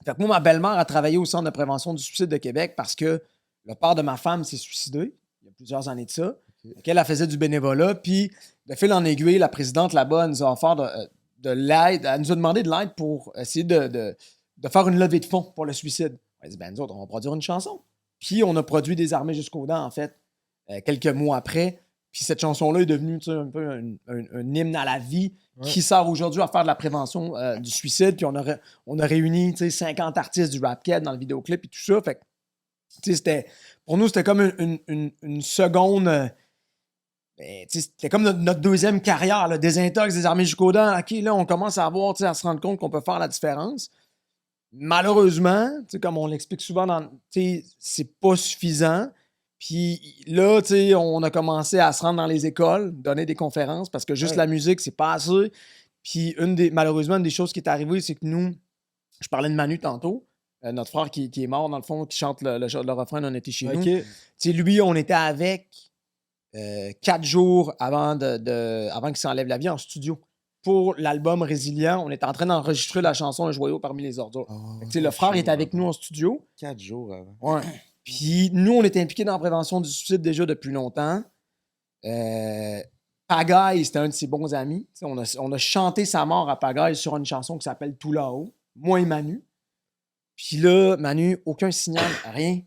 Speaker 7: Fait que moi, ma belle-mère a travaillé au Centre de prévention du suicide de Québec parce que le père de ma femme s'est suicidé il y a plusieurs années de ça. Elle faisait du bénévolat, puis de fil en aiguille, la présidente là-bas nous a offert de l'aide. Elle nous a demandé de l'aide pour essayer de faire une levée de fonds pour le suicide. Elle a dit, ben nous autres, on va produire une chanson. Puis on a produit Des armées jusqu'aux dents, en fait, quelques mois après. Puis cette chanson-là est devenue un peu un hymne à la vie qui sert aujourd'hui à faire de la prévention du suicide. Puis on a réuni 50 artistes du Rap-Cat dans le vidéoclip et tout ça. Fait que, pour nous, c'était comme une seconde... c'était comme notre deuxième carrière, là, Désintox, Désarmé jusqu'aux dents. OK, là, on commence à avoir, à se rendre compte qu'on peut faire la différence. Malheureusement, comme on l'explique souvent, c'est pas suffisant. Puis là, on a commencé à se rendre dans les écoles, donner des conférences, parce que juste la musique, c'est pas assez. Puis malheureusement, une des choses qui est arrivée, c'est que nous, je parlais de Manu tantôt, notre frère qui est mort, dans le fond, qui chante le refrain « On était chez nous ». Lui, on était avec 4 jours avant qu'il s'enlève la vie en studio. Pour l'album Résilient, on était en train d'enregistrer la chanson « Un joyau parmi les ordures ». Le frère était avec nous en studio.
Speaker 4: 4 jours avant.
Speaker 7: Ouais. Puis nous, on était impliqués dans la prévention du suicide déjà depuis longtemps. Pagaille, c'était un de ses bons amis. On a chanté sa mort à Pagaille sur une chanson qui s'appelle « Tout là-haut », moi et Manu. Puis là, Manu, aucun signal, rien.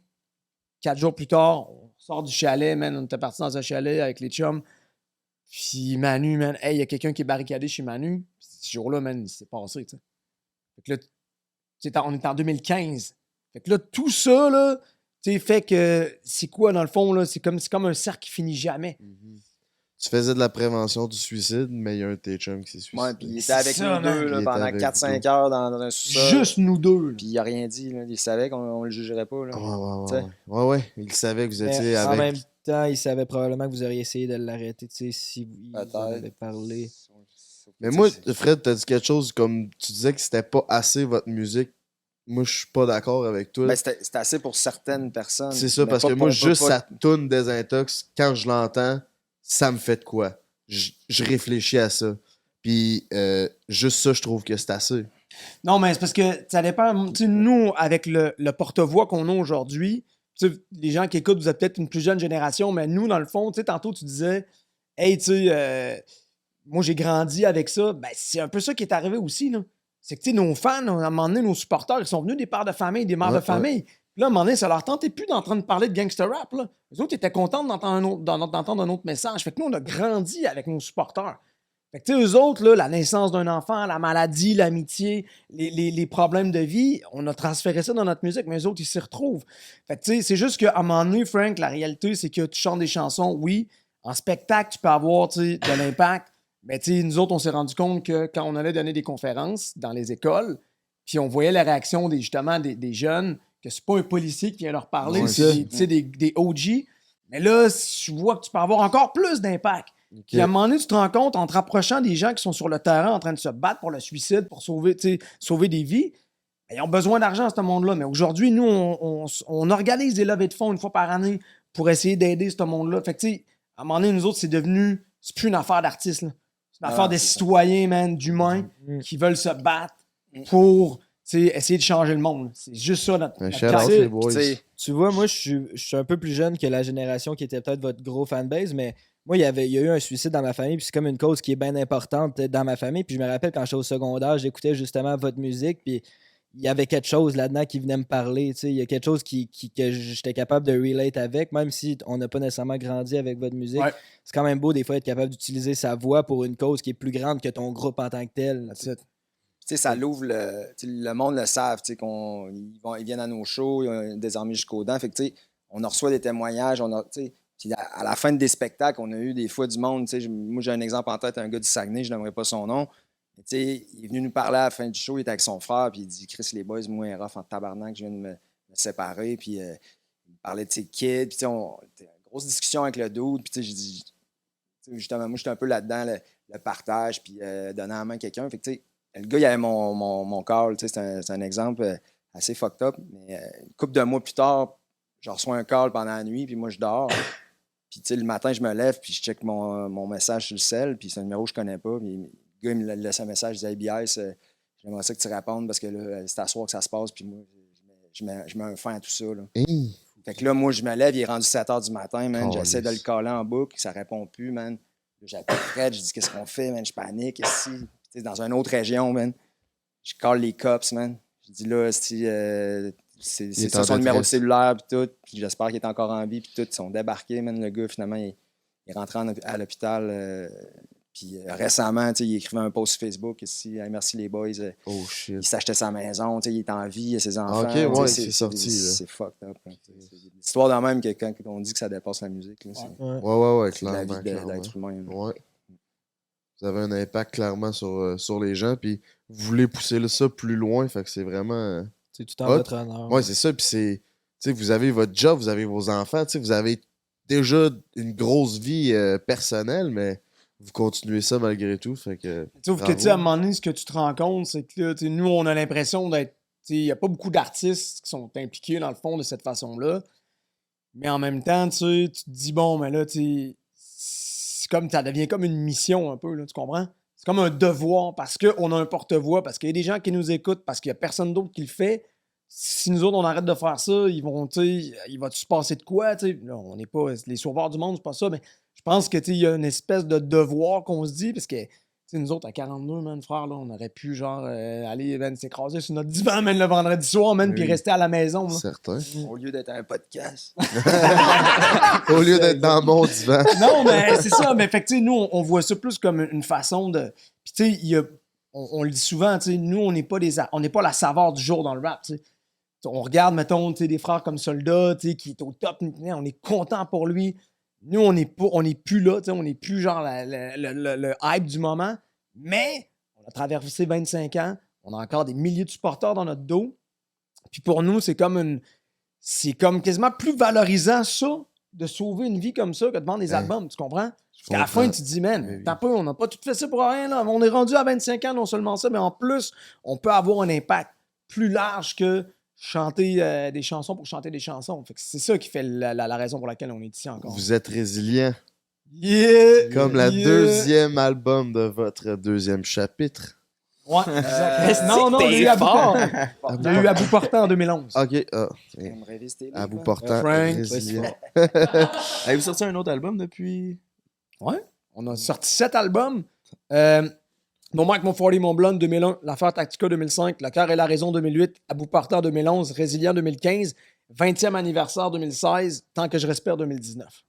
Speaker 7: 4 jours plus tard, on sort du chalet, man. On était partis dans un chalet avec les chums. Puis Manu, man, hey, il y a quelqu'un qui est barricadé chez Manu. Puis ce jour-là, man, il s'est passé, tu sais. Fait que là, on est en 2015. Fait que là, tout ça, là, fait que c'est quoi, dans le fond, là? C'est comme un cercle qui finit jamais.
Speaker 5: Tu faisais de la prévention du suicide, mais il y a un de tes chums qui s'est suicidé.
Speaker 1: Ouais, puis il était avec
Speaker 7: ça,
Speaker 1: nous deux là,
Speaker 5: Il
Speaker 1: pendant
Speaker 5: était avec
Speaker 1: 4-5 heures dans un sous-sol.
Speaker 7: Juste nous deux.
Speaker 1: Puis il a rien dit. Là. Il savait qu'on le jugerait pas. Là.
Speaker 5: Ouais. Il savait que vous étiez
Speaker 6: En
Speaker 5: avec.
Speaker 6: même temps, il savait probablement que vous auriez essayé de l'arrêter, si vous en
Speaker 1: Peut-être.
Speaker 6: avez parlé.
Speaker 5: Mais moi, Fred, t'as dit quelque chose comme tu disais que c'était pas assez votre musique. Moi, je suis pas d'accord avec toi.
Speaker 1: Ben, c'était assez pour certaines personnes.
Speaker 5: C'est ça,
Speaker 1: mais
Speaker 5: parce
Speaker 1: pas
Speaker 5: que moi,
Speaker 1: pour-
Speaker 5: juste
Speaker 1: pas-
Speaker 5: sa toune Désintox, quand je l'entends, ça me fait de quoi? Je réfléchis à ça. Puis, juste ça, je trouve que c'est assez.
Speaker 7: Non, mais c'est parce que ça dépend. Nous, avec le porte-voix qu'on a aujourd'hui, les gens qui écoutent, vous êtes peut-être une plus jeune génération, mais nous, dans le fond, tantôt, tu disais, hey, moi, j'ai grandi avec ça. Ben, c'est un peu ça qui est arrivé aussi, là. C'est que, nos fans, à un moment donné, nos supporters, ils sont venus des pères de famille, des mères de famille. Puis là, à un moment donné, ça leur tentait plus d'entendre parler de gangster rap, là. Les autres étaient contents d'entendre un autre message. Fait que nous, on a grandi avec nos supporters. Fait que, eux autres, là, la naissance d'un enfant, la maladie, l'amitié, les problèmes de vie, on a transféré ça dans notre musique, mais eux autres, ils s'y retrouvent. Fait que, c'est juste qu'à un moment donné, Frank, la réalité, c'est que tu chantes des chansons, oui. En spectacle, tu peux avoir, de l'impact. Mais nous autres, on s'est rendu compte que quand on allait donner des conférences dans les écoles, puis on voyait la réaction des jeunes, que c'est pas un policier qui vient leur parler, c'est des OG. Mais là, je vois que tu peux avoir encore plus d'impact. Puis à un moment donné, tu te rends compte, en te rapprochant des gens qui sont sur le terrain en train de se battre pour le suicide, pour sauver des vies, ils ont besoin d'argent, ce monde-là. Mais aujourd'hui, nous, on organise des levées de fonds une fois par année pour essayer d'aider ce monde-là. Fait que, à un moment donné, nous autres, c'est plus une affaire d'artistes, là. C'est une affaire de citoyens, man, d'humains qui veulent se battre pour essayer de changer le monde. C'est juste ça notre
Speaker 5: Shout out les boys.
Speaker 6: Tu vois, moi, je suis un peu plus jeune que la génération qui était peut-être votre gros fanbase, mais moi, il y a eu un suicide dans ma famille, puis c'est comme une cause qui est bien importante peut-être dans ma famille. Puis je me rappelle quand j'étais au secondaire, j'écoutais justement votre musique, puis il y avait quelque chose là-dedans qui venait me parler. Il y a quelque chose que j'étais capable de relate avec, même si on n'a pas nécessairement grandi avec votre musique. Ouais. C'est quand même beau des fois d'être capable d'utiliser sa voix pour une cause qui est plus grande que ton groupe en tant que tel.
Speaker 1: Ça l'ouvre, le monde le savent, ils viennent à nos shows, ils ont des armées jusqu'aux dents. Fait que, on en reçoit des témoignages, puis à la fin des spectacles, on a eu des fois du monde. Moi, j'ai un exemple en tête, un gars du Saguenay, je n'aimerais pas son nom. Mais, il est venu nous parler à la fin du show, il était avec son frère, puis il dit Chris, les boys, moi, un rough en tabarnak, je viens de me séparer. Puis il parlait de ses kids, puis une grosse discussion avec le dude. Puis j'ai dit, justement, moi, j'étais un peu là-dedans, le partage, puis donner la main à quelqu'un. Fait que, le gars, il avait mon call, c'est un exemple assez fucked up. Mais une couple de mois plus tard, je reçois un call pendant la nuit, puis moi, je dors. Puis, le matin, je me lève, puis je check mon message sur le cell, puis c'est un numéro que je connais pas. Puis, le gars, il me laisse un message, il dit Hey, BS, j'aimerais ça que tu répondes parce que là, c'est à soir que ça se passe, puis moi, je mets un fin à tout ça. Là. Fait que là, moi, je me lève, il est rendu 7 h du matin, man. J'essaie de le caller en boucle, ça répond plus, man. J'appelle Fred, je dis Qu'est-ce qu'on fait, man? Je panique ici. Dans une autre région, man. Je call les cops, man. Je dis là, c'est ça son numéro de cellulaire, puis tout. Puis j'espère qu'il est encore en vie, puis tout. Ils sont débarqués, man. Le gars, finalement, il il rentrait à l'hôpital. Puis récemment, il écrivait un post sur Facebook ici, hey, merci les boys.
Speaker 4: Oh shit.
Speaker 1: Il s'achetait sa maison, il est en vie, il a ses enfants.
Speaker 5: Ok, ouais,
Speaker 1: tu sais,
Speaker 5: c'est sorti, là.
Speaker 1: C'est fucked up. Hein, c'est l'histoire de même que quand on dit que ça dépasse la musique. Là, c'est
Speaker 5: Ouais,
Speaker 1: la
Speaker 5: clairement.
Speaker 1: vie d'être humain. Là.
Speaker 5: Ouais. Vous avez un impact clairement sur les gens, puis vous voulez pousser ça plus loin, fait que c'est vraiment...
Speaker 6: C'est tout en
Speaker 5: hot.
Speaker 6: votre honneur.
Speaker 5: Ouais, c'est ça, puis c'est... Tu sais, vous avez votre job, vous avez vos enfants, tu sais, vous avez déjà une grosse vie personnelle, mais vous continuez ça malgré tout, fait que...
Speaker 7: Sauf que, tu sais, à un moment donné, ce que tu te rends compte, c'est que là, tu sais, nous, on a l'impression d'être... Il n'y a pas beaucoup d'artistes qui sont impliqués, dans le fond, de cette façon-là. Mais en même temps, tu sais, tu te dis, bon, mais là, tu sais, c'est comme, ça devient comme une mission un peu, là, tu comprends? C'est comme un devoir parce qu'on a un porte-voix, parce qu'il y a des gens qui nous écoutent, parce qu'il n'y a personne d'autre qui le fait. Si nous autres, on arrête de faire ça, ils vont, tu sais, il va-tu se passer de quoi, tu sais? Là, on n'est pas les sauveurs du monde, c'est pas ça, mais je pense que, tu sais, il y a une espèce de devoir qu'on se dit, parce que, tu sais, nous autres, à 42, man, frère, là, on aurait pu, genre, aller, man, s'écraser sur notre divan, man, le vendredi soir, man, puis rester à la maison, là.
Speaker 5: Certain.
Speaker 1: Au lieu d'être un podcast.
Speaker 5: Au lieu d'être dans mon divan.
Speaker 7: Non, mais c'est ça. Mais fait que, tu sais, nous, on voit ça plus comme une façon de. Puis, tu sais, on le dit souvent, tu sais, nous, on n'est pas la saveur du jour dans le rap, tu sais. On regarde, mettons, tu sais, des frères comme Soldat, tu sais, qui est au top, on est content pour lui. Nous, on n'est plus là, tu sais, on n'est plus genre le hype du moment. Mais on a traversé 25 ans, on a encore des milliers de supporters dans notre dos. Puis pour nous, c'est comme quasiment plus valorisant, ça, de sauver une vie comme ça que de vendre des albums, tu comprends? Parce qu'à la fin, tu te dis, man, t'as peu, on n'a pas tout fait ça pour rien, là. On est rendu à 25 ans, non seulement ça, mais en plus, on peut avoir un impact plus large que chanter des chansons pour chanter des chansons. Fait que c'est ça qui fait la raison pour laquelle on est ici encore.
Speaker 5: Vous êtes résilient.
Speaker 7: Yeah!
Speaker 5: Comme la
Speaker 7: Yeah!
Speaker 5: deuxième album de votre deuxième chapitre.
Speaker 7: Ouais, exact. Non, il y a eu à bout portant en 2011.
Speaker 5: OK.
Speaker 1: J'aimerais visiter.
Speaker 5: À bout portant,
Speaker 7: Frank,
Speaker 5: résilient.
Speaker 4: Avez-vous sorti un autre album depuis?
Speaker 7: Ouais, on a sorti 7 albums. Mon Mike, mon 40, mon Blonde 2001, L'Affaire Tactica 2005, Le Cœur et la Raison 2008, À bout portant 2011, Résilient 2015, 20e anniversaire 2016, Tant que je respire 2019.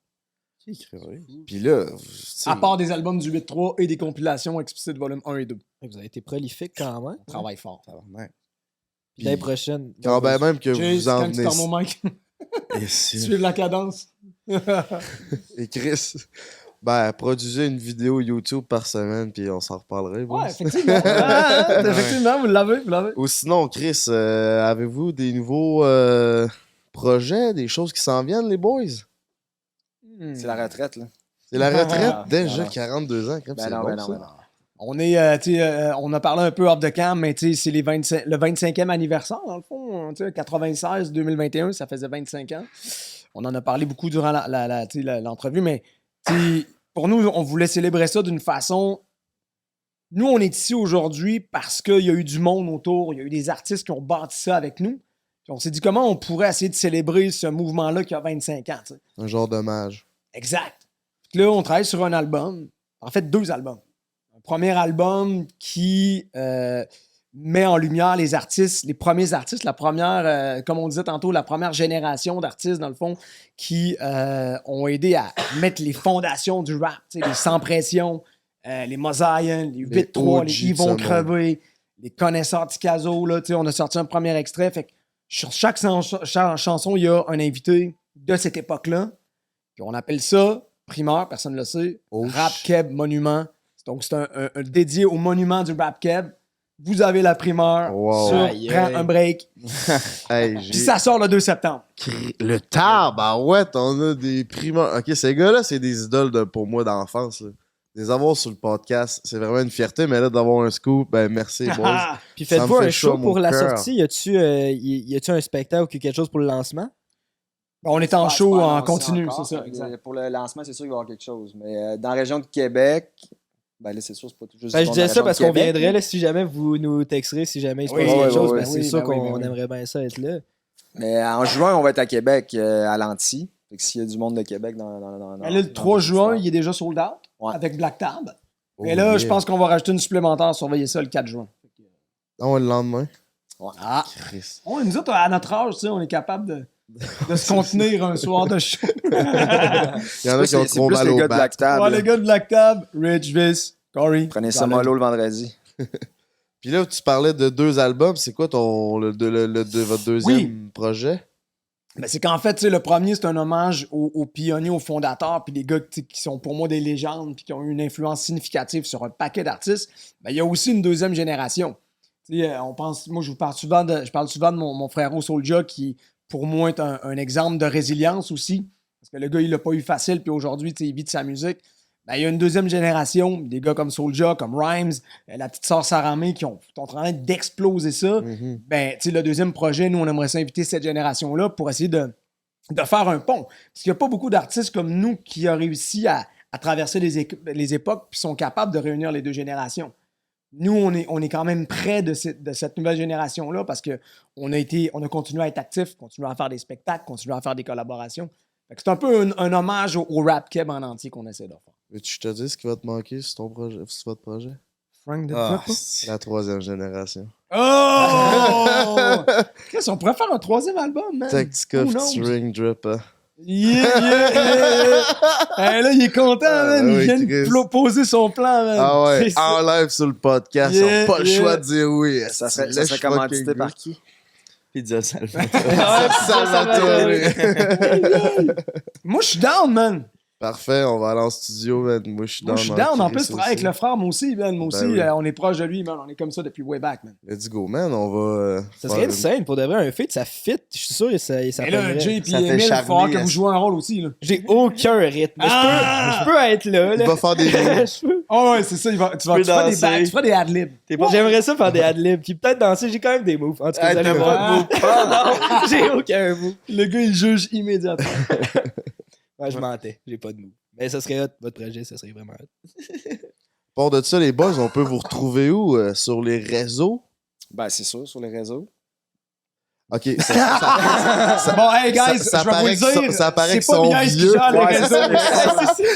Speaker 5: Puis là,
Speaker 7: À part des albums du 8-3 et des compilations explicites volume 1 et 2.
Speaker 6: Vous avez été prolifique quand même.
Speaker 7: On travaille fort.
Speaker 6: Puis l'année prochaine.
Speaker 5: quand ben même que
Speaker 7: Chase,
Speaker 5: vous en
Speaker 7: quand tu
Speaker 5: venez...
Speaker 7: tords mon mic,
Speaker 5: Et si-
Speaker 7: suivre la cadence.
Speaker 5: Et Chris, ben, produisez une vidéo YouTube par semaine, puis on s'en reparlerait. boys.
Speaker 7: Ouais, effectivement. Effectivement, vous l'avez.
Speaker 5: Ou sinon, Chris, avez-vous des nouveaux projets, des choses qui s'en viennent, les boys?
Speaker 1: C'est la retraite, là.
Speaker 5: C'est la retraite,
Speaker 1: Ah,
Speaker 5: déjà
Speaker 1: non.
Speaker 5: 42 ans, comme c'est bon, ça.
Speaker 7: On est, on a parlé un peu hors de cam, mais c'est le 25e anniversaire, dans le fond. 96-2021, ça faisait 25 ans. On en a parlé beaucoup durant l'entrevue, mais pour nous, on voulait célébrer ça d'une façon... Nous, on est ici aujourd'hui parce qu'il y a eu du monde autour, il y a eu des artistes qui ont bâti ça avec nous. Puis on s'est dit comment on pourrait essayer de célébrer ce mouvement-là qui a 25 ans. T'sais.
Speaker 5: Un genre d'hommage.
Speaker 7: Exact. Puis là, on travaille sur un album, en fait 2 albums. Un premier album qui met en lumière les artistes, les premiers artistes, la première, comme on disait tantôt, la première génération d'artistes, dans le fond, qui ont aidé à mettre les fondations du rap, les Sans Pression, les Mosaïens, les 8-3, les Ils vont crever, les connaisseurs Ticazo, là, on a sorti un premier extrait. Fait que sur chaque chanson, il y a un invité de cette époque-là. Puis on appelle ça, primeur, personne ne le sait, Rap Keb Monument. Donc c'est un dédié au monument du Rap Keb. Vous avez la primeur sur Prends un break. Puis ça sort le 2 septembre.
Speaker 5: Le tabarouette, on a des primeurs. OK, ces gars-là, c'est des idoles pour moi d'enfance. Là. Les avoir sur le podcast, c'est vraiment une fierté, mais là, d'avoir un scoop, ben merci, boys.
Speaker 6: Puis faites-vous un show
Speaker 5: mon
Speaker 6: pour la
Speaker 5: cœur.
Speaker 6: sortie? Y a-tu un spectacle ou quelque chose pour le lancement?
Speaker 7: On est en show en continu,
Speaker 1: encore.
Speaker 7: c'est ça. Exact.
Speaker 1: Pour le lancement, c'est sûr qu'il va y avoir quelque chose. Mais dans la région de Québec, ben là, c'est sûr, c'est pas toujours.
Speaker 6: Ben, je disais ça parce qu'on viendrait, là, si jamais vous nous texterez, si jamais il se passe quelque chose, ben, c'est sûr qu'on aimerait bien ça être là.
Speaker 1: Mais en juin, on va être à Québec, à l'Anti. Fait que s'il y a du monde de Québec dans
Speaker 7: là, le 3 juin, il est déjà sold out avec Black Tab. Et là, je pense qu'on va rajouter une supplémentaire, surveiller ça le 4 juin.
Speaker 5: Non, le lendemain.
Speaker 7: Ah! Nous autres, à notre âge, on est capable de se contenir un soir de show.
Speaker 4: Il y en a qui ont
Speaker 1: C'est
Speaker 4: trop
Speaker 1: plus
Speaker 4: mal
Speaker 1: les
Speaker 4: au
Speaker 1: gars de
Speaker 4: bac.
Speaker 1: Black Tab.
Speaker 7: Ouais,
Speaker 1: là.
Speaker 7: les gars de Black Tab, Rich, Viz, Corey.
Speaker 1: Prenez ça mollo le vendredi.
Speaker 4: Puis là, tu parlais de 2 albums. C'est quoi votre deuxième projet?
Speaker 7: Ben, c'est qu'en fait, tu sais, le premier, c'est un hommage aux pionniers, aux fondateurs, puis les gars tu sais, qui sont pour moi des légendes, puis qui ont eu une influence significative sur un paquet d'artistes. Ben, il y a aussi une deuxième génération. Tu sais, moi, je parle souvent de mon frère Soulja, qui, pour moi, est un exemple de résilience aussi. Parce que le gars, il l'a pas eu facile, puis aujourd'hui, tu sais, il vit de sa musique. Ben, il y a une deuxième génération, des gars comme Soulja, comme Rhymes, la petite sœur Sarah May qui sont en train d'exploser ça. Ben, tu sais, le deuxième projet, nous, on aimerait s'inviter cette génération-là pour essayer de faire un pont. Parce qu'il n'y a pas beaucoup d'artistes comme nous qui ont réussi à traverser les époques puis sont capables de réunir les deux générations. Nous, on est quand même près de cette nouvelle génération-là parce qu'on a continué à être actifs, continué à faire des spectacles, continué à faire des collaborations. Fait que c'est un peu un hommage au rap keb en entier qu'on essaie de faire.
Speaker 4: Veux-tu que je te dise ce qui va te manquer sur votre projet?
Speaker 7: Frank de
Speaker 4: La 3e génération.
Speaker 7: Oh! Chris, on pourrait faire un 3e album, man.
Speaker 4: Tactica
Speaker 7: Who knows?
Speaker 4: featuring Dripper.
Speaker 7: Yeah! Hey, là, il est content, man. Il
Speaker 4: oui,
Speaker 7: vient
Speaker 4: Chris.
Speaker 7: de poser son plan, man.
Speaker 4: Ah ouais,
Speaker 7: C'est ça.
Speaker 4: en live sur le podcast.
Speaker 7: Yeah,
Speaker 4: ils n'ont pas le
Speaker 7: yeah.
Speaker 4: choix de dire oui.
Speaker 1: Ça serait
Speaker 4: Laisse
Speaker 1: commandité
Speaker 4: fucking
Speaker 1: par
Speaker 4: go.
Speaker 1: qui?
Speaker 4: Pizza Salvatore.
Speaker 7: Moi, je suis down, man.
Speaker 4: Parfait, on va aller en studio, man. Moi, je suis down.
Speaker 7: Moi, je suis down. En plus,
Speaker 4: Chris
Speaker 7: je travaille avec
Speaker 4: aussi.
Speaker 7: le frère, moi aussi, man. Moi aussi,
Speaker 4: oui.
Speaker 7: on est proche de lui, man. On est comme ça depuis way back, man.
Speaker 4: Let's go, man. On va.
Speaker 6: Ça
Speaker 4: faire
Speaker 6: serait
Speaker 4: une-
Speaker 6: insane, pour de vrai, un feat, ça fit. Je suis sûr que ça
Speaker 7: Et là,
Speaker 6: prendrait.
Speaker 7: Jay et
Speaker 4: ça fait
Speaker 7: Emile, il va
Speaker 4: charmer,
Speaker 7: falloir que
Speaker 4: hein.
Speaker 7: vous jouez un rôle aussi, là.
Speaker 6: J'ai aucun rythme. Mais
Speaker 7: Ah!
Speaker 6: je peux être là.
Speaker 4: Il
Speaker 6: là.
Speaker 4: va faire des
Speaker 6: Je peux.
Speaker 7: Oh, ouais, c'est ça. Tu feras des ad-libs.
Speaker 6: J'aimerais ça faire des adlibs. Puis peut-être danser, j'ai quand même des moves. En tout cas,
Speaker 4: Hey,
Speaker 6: vous allez
Speaker 4: t'as
Speaker 6: voir.
Speaker 4: pas de
Speaker 6: Non, j'ai aucun move.
Speaker 7: Le gars, il juge immédiatement.
Speaker 6: Ouais, je mentais. J'ai pas de move. Mais ça serait hot, votre projet, ça serait vraiment hot.
Speaker 4: Pour de ça, les boys, on peut vous retrouver où? Sur les réseaux?
Speaker 1: Ben, c'est sûr, sur les réseaux.
Speaker 4: Ok.
Speaker 7: Bon, hey, guys,
Speaker 4: ça
Speaker 7: je vais vous
Speaker 4: paraît
Speaker 7: le
Speaker 4: qu'ils sont-
Speaker 7: dire.
Speaker 4: ça paraît
Speaker 7: c'est
Speaker 4: qu'ils
Speaker 7: pas
Speaker 4: sont
Speaker 7: bien qui
Speaker 4: vieux.
Speaker 7: gère les
Speaker 1: Ouais,
Speaker 7: réseaux.
Speaker 1: c'est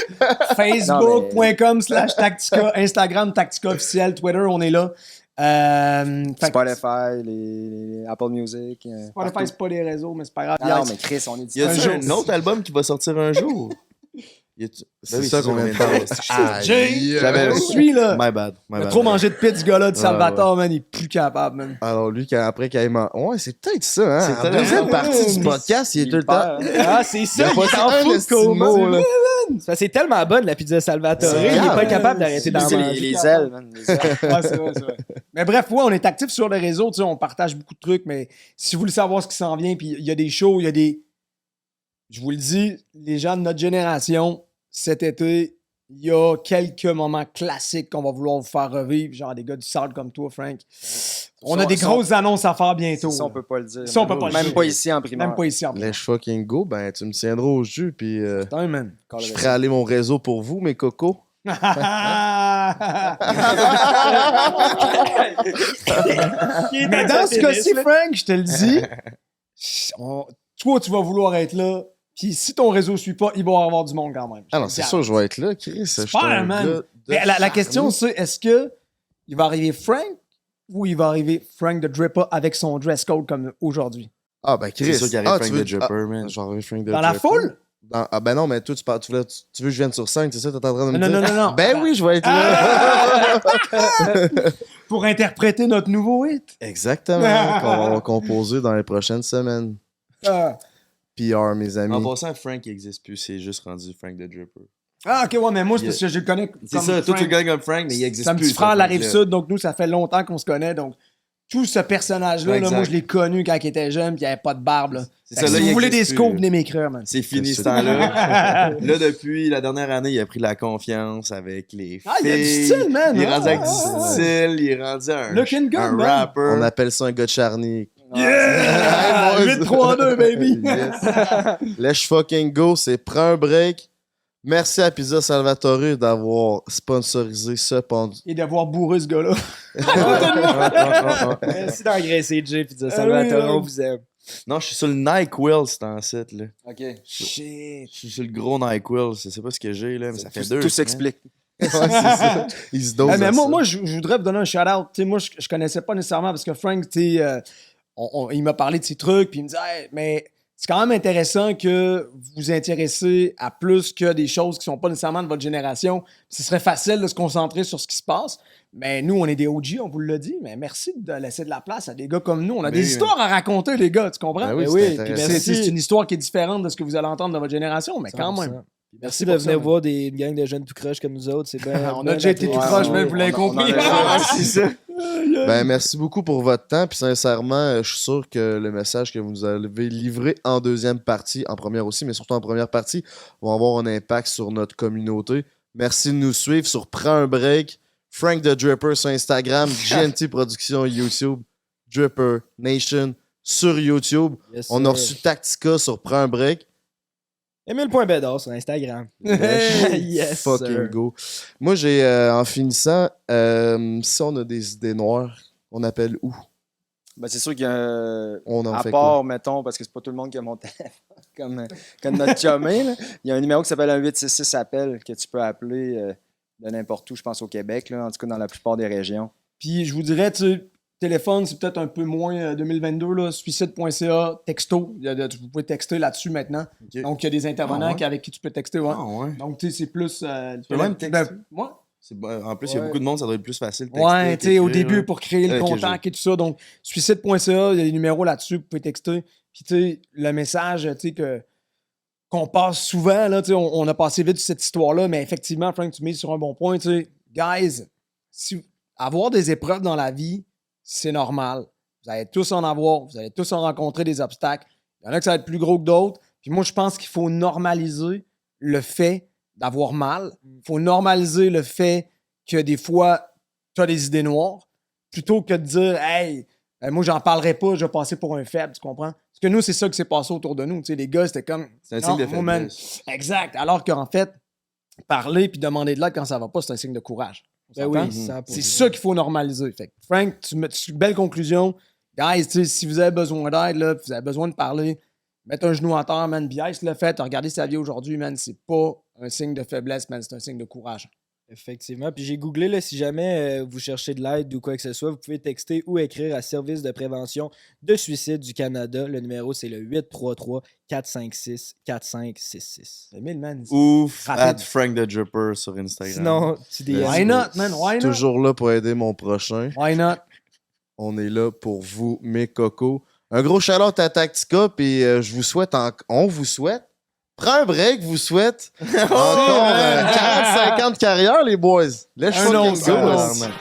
Speaker 7: Facebook.com/Tactica, Instagram Tactica officiel, Twitter, on est là. Fait que
Speaker 1: Spotify, les Apple Music.
Speaker 7: Spotify,
Speaker 1: partout.
Speaker 7: c'est pas des réseaux, mais c'est pas grave.
Speaker 1: Ah non, mais Chris, on est dit
Speaker 4: Y a-tu
Speaker 7: jour.
Speaker 4: un autre album qui va sortir un jour? C'est
Speaker 2: oui,
Speaker 4: ça
Speaker 2: c'est
Speaker 4: qu'on
Speaker 2: ça,
Speaker 4: vient de
Speaker 2: on
Speaker 4: faire.
Speaker 2: vient de
Speaker 7: Jay,
Speaker 4: J'avais-
Speaker 7: je suis là.
Speaker 4: My bad.
Speaker 7: Il a trop mangé de pizza, ce gars-là, de Salvatore, man. Il est plus capable, man.
Speaker 4: Alors lui, après qu'il ait mangé... Ouais, c'est peut-être ça, hein?
Speaker 2: C'est
Speaker 4: En
Speaker 2: peut-être-
Speaker 4: deuxième
Speaker 7: Ouais,
Speaker 4: partie
Speaker 7: ouais,
Speaker 4: du podcast, il est tout le temps...
Speaker 6: Ah, c'est ça,
Speaker 4: Il a
Speaker 6: il
Speaker 4: pas
Speaker 6: est en
Speaker 4: un
Speaker 6: full
Speaker 4: estime mot,
Speaker 6: coma.
Speaker 4: là.
Speaker 6: C'est parce que c'est tellement bonne, la pizza Salvatore.
Speaker 4: C'est
Speaker 6: Il est
Speaker 4: grave,
Speaker 6: pas
Speaker 4: hein.
Speaker 6: capable d'arrêter d'en
Speaker 1: C'est
Speaker 6: manger.
Speaker 1: les ailes, man. Les ailes.
Speaker 7: Ouais, c'est vrai, c'est vrai. Mais bref, ouais, on est actifs sur les réseaux, tu sais, on partage beaucoup de trucs, mais si vous voulez savoir ce qui s'en vient, puis il y a des shows, il y a des... Je vous le dis, les gens de notre génération, cet été, il y a quelques moments classiques qu'on va vouloir vous faire revivre, genre des gars du Salt comme toi, Frank. On a des grosses annonces à faire bientôt.
Speaker 1: Ça, on
Speaker 7: là.
Speaker 1: peut pas le dire.
Speaker 7: Ça, on peut pas le
Speaker 1: Même
Speaker 7: dire.
Speaker 1: pas ici en primaire.
Speaker 7: Même pas ici en plus.
Speaker 4: Let's fucking go, ben tu me tiendras au jus, puis
Speaker 7: Putain, man.
Speaker 4: je ferai aller mon réseau pour vous, mes cocos.
Speaker 7: Mais dans ce cas-ci, Frank, je te le dis, toi, tu vas vouloir être là. Puis si ton réseau ne suit pas, il va y avoir du monde quand même.
Speaker 4: Ah non, c'est sûr, je vais être là, Chris. Je suis
Speaker 7: Super,
Speaker 4: un
Speaker 7: man.
Speaker 4: gars de
Speaker 7: Mais la
Speaker 4: charme.
Speaker 7: question, c'est est-ce que il va arriver Frank ou il va arriver Frank the Dripper avec son dress code comme aujourd'hui?
Speaker 4: Ah ben Chris.
Speaker 2: C'est sûr qu'il arrive
Speaker 4: Ah,
Speaker 2: Frank
Speaker 4: tu veux-
Speaker 2: the Dripper, man.
Speaker 4: Je vais arriver Frank the
Speaker 7: Dans la
Speaker 4: Dripper.
Speaker 7: foule?
Speaker 4: Ah ben non, mais toi, tu veux que je vienne sur scène, c'est ça que t'es en train de me
Speaker 7: Non,
Speaker 4: dire?
Speaker 7: non, non, non.
Speaker 4: Ben oui, je vais être là.
Speaker 7: Pour interpréter notre nouveau hit.
Speaker 4: Exactement. Qu'on va composer dans les prochaines semaines.
Speaker 7: Ah,
Speaker 4: PR, mes amis.
Speaker 2: En passant, Frank n'existe plus, c'est juste rendu Frank the Dripper.
Speaker 7: Ah, ok, ouais, mais moi, c'est parce que je le connais comme
Speaker 2: C'est ça, toi tu
Speaker 7: Frank.
Speaker 2: le connais comme Frank, mais il existe
Speaker 7: C'est un
Speaker 2: plus.
Speaker 7: petit frère de la
Speaker 2: Frank-là.
Speaker 7: Rive-Sud, donc nous, ça fait longtemps qu'on se connaît, donc tout ce personnage-là, là,
Speaker 2: Exact.
Speaker 7: moi, je l'ai connu quand il était jeune, puis il avait pas de barbe, là.
Speaker 2: C'est
Speaker 7: Fait
Speaker 2: ça,
Speaker 7: que
Speaker 2: là,
Speaker 7: si
Speaker 2: il
Speaker 7: vous voulez des
Speaker 2: existe
Speaker 7: scopes,
Speaker 2: plus.
Speaker 7: venez m'écrire, man.
Speaker 2: C'est fini
Speaker 4: C'est
Speaker 2: ce
Speaker 4: ça.
Speaker 2: temps-là. Là, depuis la dernière année, il a pris la confiance avec les filles.
Speaker 7: Ah, il y a du style, man.
Speaker 2: Il est
Speaker 7: Ah,
Speaker 2: rendu avec
Speaker 7: ah,
Speaker 2: du
Speaker 7: ah.
Speaker 2: style, il est rendu un,
Speaker 7: Looking good,
Speaker 2: un
Speaker 7: man.
Speaker 2: rapper.
Speaker 4: On appelle ça un gars de charny.
Speaker 7: Yeah! 8-3-2, baby!
Speaker 4: Yes. Let's fucking go, c'est prends un break. Merci à Pizza Salvatore d'avoir sponsorisé ce pendu.
Speaker 7: Et d'avoir bourré ce gars-là.
Speaker 6: Merci d'engraisser Jay puis de dire Salvatore,
Speaker 7: oui.
Speaker 6: on vous aime.
Speaker 2: Non, je suis sur le NyQuil, c'est en site, là.
Speaker 1: OK.
Speaker 7: Shit.
Speaker 2: Je suis sur le gros NyQuil, je sais pas ce que j'ai, là, mais ça fait deux.
Speaker 1: Tout s'explique.
Speaker 4: Ouais, c'est ça. Il se dose.
Speaker 7: Ah, mais
Speaker 4: à
Speaker 7: moi,
Speaker 4: ça.
Speaker 7: moi je voudrais vous donner un shout-out. Tu sais, moi, je connaissais pas nécessairement parce que Frank, tu sais, il m'a parlé de ses trucs, puis il me disait, hey, mais c'est quand même intéressant que vous vous intéressez à plus que des choses qui sont pas nécessairement de votre génération. Ce serait facile de se concentrer sur ce qui se passe. Mais nous, on est des OG, on vous l'a dit. Mais merci de laisser de la place à des gars comme nous. On a des histoires à raconter, les gars, tu comprends?
Speaker 5: Ben oui,
Speaker 7: Mais
Speaker 5: c'est
Speaker 7: puis
Speaker 5: intéressant.
Speaker 7: c'est une histoire qui est différente de ce que vous allez entendre de votre génération, mais quand même.
Speaker 6: Merci de venir voir des gang de jeunes tout croches comme nous autres. C'est bien.
Speaker 7: On a déjà été tout croche, mais vous l'avez compris.
Speaker 5: C'est ça. Ben, merci beaucoup pour votre temps. Puis sincèrement, je suis sûr que le message que vous nous avez livré en deuxième partie, en première aussi, mais surtout en première partie, va avoir un impact sur notre communauté. Merci de nous suivre sur Prends un break, Frank the Dripper sur Instagram, GNT Productions YouTube, Dripper Nation sur YouTube.
Speaker 6: Yes,
Speaker 5: On a reçu Tactica sur Prends un break.
Speaker 6: Emile.Bédard sur Instagram. Yes,
Speaker 5: Fucking
Speaker 6: sir.
Speaker 5: go. Moi, j'ai, en finissant, si on a des idées noires, on appelle où?
Speaker 1: Ben, c'est sûr qu'il y a
Speaker 5: On en
Speaker 1: à
Speaker 5: fait
Speaker 1: part, mettons, parce que c'est pas tout le monde qui a mon téléphone, comme notre chumé, là. Il y a un numéro qui s'appelle un 866 appel que tu peux appeler de n'importe où, je pense au Québec, là, en tout cas dans la plupart des régions.
Speaker 7: Puis je vous dirais, tu sais, téléphone, c'est peut-être un peu moins 2022, là, suicide.ca, texto. Vous pouvez texter là-dessus maintenant.
Speaker 4: Ok.
Speaker 7: Donc, il y a des intervenants
Speaker 4: Ah ouais?
Speaker 7: avec qui tu peux texter. Ouais.
Speaker 4: Ah ouais.
Speaker 7: Donc, tu sais, c'est plus. Tu
Speaker 4: peux même texter?
Speaker 7: Ouais.
Speaker 4: En plus, il y a beaucoup de monde, ça doit être plus facile. de
Speaker 7: Ouais,
Speaker 4: texter
Speaker 7: tu sais, au
Speaker 4: qu'écrire,
Speaker 7: début,
Speaker 4: là.
Speaker 7: pour créer le
Speaker 4: Ok,
Speaker 7: contact et tout ça. Donc, suicide.ca, il y a des numéros là-dessus, vous pouvez texter. Puis, tu sais, le message, tu sais, qu'on passe souvent, là, tu sais, on a passé vite sur cette histoire-là, mais effectivement, Frank, tu mises sur un bon point, tu sais. Guys, avoir des épreuves dans la vie, c'est normal. Vous allez tous en avoir, vous allez tous en rencontrer des obstacles. Il y en a que ça va être plus gros que d'autres. Puis moi, je pense qu'il faut normaliser le fait d'avoir mal. Il faut normaliser le fait que des fois, tu as des idées noires, plutôt que de dire « Hey, moi, j'en parlerai pas, je vais passer pour un faible. » Tu comprends? Parce que nous, c'est ça qui s'est passé autour de nous. Tu sais, les gars, c'était comme...
Speaker 4: C'est un signe de
Speaker 7: moi, man,
Speaker 4: faiblesse.
Speaker 7: exact. Alors qu'en fait, parler puis demander de l'aide quand ça va pas, c'est un signe de courage. On
Speaker 6: Ben
Speaker 7: s'entend?
Speaker 6: oui, 100%.
Speaker 7: C'est ça qu'il faut normaliser. Fait que, Frank, belle conclusion. Guys, tu sais, si vous avez besoin d'aide, là, vous avez besoin de parler, mettez un genou en terre, man. Bias l'a fait. Regardez sa vie aujourd'hui, man. C'est pas un signe de faiblesse, man. C'est un signe de courage.
Speaker 6: Effectivement. Puis j'ai googlé, là, si jamais vous cherchez de l'aide ou quoi que ce soit, vous pouvez texter ou écrire à Service de prévention de suicide du Canada. Le numéro, c'est le 833-456-4566.
Speaker 7: Emile, man.
Speaker 4: Ouf,
Speaker 7: Rapide.
Speaker 4: at Frank the Dripper sur Instagram.
Speaker 6: Sinon, tu dis
Speaker 7: Why not, man? Why not?
Speaker 5: Toujours là pour aider mon prochain.
Speaker 7: Why not?
Speaker 5: On est là pour vous, mes cocos. Un gros shout-out à Tactica, puis je vous souhaite, on vous souhaite, prends un break, vous souhaite encore 40-50 carrières, les boys. Let's
Speaker 7: Un
Speaker 5: fucking
Speaker 7: autre,
Speaker 5: go.
Speaker 7: un autre.
Speaker 5: tabarnak.